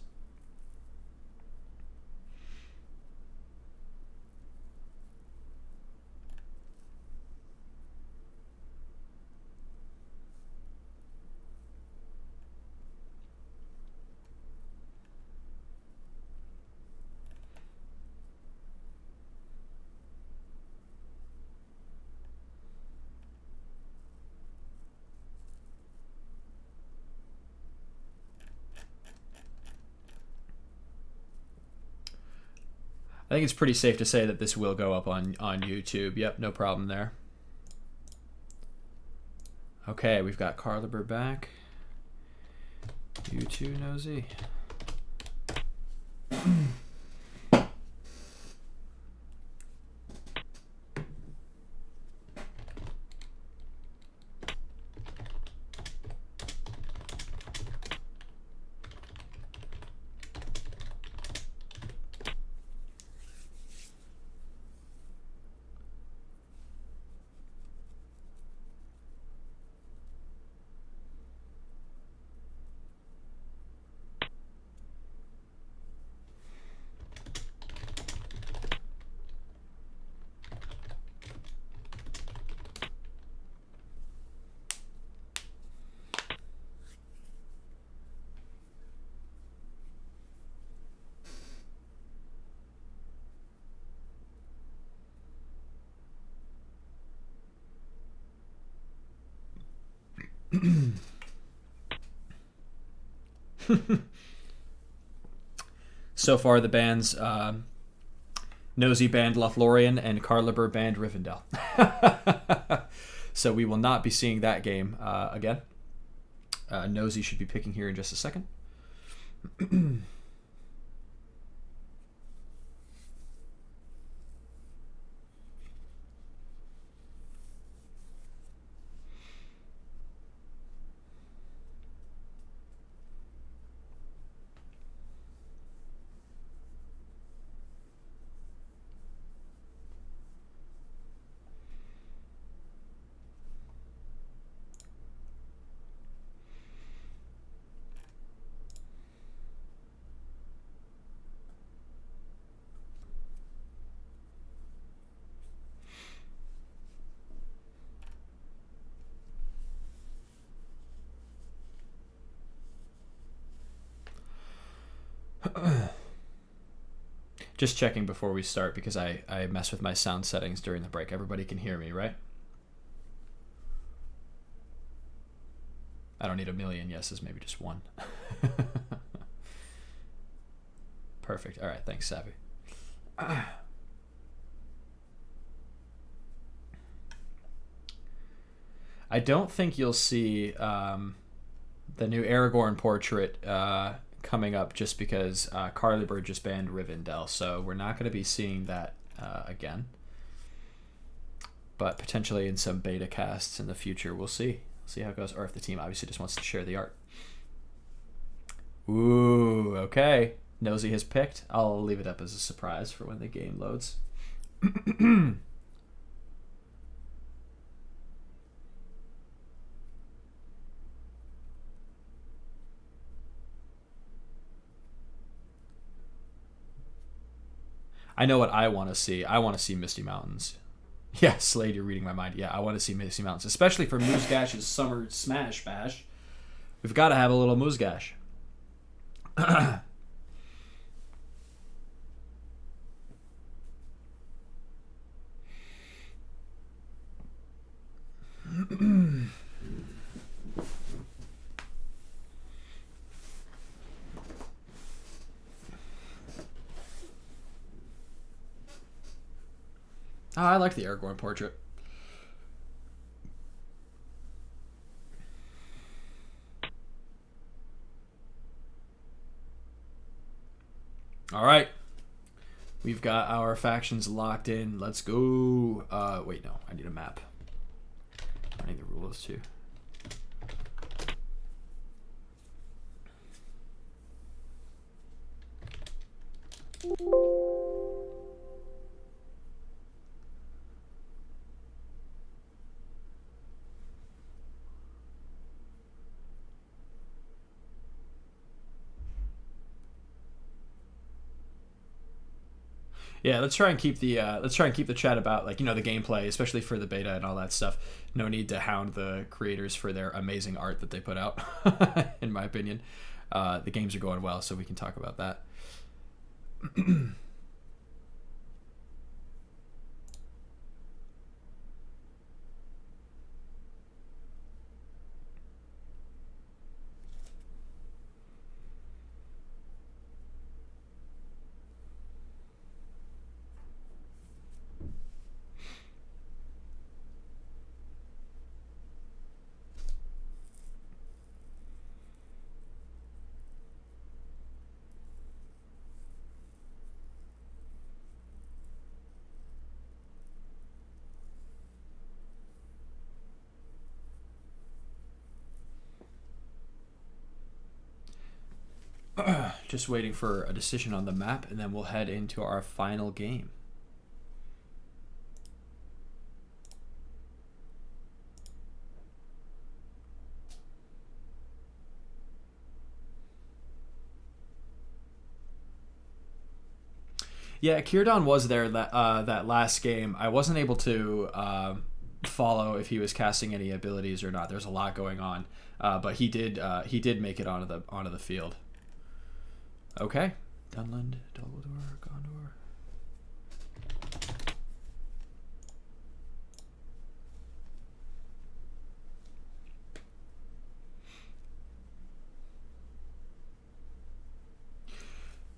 I think it's pretty safe to say that this will go up on YouTube. Yep, no problem there. Okay, we've got Carliber back. You too, Nosy. So far, the bands Nosy banned Lothlorien and Carliber banned Rivendell. So we will not be seeing that game again. Nosy should be picking here in just a second. Just checking before we start because I mess with my sound settings during the break. Everybody can hear me, right? I don't need a million yeses, maybe just one. Perfect. All right, thanks, Savvy. I don't think you'll see the new Aragorn portrait coming up just because Carliber just banned Rivendell, so we're not going to be seeing that again. But potentially in some beta casts in the future, we'll see. See how it goes, or if the team obviously just wants to share the art. Ooh, okay. Nosy has picked. I'll leave it up as a surprise for when the game loads. I know what I want to see. I want to see Misty Mountains. Yeah, Slade, you're reading my mind. Yeah, I want to see Misty Mountains, especially for Muzgash's Summer Smash Bash. We've got to have a little Muzgash. Oh, I like the Aragorn portrait. All right. We've got our factions locked in. Let's go. Wait, no. I need a map. I need the rules too. Yeah, let's try and keep the chat about, like, you know, the gameplay, especially for the beta and all that stuff. No need to hound the creators for their amazing art that they put out. In my opinion, the games are going well, so we can talk about that. Just waiting for a decision on the map, and then we'll head into our final game. Yeah, Kirdon was there that last game. I wasn't able to follow if he was casting any abilities or not. There's a lot going on, but he did make it onto the field. Okay, Dunland, Dumbledore, Gondor.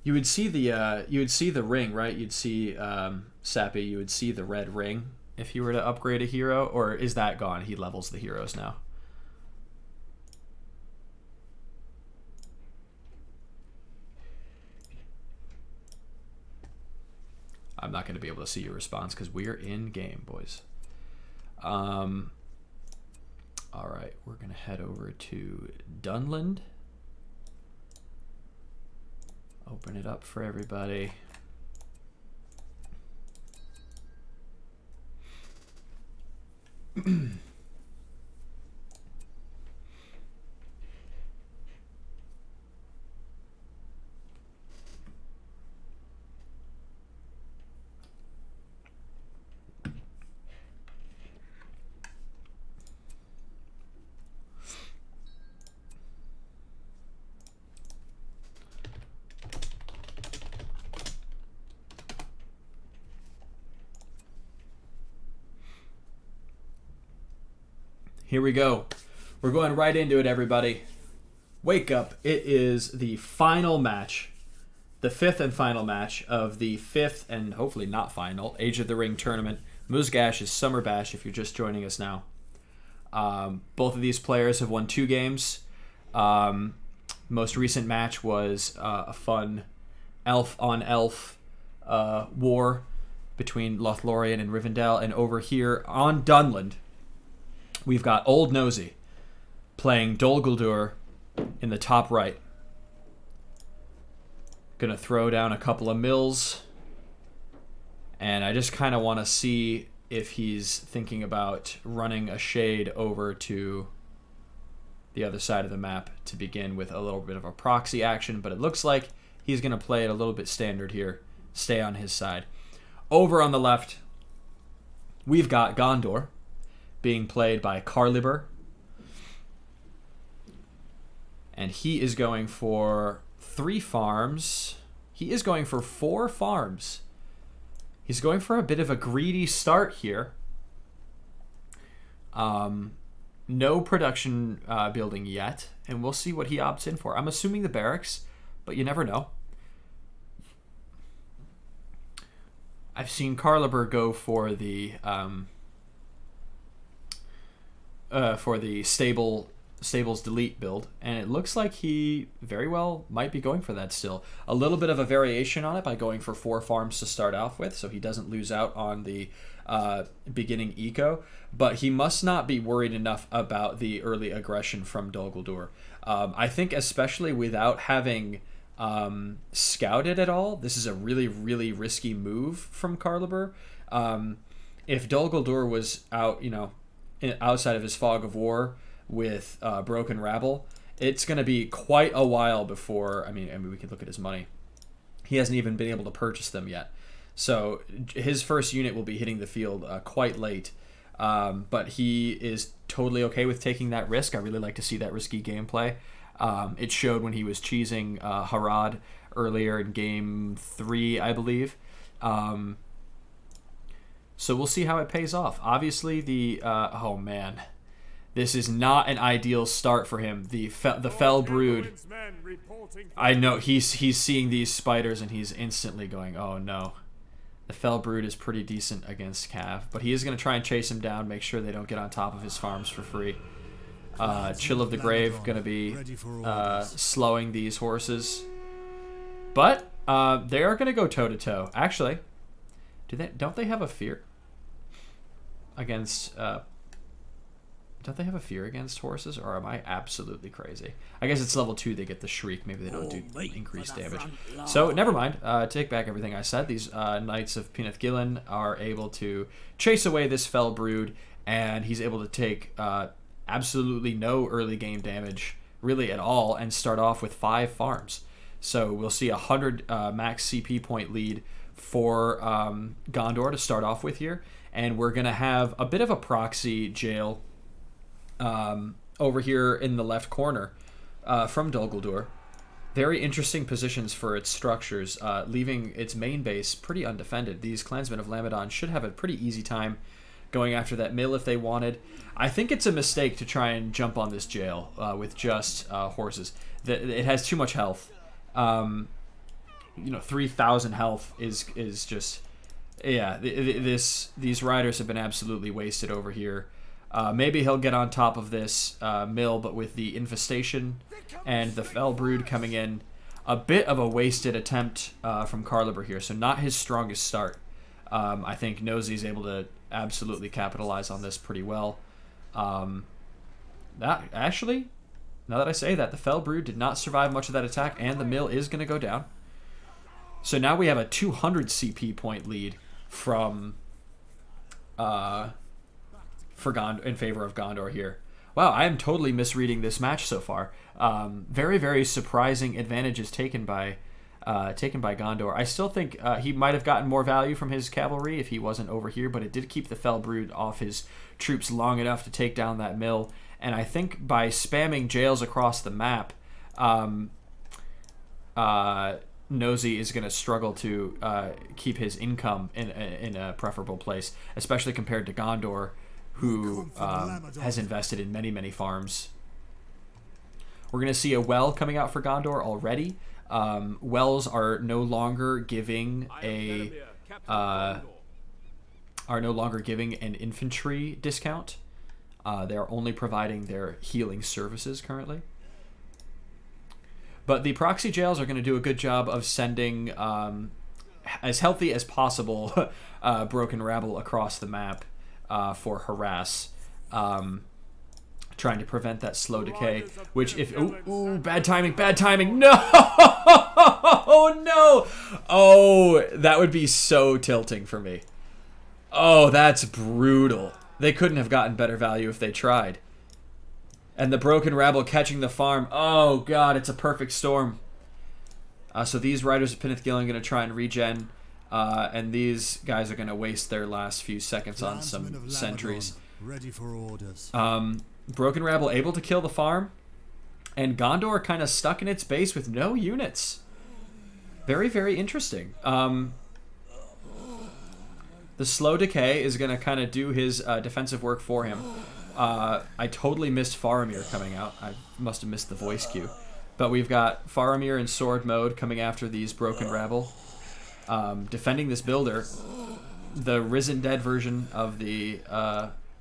You would see the ring, right? You'd see Sappy. You would see the red ring if you were to upgrade a hero, or is that gone? He levels the heroes now. I'm not going to be able to see your response because we're in game, boys. All right, we're going to head over to Dunland. Open it up for everybody. Here we go. We're going right into it, everybody. Wake up. It is the final match, the fifth and final match of the fifth and hopefully not final Age of the Ring tournament. Muzgash is Summer Bash if you're just joining us now. Both of these players have won 2 games. Most recent match was a fun elf-on-elf war between Lothlorien and Rivendell. And over here on Dunland, we've got Old Nosy playing Dol Guldur in the top right. Gonna throw down a couple of mills. And I just kind of want to see if he's thinking about running a shade over to the other side of the map to begin with a little bit of a proxy action. But it looks like he's going to play it a little bit standard here. Stay on his side. Over on the left, we've got Gondor being played by Carliber. And he is going for 3 farms. He is going for 4 farms. He's going for a bit of a greedy start here. No production building yet, and we'll see what he opts in for. I'm assuming the barracks, but you never know. I've seen Carliber go for the stables delete build, and it looks like he very well might be going for that still. A little bit of a variation on it by going for 4 farms to start off with, so he doesn't lose out on the beginning eco, but he must not be worried enough about the early aggression from Dol Guldur. I think especially without having scouted at all, this is a really, really risky move from Carliber. If Dol Guldur was out, outside of his fog of war with Broken Rabble, it's going to be quite a while before, I mean, we could look at his money. He hasn't even been able to purchase them yet. So his first unit will be hitting the field quite late. But he is totally okay with taking that risk. I really like to see that risky gameplay. It showed when he was cheesing Harad earlier in game 3, I believe. So we'll see how it pays off. Obviously, oh man, this is not an ideal start for him. The Fell Brood. I know he's seeing these spiders and he's instantly going, oh no. The Fell Brood is pretty decent against Cav, but he is going to try and chase him down, make sure they don't get on top of his farms for free. Chill of the Grave going to be slowing these horses. But they are going to go toe-to-toe. Actually, don't they have a fear against don't they have a fear against horses, or am I absolutely crazy? I guess it's level 2 they get the shriek. Maybe they don't do increased damage. So never mind. Take back everything I said. These Knights of Peneth Gillen are able to chase away this fell brood, and he's able to take absolutely no early game damage really at all, and start off with 5 farms. So we'll see 100 max CP point lead for Gondor to start off with here, and we're gonna have a bit of a proxy jail over here in the left corner from Dol Guldur. Very interesting positions for its structures, leaving its main base pretty undefended. These clansmen of Lamedon should have a pretty easy time going after that mill if they wanted. I think it's a mistake to try and jump on this jail with just horses. It has too much health. 3,000 health is just, yeah. These riders have been absolutely wasted over here. Maybe he'll get on top of this mill, but with the infestation and the fell brood coming in, a bit of a wasted attempt from Carliber here. So not his strongest start. I think Nosey's able to absolutely capitalize on this pretty well. Actually, now that I say that, the fell brood did not survive much of that attack, and the mill is going to go down. So now we have a 200 CP point lead from in favor of Gondor here. Wow, I am totally misreading this match so far. Very, very surprising advantages taken by Gondor. I still think he might have gotten more value from his cavalry if he wasn't over here, but it did keep the fell brood off his troops long enough to take down that mill. And I think by spamming jails across the map, Nosy is going to struggle to keep his income in a preferable place, especially compared to Gondor, who has invested in many, many farms. We're going to see a well coming out for Gondor already. Wells are no longer giving an infantry discount. They are only providing their healing services currently. But the proxy jails are going to do a good job of sending as healthy as possible broken rabble across the map for harass, trying to prevent that slow decay. Which if bad timing, no, no, oh, that would be so tilting for me. Oh, that's brutal. They couldn't have gotten better value if they tried. And the broken rabble catching the farm. Oh, God, it's a perfect storm. So these riders of Peneth Gillen are going to try and regen. And these guys are going to waste their last few seconds on some sentries. Ready for orders. Broken rabble able to kill the farm. And Gondor kind of stuck in its base with no units. Very, very interesting. The slow decay is going to kind of do his defensive work for him. I totally missed Faramir coming out. I must have missed the voice cue. But we've got Faramir in sword mode coming after these broken rabble. Defending this builder. The risen dead version of the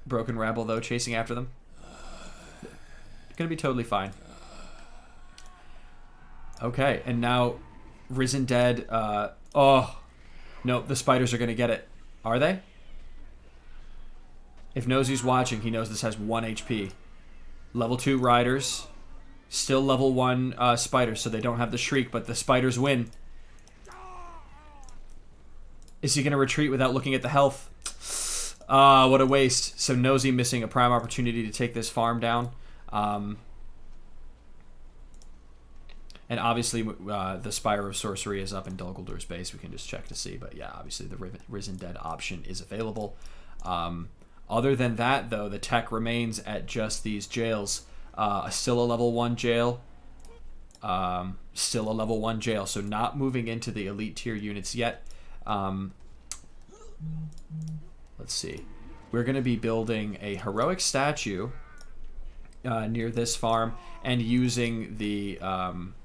broken rabble, though, chasing after them. Gonna be totally fine. Okay, and now risen dead. Oh, no, the spiders are gonna get it. Are they? If Nosy's watching, he knows this has 1 HP. Level 2 riders. Still level 1 spiders, so they don't have the shriek, but the spiders win. Is he going to retreat without looking at the health? Ah, what a waste. So Nosy missing a prime opportunity to take this farm down. And obviously the Spire of Sorcery is up in Dol Guldur's base. We can just check to see. But yeah, obviously the Risen Dead option is available. Other than that, though, the tech remains at just these jails. Still a level 1 jail. Still a level 1 jail. So not moving into the elite tier units yet. Let's see. We're going to be building a heroic statue near this farm and using the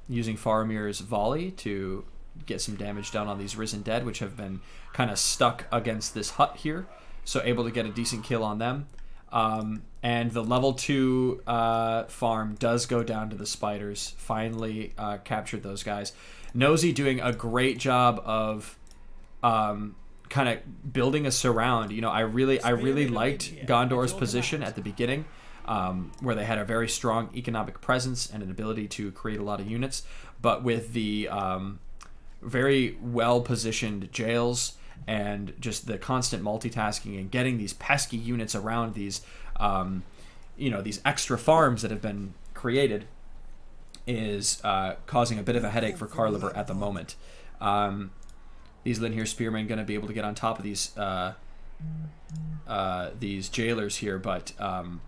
using Faramir's volley to get some damage done on these Risen Dead, which have been kind of stuck against this hut here. So able to get a decent kill on them. And the level 2 farm does go down to the spiders. Finally captured those guys. Nosy doing a great job of kind of building a surround. You know, I really liked Gondor's position at the beginning. where they had a very strong economic presence and an ability to create a lot of units. But with the very well-positioned jails and just the constant multitasking and getting these pesky units around these, these extra farms that have been created is causing a bit of a headache for Carliber at the moment. These Linheer spearmen going to be able to get on top of these jailers here, but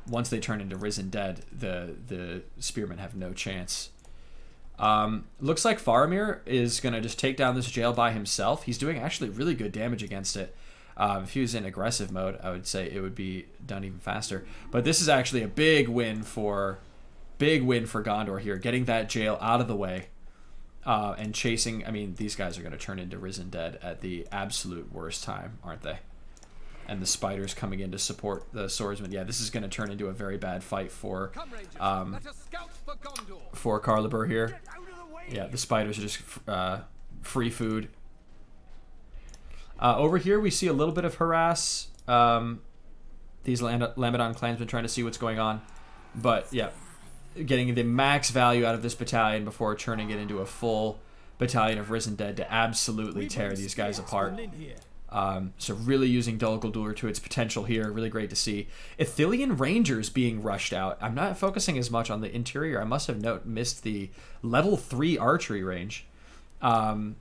once they turn into risen dead, the spearmen have no chance. Looks like Faramir is going to just take down this jail by himself. He's doing actually really good damage against it. If he was in aggressive mode, I would say it would be done even faster. But this is actually a big win for Gondor here, getting that jail out of the way and chasing. I mean, these guys are going to turn into risen dead at the absolute worst time, aren't they? And the spiders coming in to support the swordsman. Yeah, this is going to turn into a very bad fight for Carliber here. Yeah, the spiders are just free food. Over here, we see a little bit of harass. These Lamedon clansmen trying to see what's going on. But, yeah, getting the max value out of this battalion before turning it into a full battalion of risen dead to absolutely tear these guys apart. So really using Dol Guldur to its potential here. Really great to see. Ithilien Rangers being rushed out. I'm not focusing as much on the interior. I must have missed the level 3 archery range. I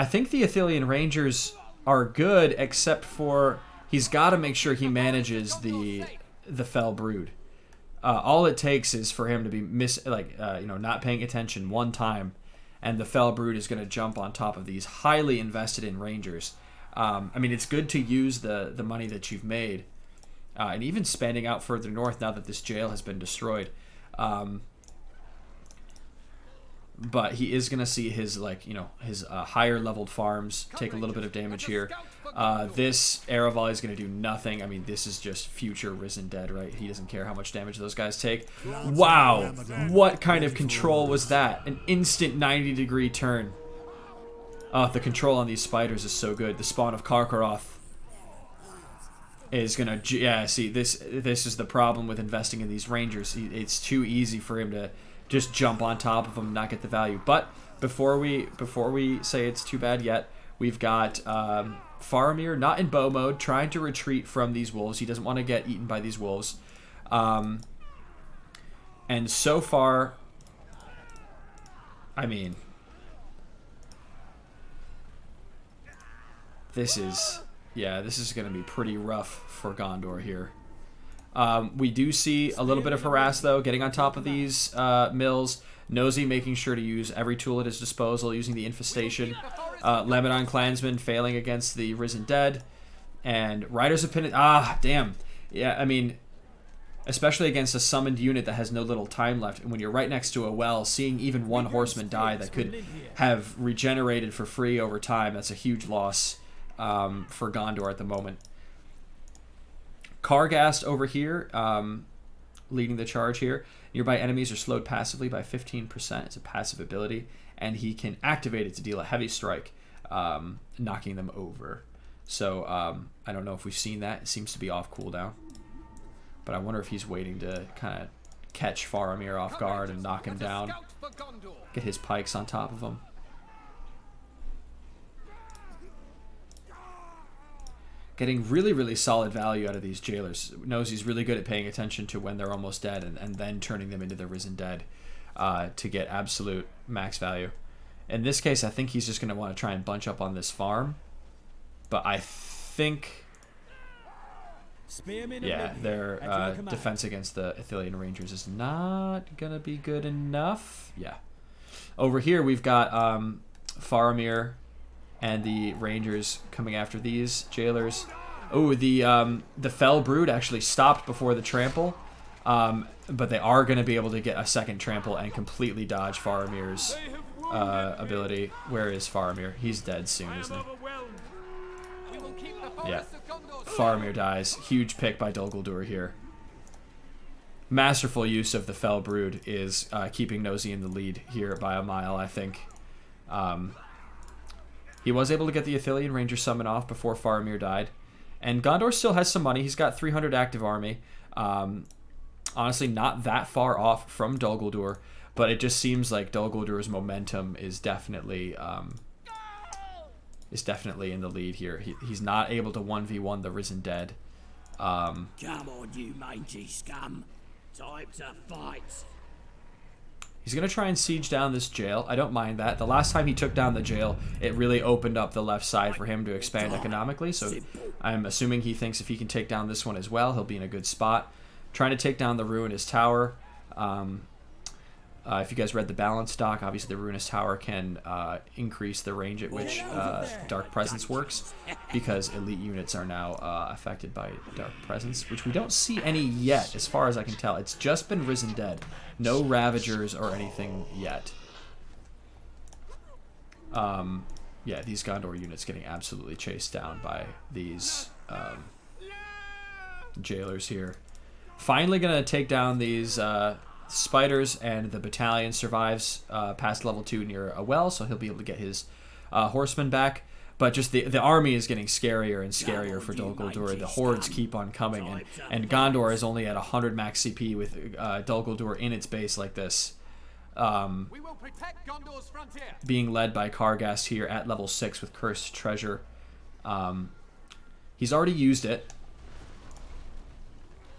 think the Ithilien Rangers are good, except for he's got to make sure he manages the Fell Brood. All it takes is for him to be not paying attention one time, and the Fell Brood is going to jump on top of these highly invested in Rangers. I mean, it's good to use the money that you've made, and even spending out further north now that this jail has been destroyed. But he is going to see his higher leveled farms take a little bit of damage here. This arrow volley is going to do nothing. I mean, this is just future risen dead, right? He doesn't care how much damage those guys take. Wow, what kind of control was that? An instant 90-degree turn. The control on these spiders is so good. The spawn of Karkaroth is gonna, see, this is the problem with investing in these Rangers. It's too easy for him to just jump on top of them and not get the value. But before we say it's too bad yet, we've got Faramir not in bow mode, trying to retreat from these wolves. He doesn't want to get eaten by these wolves. And so far, I mean, this is going to be pretty rough for Gondor here. We do see a little bit of harass, though, getting on top of these mills. Nosy making sure to use every tool at his disposal, using the infestation. Lamedon clansmen failing against the risen dead. And Riders of Penance. Damn. Yeah, I mean, especially against a summoned unit that has no little time left. And when you're right next to a well, seeing even one horseman die that could have regenerated for free over time, that's a huge loss for Gondor at the moment. Kargast over here, leading the charge here. Nearby enemies are slowed passively by 15%. It's a passive ability, and he can activate it to deal a heavy strike, knocking them over. So I don't know if we've seen that. It seems to be off cooldown, but I wonder if he's waiting to kind of catch Faramir off guard and knock him down, get his pikes on top of him. Getting really, really solid value out of these jailers. Knows he's really good at paying attention to when they're almost dead and then turning them into the risen dead to get absolute max value. In this case, I think he's just going to want to try and bunch up on this farm. But I think, yeah, their defense against the Ithilien Rangers is not going to be good enough. Yeah. Over here, we've got Faramir and the Rangers coming after these jailers. Oh, the Fell Brood actually stopped before the trample, but they are going to be able to get a second trample and completely dodge Faramir's ability. Where is Faramir? He's dead soon, isn't he? Yeah. Faramir dies. Huge pick by Dol Guldur here. Masterful use of the Fell Brood is keeping Nosy in the lead here by a mile, I think. He was able to get the Ithilien Ranger summon off before Faramir died. And Gondor still has some money. He's got 300 active army. Honestly, not that far off from Dol Guldur, but it just seems like Dol Guldur's momentum is definitely in the lead here. He's not able to 1v1 the Risen Dead. Come on, you mangy scum. Time to fight. He's going to try and siege down this jail. I don't mind that. The last time he took down the jail, it really opened up the left side for him to expand economically. So I'm assuming he thinks if he can take down this one as well, he'll be in a good spot. Trying to take down the Ruinous Tower. If you guys read the balance doc, obviously the Ruinous Tower can increase the range at which Dark Presence works, because elite units are now affected by Dark Presence, which we don't see any yet, as far as I can tell. It's just been Risen Dead. No Ravagers or anything yet. Yeah, these Gondor units getting absolutely chased down by these jailers here. Finally going to take down these spiders, and the battalion survives past level 2 near a well, so he'll be able to get his horsemen back. But just the army is getting scarier and scarier for Dol Guldur. The hordes keep on coming, and Gondor is only at 100 max CP with Dol Guldur in its base like this. We will protect Gondor's frontier. Being led by Kargast here at level 6 with Cursed Treasure. He's already used it,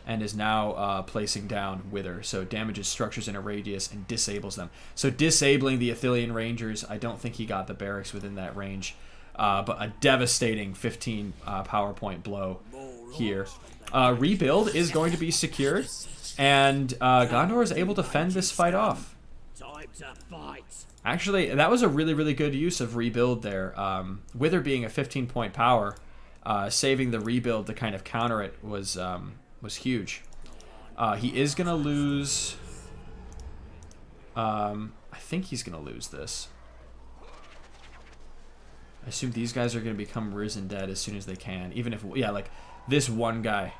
and is now placing down Wither, so damages structures in a radius and disables them. So disabling the Ithilien Rangers, I don't think he got the barracks within that range, but a devastating 15 power point blow here. Rebuild is going to be secured, and Gondor is able to fend this fight off. Actually, that was a really, really good use of Rebuild there. Wither being a 15-point power, saving the Rebuild to kind of counter it was huge. He is going to lose... I think he's going to lose this. I assume these guys are going to become Risen Dead as soon as they can. Even if... Yeah, like, this one guy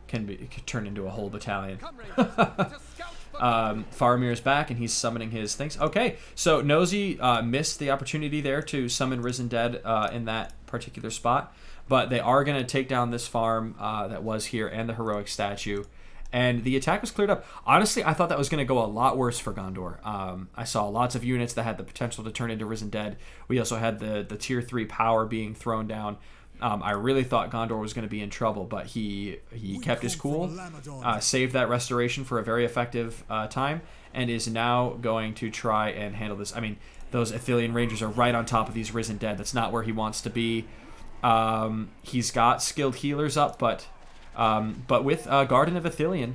can turn into a whole battalion. Faramir's back, and he's summoning his things. Okay, so Nosy missed the opportunity there to summon Risen Dead in that particular spot. But they are going to take down this farm that was here and the heroic statue. And the attack was cleared up. Honestly, I thought that was going to go a lot worse for Gondor. I saw lots of units that had the potential to turn into Risen Dead. We also had the tier 3 power being thrown down. I really thought Gondor was going to be in trouble, but he kept his cool, saved that restoration for a very effective time, and is now going to try and handle this. I mean, those Ithilien Rangers are right on top of these Risen Dead. That's not where he wants to be. He's got skilled healers up, but with Garden of Ithilien,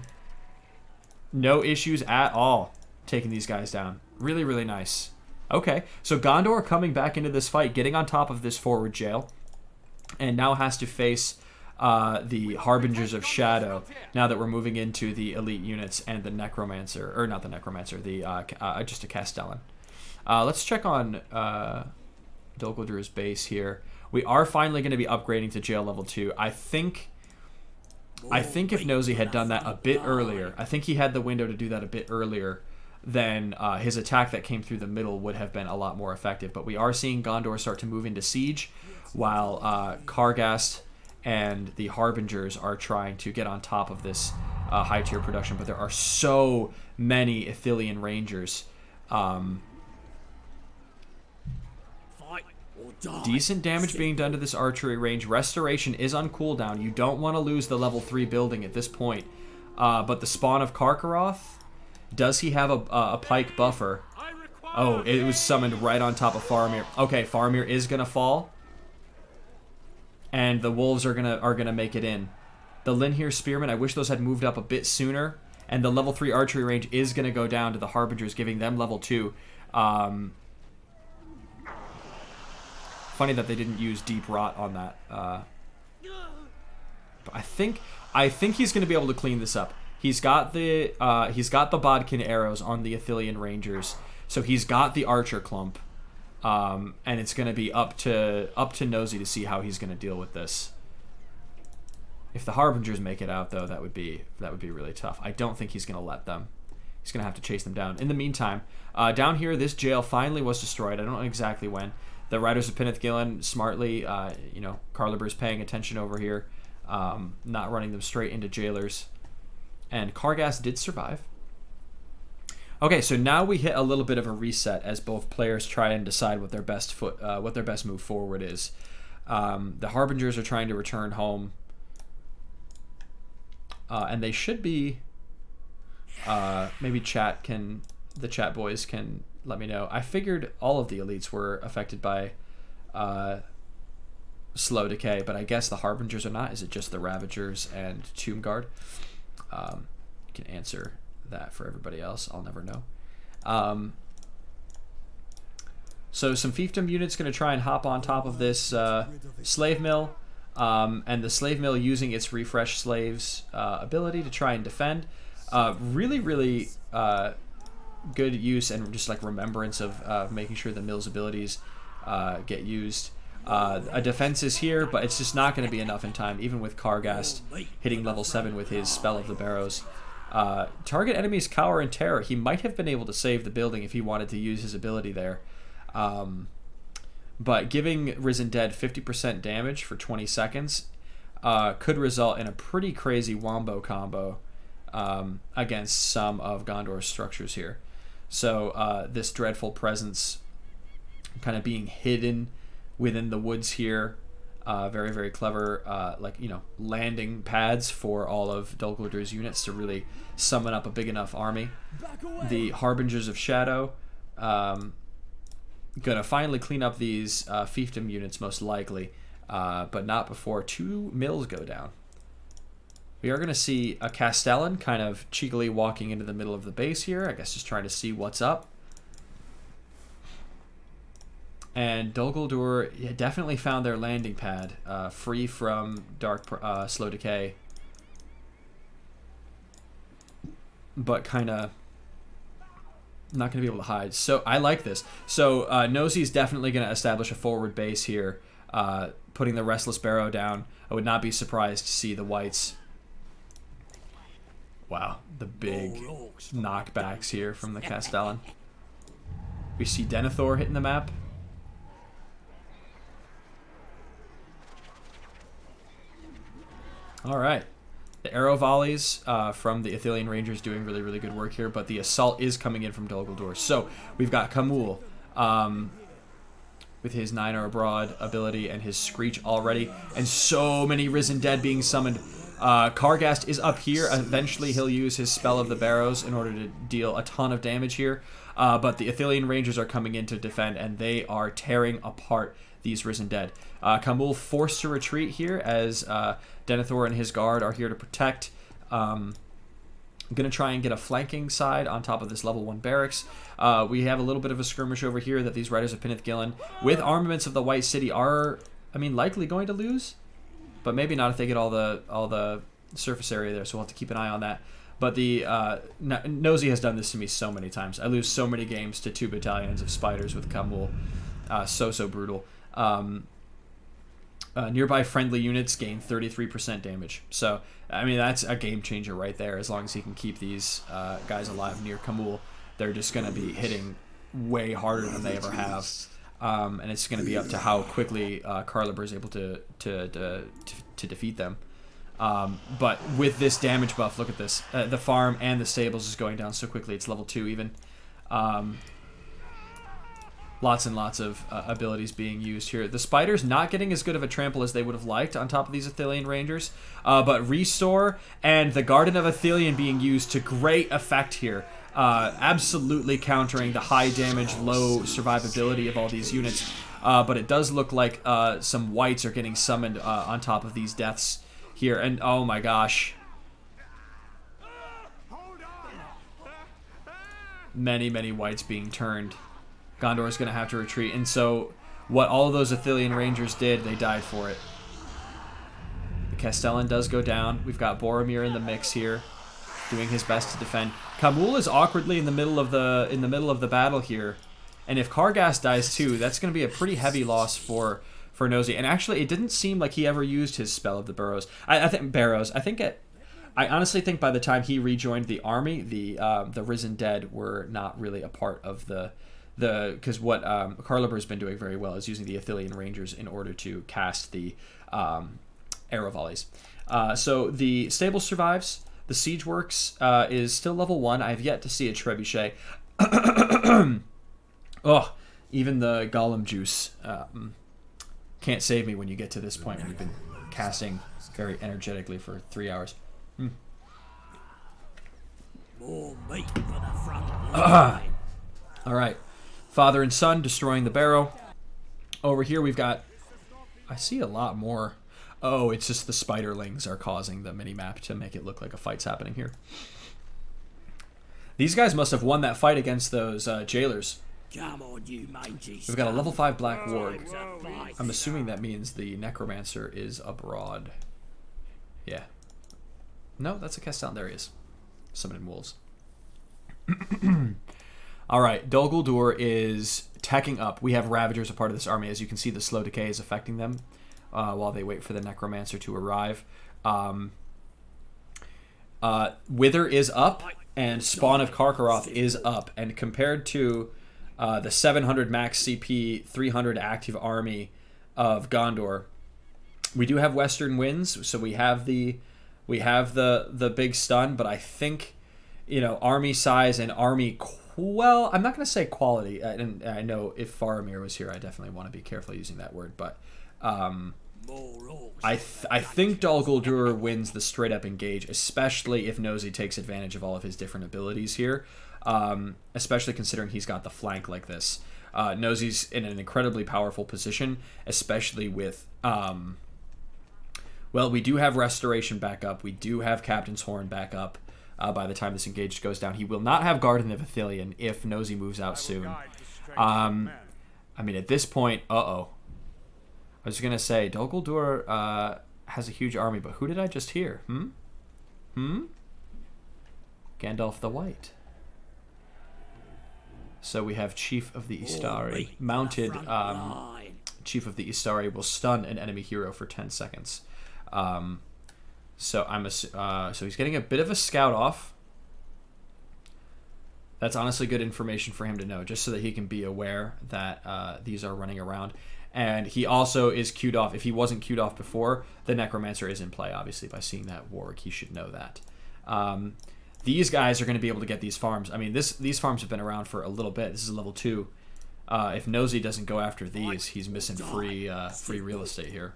no issues at all taking these guys down. Really, really nice. Okay, so Gondor coming back into this fight, getting on top of this forward jail, and now has to face the Harbingers of Shadow, now that we're moving into the elite units and the Necromancer, or not the Necromancer, just a Castellan. Let's check on Dol Guldur's base here. We are finally going to be upgrading to jail level 2. I think if Nosy had done that a bit earlier, I think he had the window to do that a bit earlier, then his attack that came through the middle would have been a lot more effective. But we are seeing Gondor start to move into siege, while Kargast and the Harbingers are trying to get on top of this high tier production. But there are so many Ithilien Rangers. Decent damage being done to this archery range. Restoration is on cooldown. You don't want to lose the level 3 building at this point. But the spawn of Karkaroth, does he have a pike buffer? Oh, it was summoned right on top of Faramir. Okay, Faramir is gonna fall, and the wolves are gonna make it in. The Linhir Spearmen, I wish those had moved up a bit sooner. And the level 3 archery range is gonna go down to the Harbingers, giving them level 2. Funny that they didn't use Deep Rot on that. But I think he's going to be able to clean this up. He's got the Bodkin arrows on the Ithilien Rangers, so he's got the Archer clump, and it's going to be up to Nosy to see how he's going to deal with this. If the Harbingers make it out, though, that would be really tough. I don't think he's going to let them. He's going to have to chase them down. In the meantime, down here, this jail finally was destroyed. I don't know exactly when. The Riders of Pinnith Gillen smartly, Carliber's paying attention over here, not running them straight into jailers. And Kargas did survive. Okay, so now we hit a little bit of a reset as both players try and decide what their best move forward is. The Harbingers are trying to return home, and they should be. Maybe the chat boys can let me know. I figured all of the elites were affected by slow decay, but I guess the Harbingers are not. Is it just the Ravagers and Tomb Guard? You can answer that for everybody else. I'll never know. So some fiefdom units going to try and hop on top of this slave mill, and the slave mill using its refresh slaves ability to try and defend. Really, really good use and just like remembrance of making sure the mill's abilities get used. A defense is here, but it's just not going to be enough in time, even with Kargast hitting level 7 with his Spell of the Barrows. Target enemies cower in terror. He might have been able to save the building if he wanted to use his ability there. But giving Risen Dead 50% damage for 20 seconds could result in a pretty crazy wombo combo against some of Gondor's structures here. So this dreadful presence kind of being hidden within the woods here. Very, very clever, landing pads for all of Dol Guldir's units to really summon up a big enough army. The Harbingers of Shadow gonna finally clean up these fiefdom units most likely, but not before 2 mills go down. We are gonna see a Castellan kind of cheekily walking into the middle of the base here, I guess just trying to see what's up. And Dol Guldur definitely found their landing pad, free from slow decay, but kind of not going to be able to hide. So I like this. So Nosy is definitely going to establish a forward base here, putting the Restless Barrow down. I would not be surprised to see the Whites. Wow, the big knockbacks here from the Castellan. We see Denethor hitting the map. All right. The arrow volleys from the Athelian Rangers doing really, really good work here, but the assault is coming in from Dol Guldur. So we've got Khamul with his 9 or Abroad ability and his Screech already, and so many Risen Dead being summoned. Kargast is up here. Eventually he'll use his Spell of the Barrows in order to deal a ton of damage here, but the Athelian Rangers are coming in to defend, and they are tearing apart these Risen Dead. Khamul forced to retreat here as Denethor and his guard are here to protect. I'm going to try and get a flanking side on top of this level 1 barracks. We have a little bit of a skirmish over here that these Riders of Pinnith Gillen, with armaments of the White City, are, likely going to lose. But maybe not if they get all the surface area there, so we'll have to keep an eye on that. But the Nosy has done this to me so many times. I lose so many games to 2 battalions of spiders with Khamul. So brutal. Nearby friendly units gain 33% damage. So, that's a game changer right there. As long as he can keep these guys alive near Khamul, they're just going to be hitting way harder than they ever have. And it's going to be up to how quickly Carliber is able to defeat them. But with this damage buff, look at this. The farm and the stables is going down so quickly. It's level 2 even. Lots and lots of abilities being used here. The Spiders not getting as good of a trample as they would have liked on top of these Athelian Rangers. But Restore and the Garden of Athelion being used to great effect here. Absolutely countering the high damage, low survivability of all these units. But it does look like some Whites are getting summoned on top of these deaths here. And oh my gosh. Many, many Whites being turned. Gondor is going to have to retreat. And so what all of those Athelian Rangers did, they died for it. The Castellan does go down. We've got Boromir in the mix here, doing his best to defend. Khamul is awkwardly in the middle of the battle here. And if Kargast dies too, that's going to be a pretty heavy loss for Nosy. And actually, it didn't seem like he ever used his Spell of the Barrows. I honestly think by the time he rejoined the army, the Risen Dead were not really a part of because what Carliber has been doing very well is using the Athelian Rangers in order to cast the arrow volleys. So the stable survives. The Siege Works is still level 1. I've yet to see a trebuchet. Oh, even the Golem juice can't save me when you get to this point when you've been casting very energetically for 3 hours. More meat for the front line. All right. Father and son destroying the barrow. Over here we've got... I see a lot more. Oh, it's just the spiderlings are causing the mini-map to make it look like a fight's happening here. These guys must have won that fight against those jailers. Come on, you mangy We've got a level 5 Black Warg. It's a fight. I'm assuming that means the Necromancer is abroad. Yeah. No, that's a Castellan. There he is. Summoning wolves. Alright, Dol Guldur is teching up. We have Ravagers a part of this army. As you can see, the slow decay is affecting them while they wait for the Necromancer to arrive. Wither is up, and Spawn of Karkaroth is up. And compared to the 700 max CP, 300 active army of Gondor, we do have Western winds, so we have the big stun, but I think, you know, army size and army, well, I'm not going to say quality, and I know if Faramir was here, I definitely want to be careful using that word, but I think Dol Guldur wins the straight up engage, especially if Nosy takes advantage of all of his different abilities here, especially considering he's got the flank like this. Nosy's in an incredibly powerful position, especially with... well, we do have Restoration back up. We do have Captain's Horn back up by the time this engage goes down. He will not have Garden of Ithilien if Nosy moves out soon. I mean, at this point, I was going to say, Dol Guldur has a huge army, but who did I just hear? Gandalf the White. So we have Chief of the Istari. Mounted Chief of the Istari will stun an enemy hero for 10 seconds. So he's getting a bit of a scout off. That's honestly good information for him to know, just so that he can be aware that these are running around. And he also is queued off. If he wasn't queued off before, the Necromancer is in play, obviously. By seeing that Warg, he should know that. These guys are going to be able to get these farms. I mean, these farms have been around for a little bit. This is level 2. If Nosy doesn't go after these, he's missing free real estate here.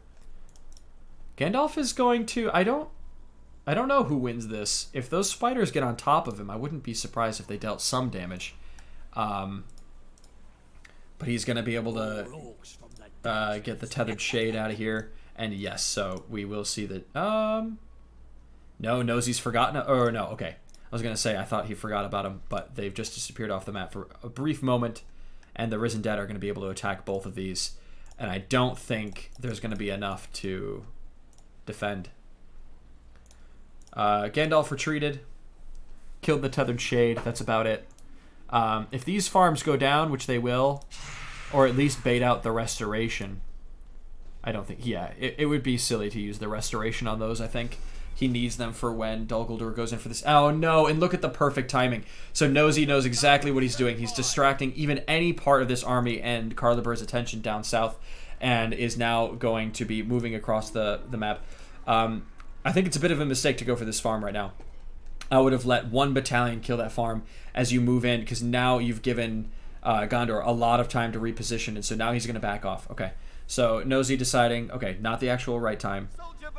Gandalf is going to... I don't know who wins this. If those spiders get on top of him, I wouldn't be surprised if they dealt some damage. But he's going to be able to get the Tethered Shade out of here. And yes, so we will see that... no, Nosy's forgotten... Or no, okay. I was going to say I thought he forgot about him, but they've just disappeared off the map for a brief moment. And the Risen Dead are going to be able to attack both of these. And I don't think there's going to be enough to... defend. Gandalf retreated, killed the Tethered Shade. That's about it. If these farms go down, which they will, or at least bait out the Restoration, I don't think... Yeah, it would be silly to use the Restoration on those, I think. He needs them for when Dol Guldur goes in for this. Oh, no, and look at the perfect timing. So Nosy knows exactly what he's doing. He's distracting even any part of this army and Carliber's attention down south, and is now going to be moving across the map. I think it's a bit of a mistake to go for this farm right now. I would have let one battalion kill that farm as you move in, because now you've given Gondor a lot of time to reposition, and so now he's going to back off. Okay, so Nosy deciding, okay, not the actual right time.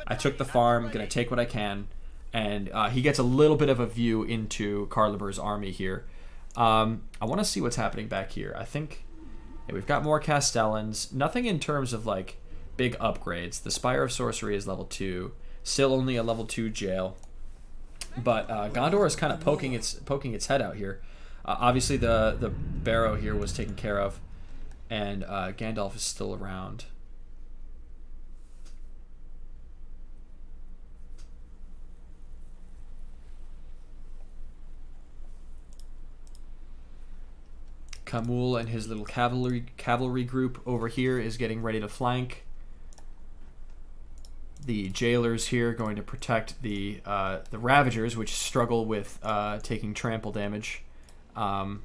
I took the farm, going to take what I can, and he gets a little bit of a view into Carliber's army here. I want to see what's happening back here. I think... Yeah, we've got more Castellans. Nothing in terms of, like, big upgrades. The Spire of Sorcery is level 2. Still only a level 2 jail. But Gondor is kind of poking its head out here. Obviously, the barrow here was taken care of. And Gandalf is still around. Kamul and his little cavalry group over here is getting ready to flank. The jailers here going to protect the Ravagers, which struggle with taking trample damage. Okay,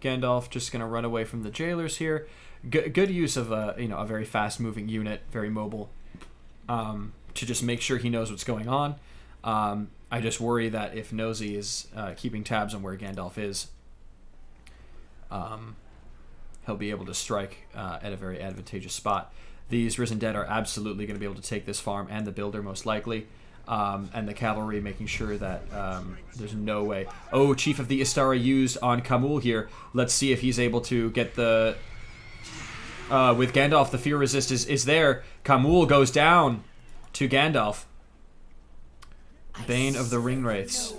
Gandalf just going to run away from the jailers here. Good use of a very fast moving unit, very mobile. to just make sure he knows what's going on. I just worry that if Nosy is keeping tabs on where Gandalf is, he'll be able to strike at a very advantageous spot. These Risen Dead are absolutely going to be able to take this farm and the builder most likely. And the cavalry making sure that there's no way. Oh, Chief of the Istari used on Khamul here. Let's see if he's able to get the... with Gandalf, the fear resist is there. Khamul goes down to Gandalf. Bane of the Ringwraiths.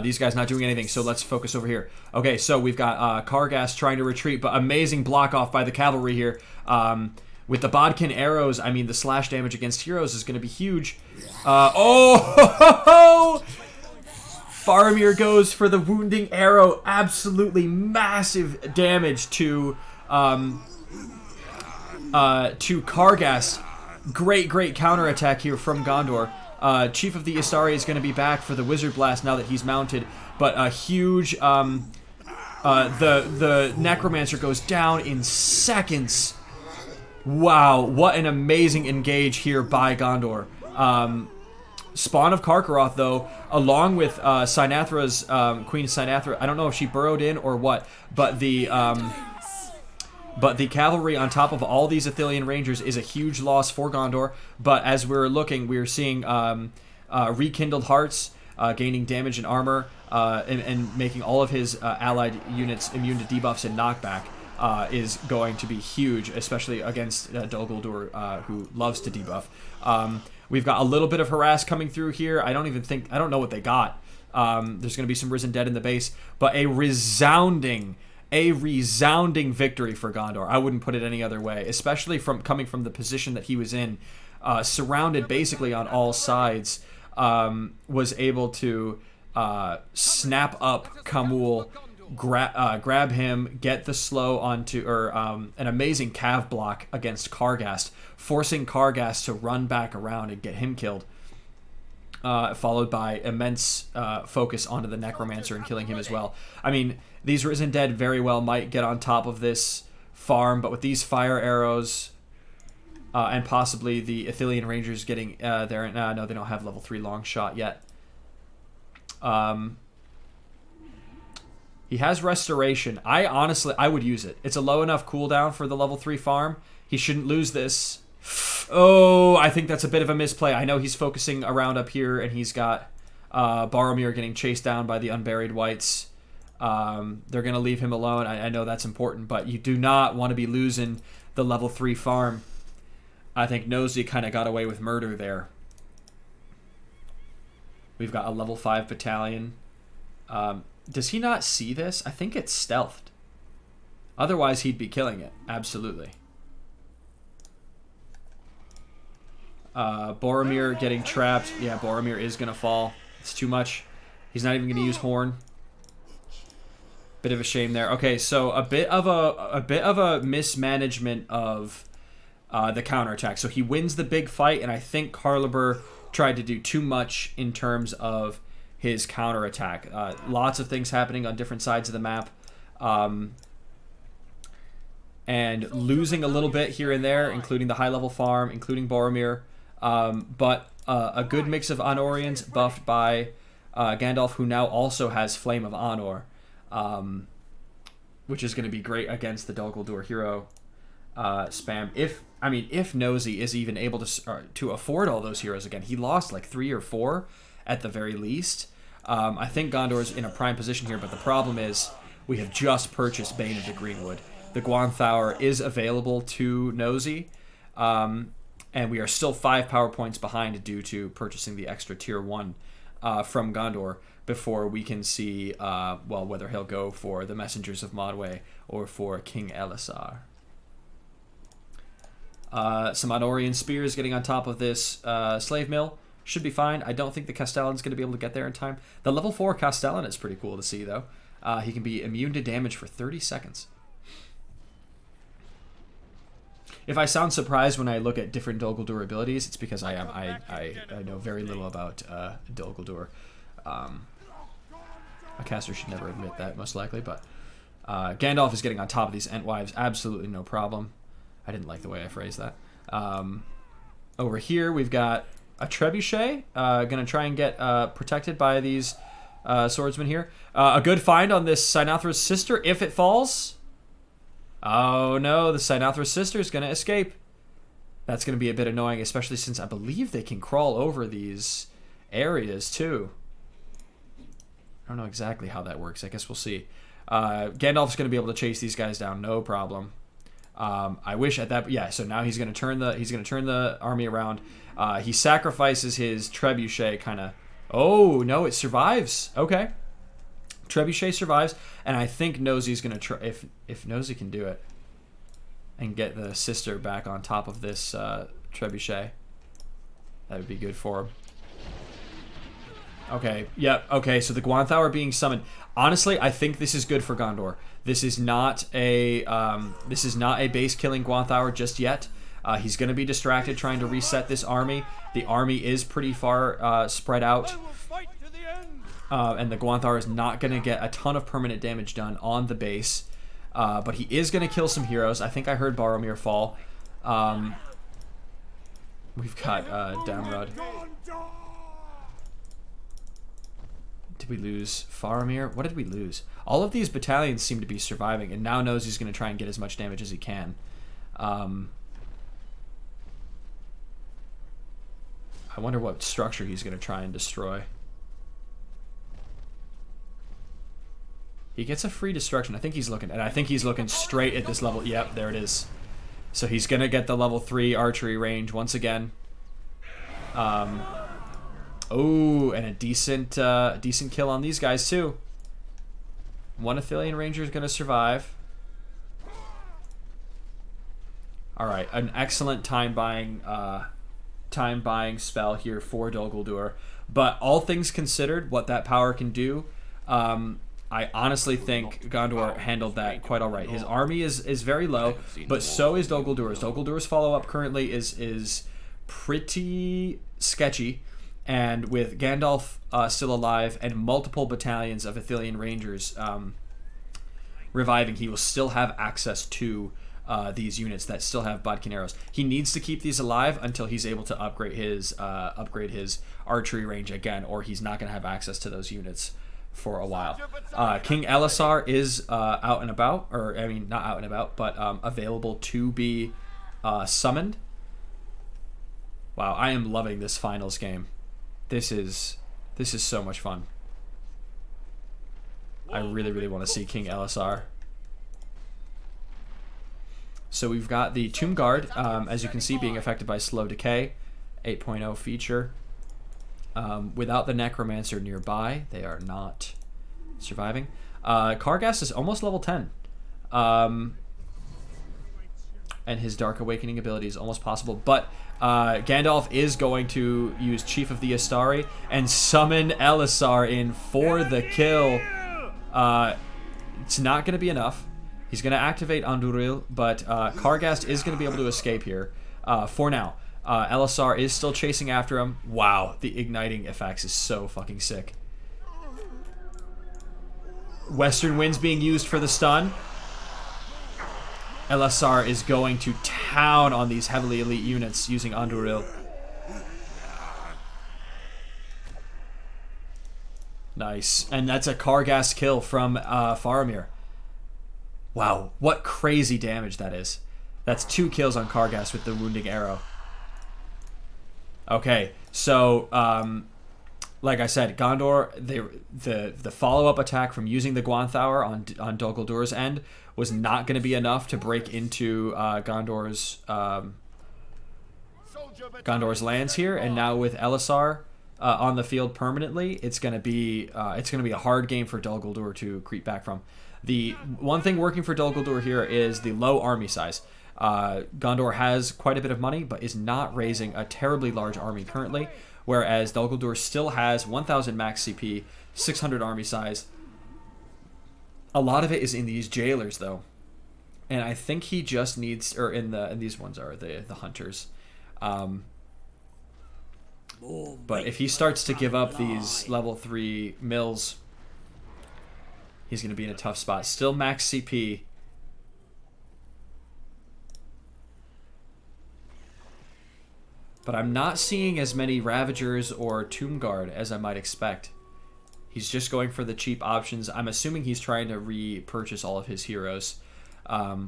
These guys not doing anything, so let's focus over here. Okay, so we've got Kargas trying to retreat, but amazing block off by the cavalry here. With the Bodkin arrows, I mean, the slash damage against heroes is going to be huge. Faramir goes for the wounding arrow. Absolutely massive damage to Kargas. Great counterattack here from Gondor. Chief of the Istari is going to be back for the Wizard Blast now that he's mounted, but a huge... the Necromancer goes down in seconds. Wow, what an amazing engage here by Gondor. Spawn of Karkaroth, though, along with Cynathra's, Queen Cynathra, I don't know if she burrowed in or what, but the cavalry on top of all these Ithilien Rangers is a huge loss for Gondor. But as we're looking, we're seeing Rekindled Hearts gaining damage and armor and making all of his allied units immune to debuffs and knockback. Is going to be huge, especially against Dol Guldur, who loves to debuff. We've got a little bit of harass coming through here. I don't know what they got. There's going to be some Risen Dead in the base, but a resounding victory for Gondor. I wouldn't put it any other way, especially coming from the position that he was in, surrounded basically on all sides, was able to snap up Khamul, grab him, get the slow onto, or an amazing cav block against Kargast, forcing Kargast to run back around and get him killed, followed by immense focus onto the Necromancer and killing him as well. I mean, these Risen Dead very well might get on top of this farm, but with these fire arrows and possibly the Ithilien Rangers getting there, no, they don't have level 3 long shot yet. He has Restoration. I would use it. It's a low enough cooldown for the level 3 farm. He shouldn't lose this. Oh, I think that's a bit of a misplay. I know he's focusing around up here, and he's got Boromir getting chased down by the Unburied Wights. They're going to leave him alone. I know that's important, but you do not want to be losing the level 3 farm. I think Nosy kind of got away with murder there. We've got a level 5 battalion. Does he not see this? I think it's stealthed. Otherwise, he'd be killing it. Absolutely. Boromir getting trapped. Yeah, Boromir is going to fall. It's too much. He's not even going to use Horn. Bit of a shame there. Okay, so a bit of a mismanagement of the counterattack. So he wins the big fight, and I think Carliber tried to do too much in terms of his counterattack. Lots of things happening on different sides of the map. And losing a little bit here and there, including the high-level farm, including Boromir. But a good mix of Anorians buffed by Gandalf, who now also has Flame of Anor, which is going to be great against the Dol Guldur hero spam. If Nosy is even able to afford all those heroes again. He lost like 3 or 4 at the very least. I think Gondor's in a prime position here, but the problem is we have just purchased Bane of the Greenwood. The Guanthaur is available to Nosy, and we are still 5 power points behind due to purchasing the extra tier 1 from Gondor before we can see whether he'll go for the Messengers of Modway or for King Elisar. Some Anorian spears getting on top of this slave mill. Should be fine. I don't think the Castellan's going to be able to get there in time. The level 4 Castellan is pretty cool to see, though. He can be immune to damage for 30 seconds. If I sound surprised when I look at different Dol Guldur abilities, it's because I know very little about Dol Guldur. A caster should never admit that, most likely, but Gandalf is getting on top of these Entwives, absolutely no problem. I didn't like the way I phrased that. Over here, we've got a trebuchet. Gonna try and get protected by these swordsmen here. A good find on this Sinathra's sister if it falls. Oh no, the Sinathra's sister is gonna escape. That's gonna be a bit annoying, especially since I believe they can crawl over these areas too. I don't know exactly how that works. I guess we'll see. Gandalf's gonna be able to chase these guys down, no problem. I wish at that, yeah. So now he's gonna turn the army around. He sacrifices his trebuchet, kind of. Oh no, it survives. Okay, trebuchet survives, and I think Nosey's gonna try. If Nosey can do it, and get the sister back on top of this trebuchet, that would be good for him. Okay. Yep. Okay. So the Gwanthour being summoned. Honestly, I think this is good for Gondor. This is not a base killing Gwanthour just yet. He's going to be distracted trying to reset this army. The army is pretty far spread out, and the Gwanthour is not going to get a ton of permanent damage done on the base. But he is going to kill some heroes. I think I heard Boromir fall. We've got Damrod. Did we lose Faramir? What did we lose? All of these battalions seem to be surviving, and now knows he's going to try and get as much damage as he can. I wonder what structure he's going to try and destroy. He gets a free destruction. I think he's looking straight at this level. Yep, there it is. So he's going to get the level 3 archery range once again. Oh, and a decent kill on these guys too. One Ithilien Ranger is going to survive. All right, an excellent time buying spell here for Dol Guldur. But all things considered, what that power can do, I honestly think Gondor handled that quite all right. His army is very low, but so is Dol Guldur's. Dol Guldur's follow-up currently is pretty sketchy. And with Gandalf still alive and multiple battalions of Ithilien Rangers reviving, he will still have access to these units that still have Bodkin arrows. He needs to keep these alive until he's able to upgrade his archery range again, or he's not going to have access to those units for a while. King Elisar is out and about, or I mean not out and about, but available to be summoned. Wow, I am loving this finals game. This is so much fun. I really want to see King Elisar. So we've got the Tomb Guard, as you can see, being affected by slow decay, 8.0 feature. Without the Necromancer nearby, they are not surviving. Kargas is almost level 10. And his Dark Awakening ability is almost possible, but Gandalf is going to use Chief of the Astari and summon Elisar in for the kill. It's not going to be enough. He's going to activate Andúril, but Kargast is going to be able to escape here for now. Elisar is still chasing after him. Wow, the igniting effects is so fucking sick. Western Wind's being used for the stun. Elisar is going to town on these heavily elite units using Andúril. Nice. And that's a Kargas kill from Faramir. Wow, what crazy damage that is. That's 2 kills on Kargas with the wounding arrow. Okay, so like I said, Gondor, the follow-up attack from using the Gwanthour on Dol Guldur's end was not going to be enough to break into Gondor's lands here, and now with Elisar on the field permanently, it's going to be a hard game for Dol Guldur to creep back from. The one thing working for Dol Guldur here is the low army size. Gondor has quite a bit of money, but is not raising a terribly large army currently, whereas Dol Guldur still has 1,000 max CP, 600 army size. A lot of it is in these jailers, though, and I think he just needs, or in these ones are the hunters. But if he starts to give up these level 3 mills, he's going to be in a tough spot. Still max CP. But I'm not seeing as many Ravagers or Tomb Guard as I might expect. He's just going for the cheap options. I'm assuming he's trying to repurchase all of his heroes.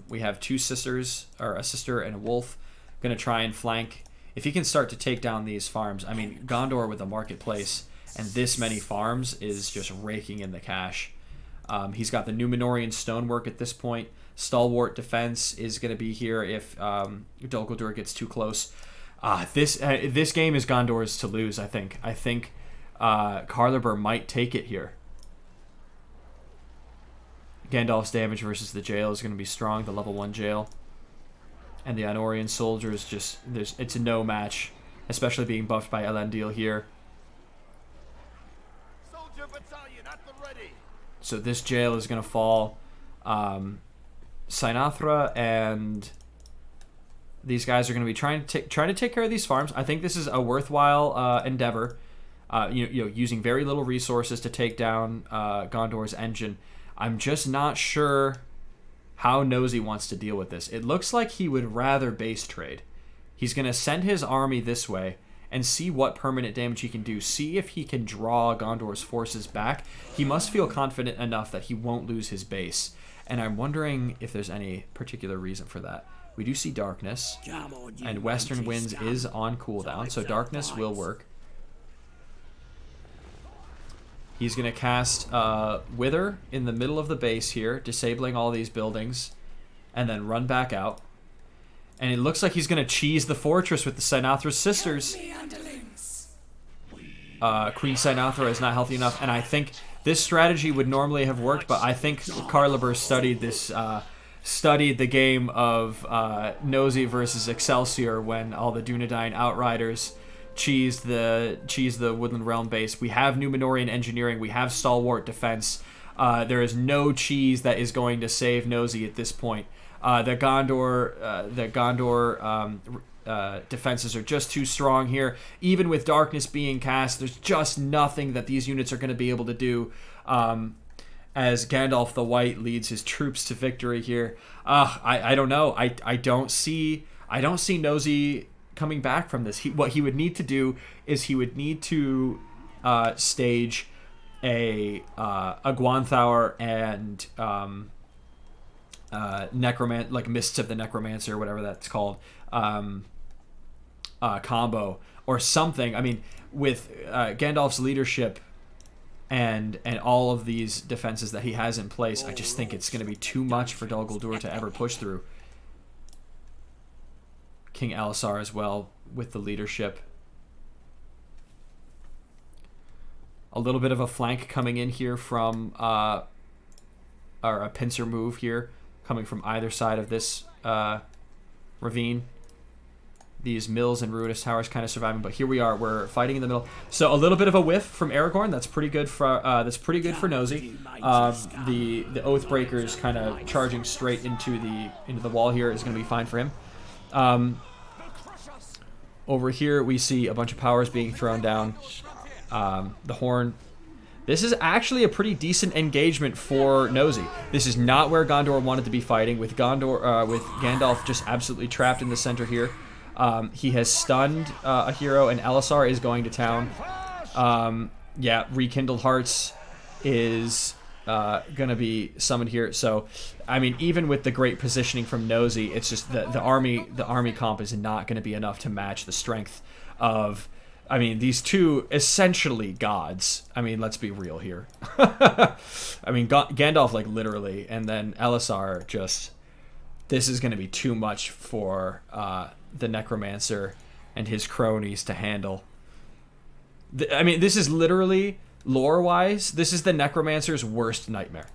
We have two sisters, or a sister and a wolf, going to try and flank. If he can start to take down these farms, I mean, Gondor with a marketplace and this many farms is just raking in the cash. He's got the Numenorian stonework at this point. Stalwart defense is going to be here if Dol Guldur gets too close. This game is Gondor's to lose, I think. I think Carliber might take it here. Gandalf's damage versus the jail is going to be strong, the level 1 jail. And the Anorian soldier is just... it's a no match, especially being buffed by Elendil here. Soldier battalion at the ready. So this jail is going to fall. Sinatra and these guys are going to be trying to take care of these farms. I think this is a worthwhile endeavor. Using very little resources to take down Gondor's engine. I'm just not sure how Nosy wants to deal with this. It looks like he would rather base trade. He's going to send his army this way and see what permanent damage he can do. See if he can draw Gondor's forces back. He must feel confident enough that he won't lose his base. And I'm wondering if there's any particular reason for that. We do see darkness, and Western Winds is on cooldown, so darkness will work. He's going to cast Wither in the middle of the base here, disabling all these buildings, and then run back out. And it looks like he's going to cheese the fortress with the Sinathra's sisters. Queen Sinathra is not healthy enough, and I think this strategy would normally have worked, but I think Carliber studied this, studied the game of Nosy versus Excelsior when all the Dunedain Outriders cheese the Woodland Realm base. We have Numenorian engineering. We have stalwart defense. There is no cheese that is going to save Nosy at this point. The Gondor defenses are just too strong here. Even with darkness being cast, there's just nothing that these units are going to be able to do. As Gandalf the White leads his troops to victory here. I don't know. I don't see Nosy coming back from this. What he would need to do is he would need to stage a Gwanthaur and like Mists of the Necromancer, whatever that's called, combo or something. I mean, with Gandalf's leadership and all of these defenses that he has in place, I just think it's going to be too much for Dol Guldur to ever push through. King Alisar as well with the leadership. A little bit of a flank coming in here from, or a pincer move here coming from either side of this ravine. These mills and ruinous towers kind of surviving, but here we are. We're fighting in the middle. So a little bit of a whiff from Aragorn. That's pretty good for Nosy. The Oathbreakers kind of charging straight into the wall here is going to be fine for him. Over here we see a bunch of powers being thrown down. The Horn. This is actually a pretty decent engagement for Nosy. This is not where Gondor wanted to be fighting, with Gandalf just absolutely trapped in the center here. He has stunned a hero, and Alisar is going to town. Rekindled Hearts is going to be summoned here. So, I mean, even with the great positioning from Nosy, it's just the army comp is not going to be enough to match the strength of, I mean, these two essentially gods. I mean, let's be real here. I mean, Gandalf, like, literally, and then Alisar just... This is going to be too much for the Necromancer and his cronies to handle. I mean, this is literally, lore-wise, this is the Necromancer's worst nightmare.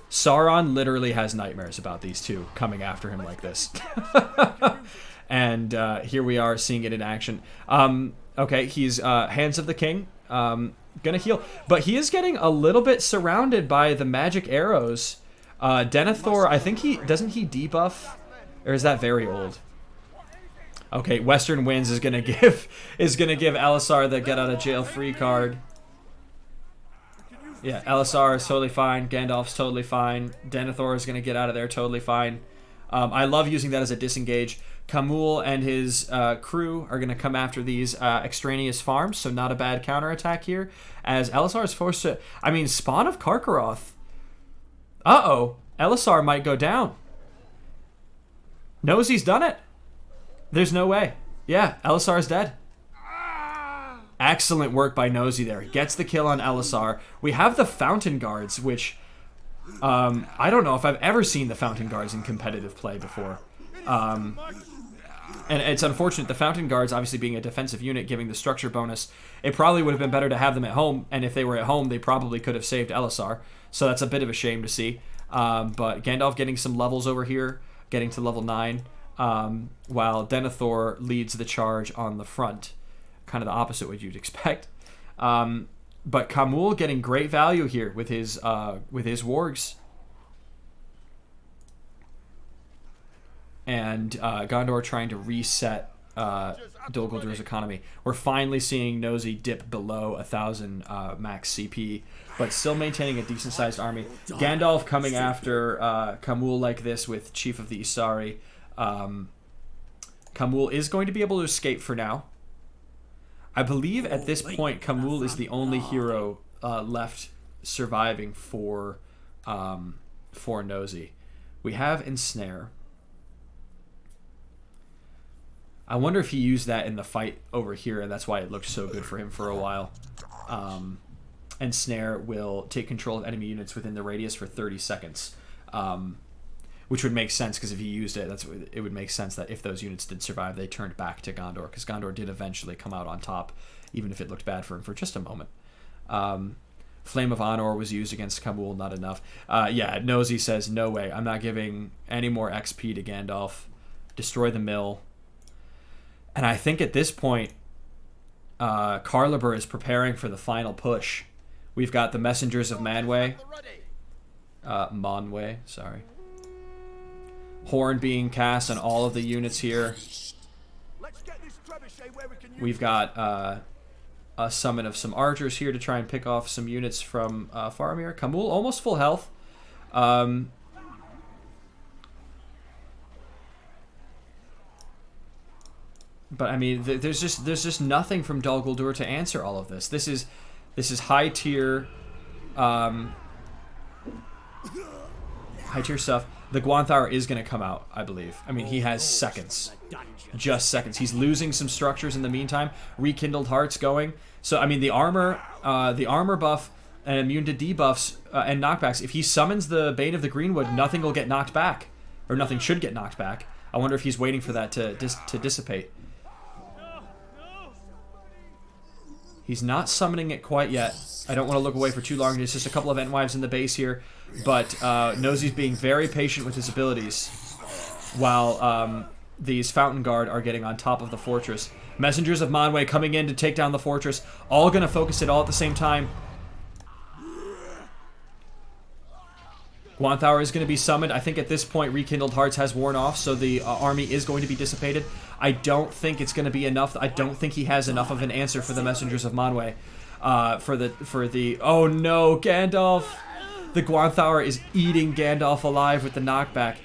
Sauron literally has nightmares about these two coming after him like this. And here we are seeing it in action. Okay, he's Hands of the King. Gonna heal. But he is getting a little bit surrounded by the magic arrows. Denethor, I think doesn't he debuff? Or is that very old? Okay, Western Winds is gonna give Alisar the get out of jail free card. Yeah, Alisar is totally fine. Gandalf's totally fine. Denethor is gonna get out of there totally fine. I love using that as a disengage. Kamul and his crew are going to come after these extraneous farms, so not a bad counterattack here. As Elisar is forced to... I mean, Spawn of Karkaroth. Uh-oh. Elisar might go down. Nosy's done it. There's no way. Yeah, Elisar's dead. Excellent work by Nosy there. Gets the kill on Elisar. We have the Fountain Guards, which... I don't know if I've ever seen the Fountain Guards in competitive play before. And it's unfortunate. The Fountain Guards, obviously being a defensive unit, giving the structure bonus, it probably would have been better to have them at home. And if they were at home, they probably could have saved Elisar. So that's a bit of a shame to see. But Gandalf getting some levels over here, getting to level 9, while Denethor leads the charge on the front. Kind of the opposite what you'd expect. But Kamul getting great value here with his wargs. And Gondor trying to reset Dol Guldur's economy. We're finally seeing Nosy dip below 1,000 max CP, but still maintaining a decent-sized army. Gandalf coming after Kamul like this with Chief of the Isari. Kamul is going to be able to escape for now. I believe at this point Kamul is the only hero left surviving for Nosy. We have Ensnare. I wonder if he used that in the fight over here, and that's why it looked so good for him for a while. Ensnare will take control of enemy units within the radius for 30 seconds, which would make sense because if he used it, it would make sense that if those units did survive, they turned back to Gondor, because Gondor did eventually come out on top, even if it looked bad for him for just a moment. Flame of Honor was used against Kamul, not enough. Yeah, Nosy says, no way, I'm not giving any more XP to Gandalf. Destroy the mill. And I think at this point, Carliber is preparing for the final push. We've got the Messengers of Manwë. Manwë, sorry. Horn being cast on all of the units here. We've got a summon of some archers here to try and pick off some units from Faramir. Kamul almost full health. But I mean, there's just nothing from Dol Guldur to answer all of this. This is high tier stuff. The Gwanthour is going to come out, I believe. I mean, he has seconds. Just seconds. He's losing some structures in the meantime. Rekindled Hearts going. So, I mean, the armor buff and immune to debuffs and knockbacks, if he summons the Bane of the Greenwood, nothing will get knocked back. Or nothing should get knocked back. I wonder if he's waiting for that to dissipate. He's not summoning it quite yet. I don't want to look away for too long. There's just a couple of Entwives in the base here. But Nosy's being very patient with his abilities, while these Fountain Guard are getting on top of the fortress. Messengers of Manwë coming in to take down the fortress. All going to focus it all at the same time. Gwanthour is going to be summoned. I think at this point Rekindled Hearts has worn off, so the army is going to be dissipated. I don't think it's going to be enough. I don't think he has enough of an answer for the Messengers of Manwë. Oh no, Gandalf! The Gwanthour is eating Gandalf alive with the knockback.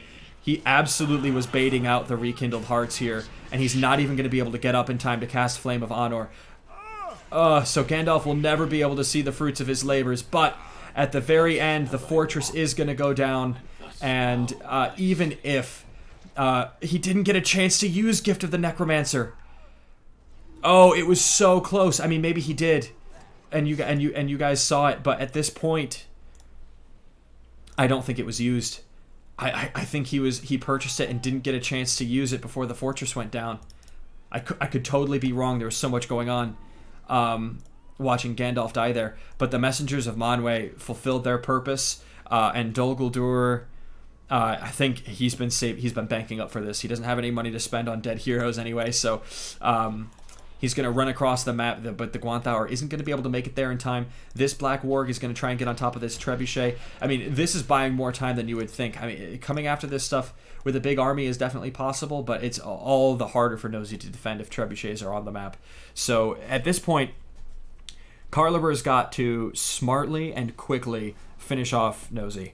He absolutely was baiting out the Rekindled Hearts here, and he's not even going to be able to get up in time to cast Flame of Honor. So Gandalf will never be able to see the fruits of his labors, but at the very end, the fortress is going to go down, and even if he didn't get a chance to use Gift of the Necromancer. Oh, it was so close. I mean, maybe he did, and you guys saw it, but at this point, I don't think it was used. I think he purchased it and didn't get a chance to use it before the fortress went down. I could totally be wrong. There was so much going on. Watching Gandalf die there, but the Messengers of Manwë fulfilled their purpose, and Dol Guldur, I think he's been banking up for this. He doesn't have any money to spend on dead heroes anyway, so he's going to run across the map, but the Gwanthour isn't going to be able to make it there in time. This Black Warg is going to try and get on top of this Trebuchet. I mean, this is buying more time than you would think. I mean, coming after this stuff with a big army is definitely possible, but it's all the harder for Nosy to defend if Trebuchets are on the map. So at this point, Carliber's got to smartly and quickly finish off Nosy.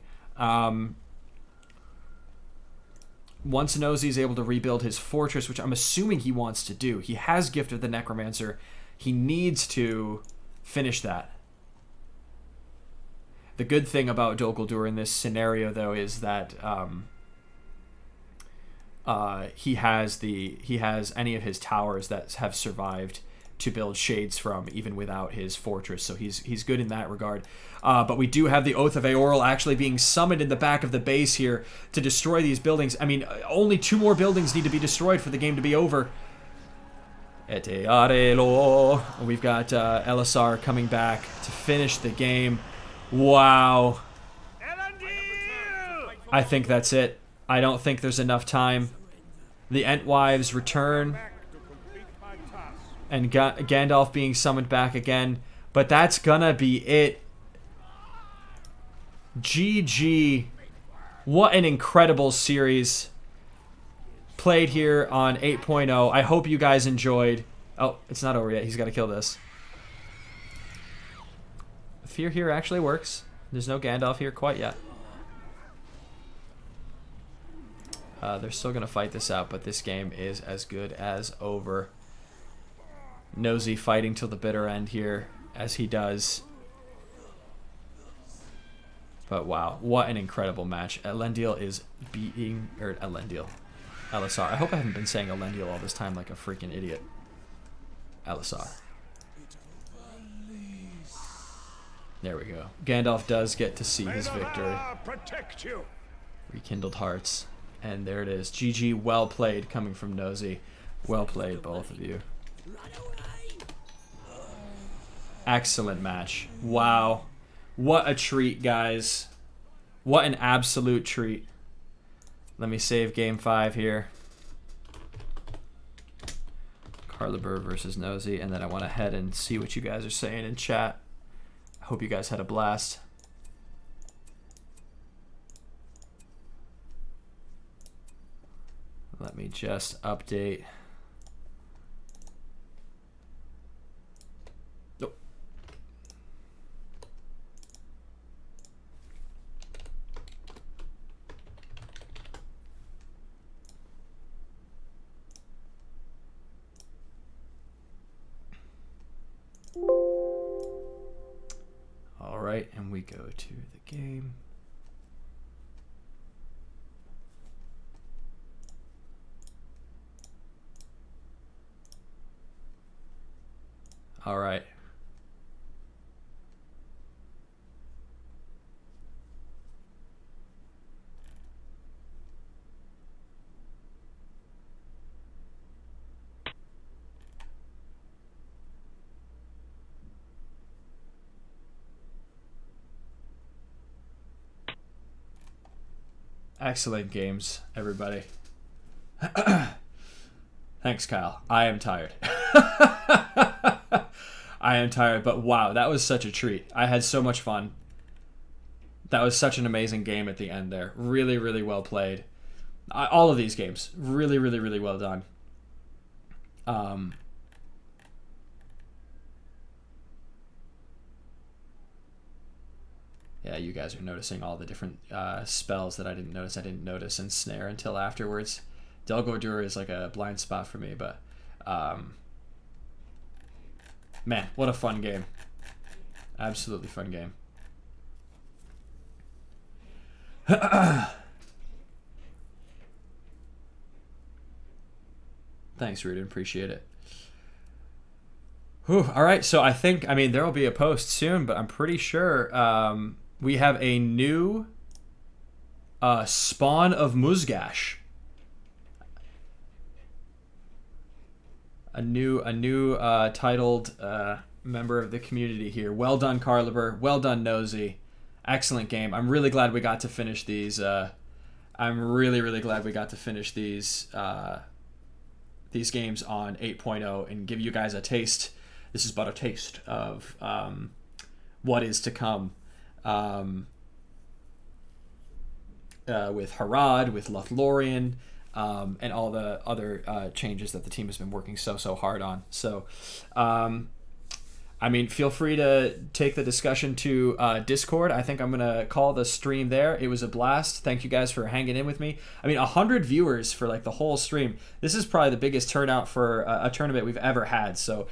once Nosy is able to rebuild his fortress, which I'm assuming he wants to do, he has Gift of the Necromancer. He needs to finish that. The good thing about Dol Guldur in this scenario, though, is that he has any of his towers that have survived to build shades from, even without his fortress. So he's good in that regard. But we do have the Oath of Aoral actually being summoned in the back of the base here to destroy these buildings. I mean, only 2 more buildings need to be destroyed for the game to be over. Ete Arelo. We've got Elisar coming back to finish the game. Wow. I think that's it. I don't think there's enough time. The Entwives return. And Gandalf being summoned back again. But that's gonna be it. GG. What an incredible series. Played here on 8.0. I hope you guys enjoyed. Oh, it's not over yet. He's got to kill this. Fear here actually works. There's no Gandalf here quite yet. They're still going to fight this out, but this game is as good as over. Nosy fighting till the bitter end here, as he does. But wow, what an incredible match. Elendil is beating... Elendil. Elisar. I hope I haven't been saying Elendil all this time like a freaking idiot. Elisar. There we go. Gandalf does get to see his victory. Rekindled hearts. And there it is. GG, well played coming from Nosy. Well played, both of you. Excellent match. Wow. What a treat, guys. What an absolute treat. Let me save game 5 here. Carliber versus Nosy. And then I want to head and see what you guys are saying in chat. I hope you guys had a blast. Let me just update. Nope. All right, and we go to the game. All right. Excellent games, everybody. Thanks, Kyle. I am tired. I am tired, but wow, that was such a treat. I had so much fun. That was such an amazing game at the end there. Really, really well played. All of these games, really, really, really well done. Yeah, you guys are noticing all the different spells that I didn't notice. I didn't notice Ensnare until afterwards. Dol Guldur is like a blind spot for me, but man, what a fun game. Absolutely fun game. Thanks, Rudin. Appreciate it. Whew, all right, so I mean, there will be a post soon, but I'm pretty sure we have a new spawn of Muzgash. A new titled member of the community here. Well done, Carliber. Well done, Nosy. Excellent game. I'm really glad we got to finish these. I'm really, really glad we got to finish these games on 8.0 and give you guys a taste. This is but a taste of what is to come with Harad, with Lothlorien, and all the other changes that the team has been working so hard on. So I mean, feel free to take the discussion to Discord. I think I'm going to call the stream there. It was a blast. Thank you guys for hanging in with me. I mean, 100 viewers for like the whole stream. This is probably the biggest turnout for a tournament we've ever had. So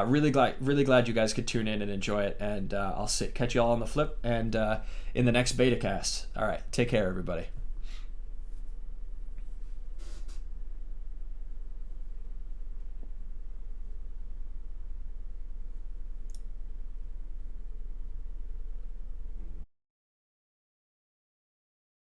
really glad you guys could tune in and enjoy it. And I'll catch you all on the flip and in the next beta cast. All right. Take care, everybody.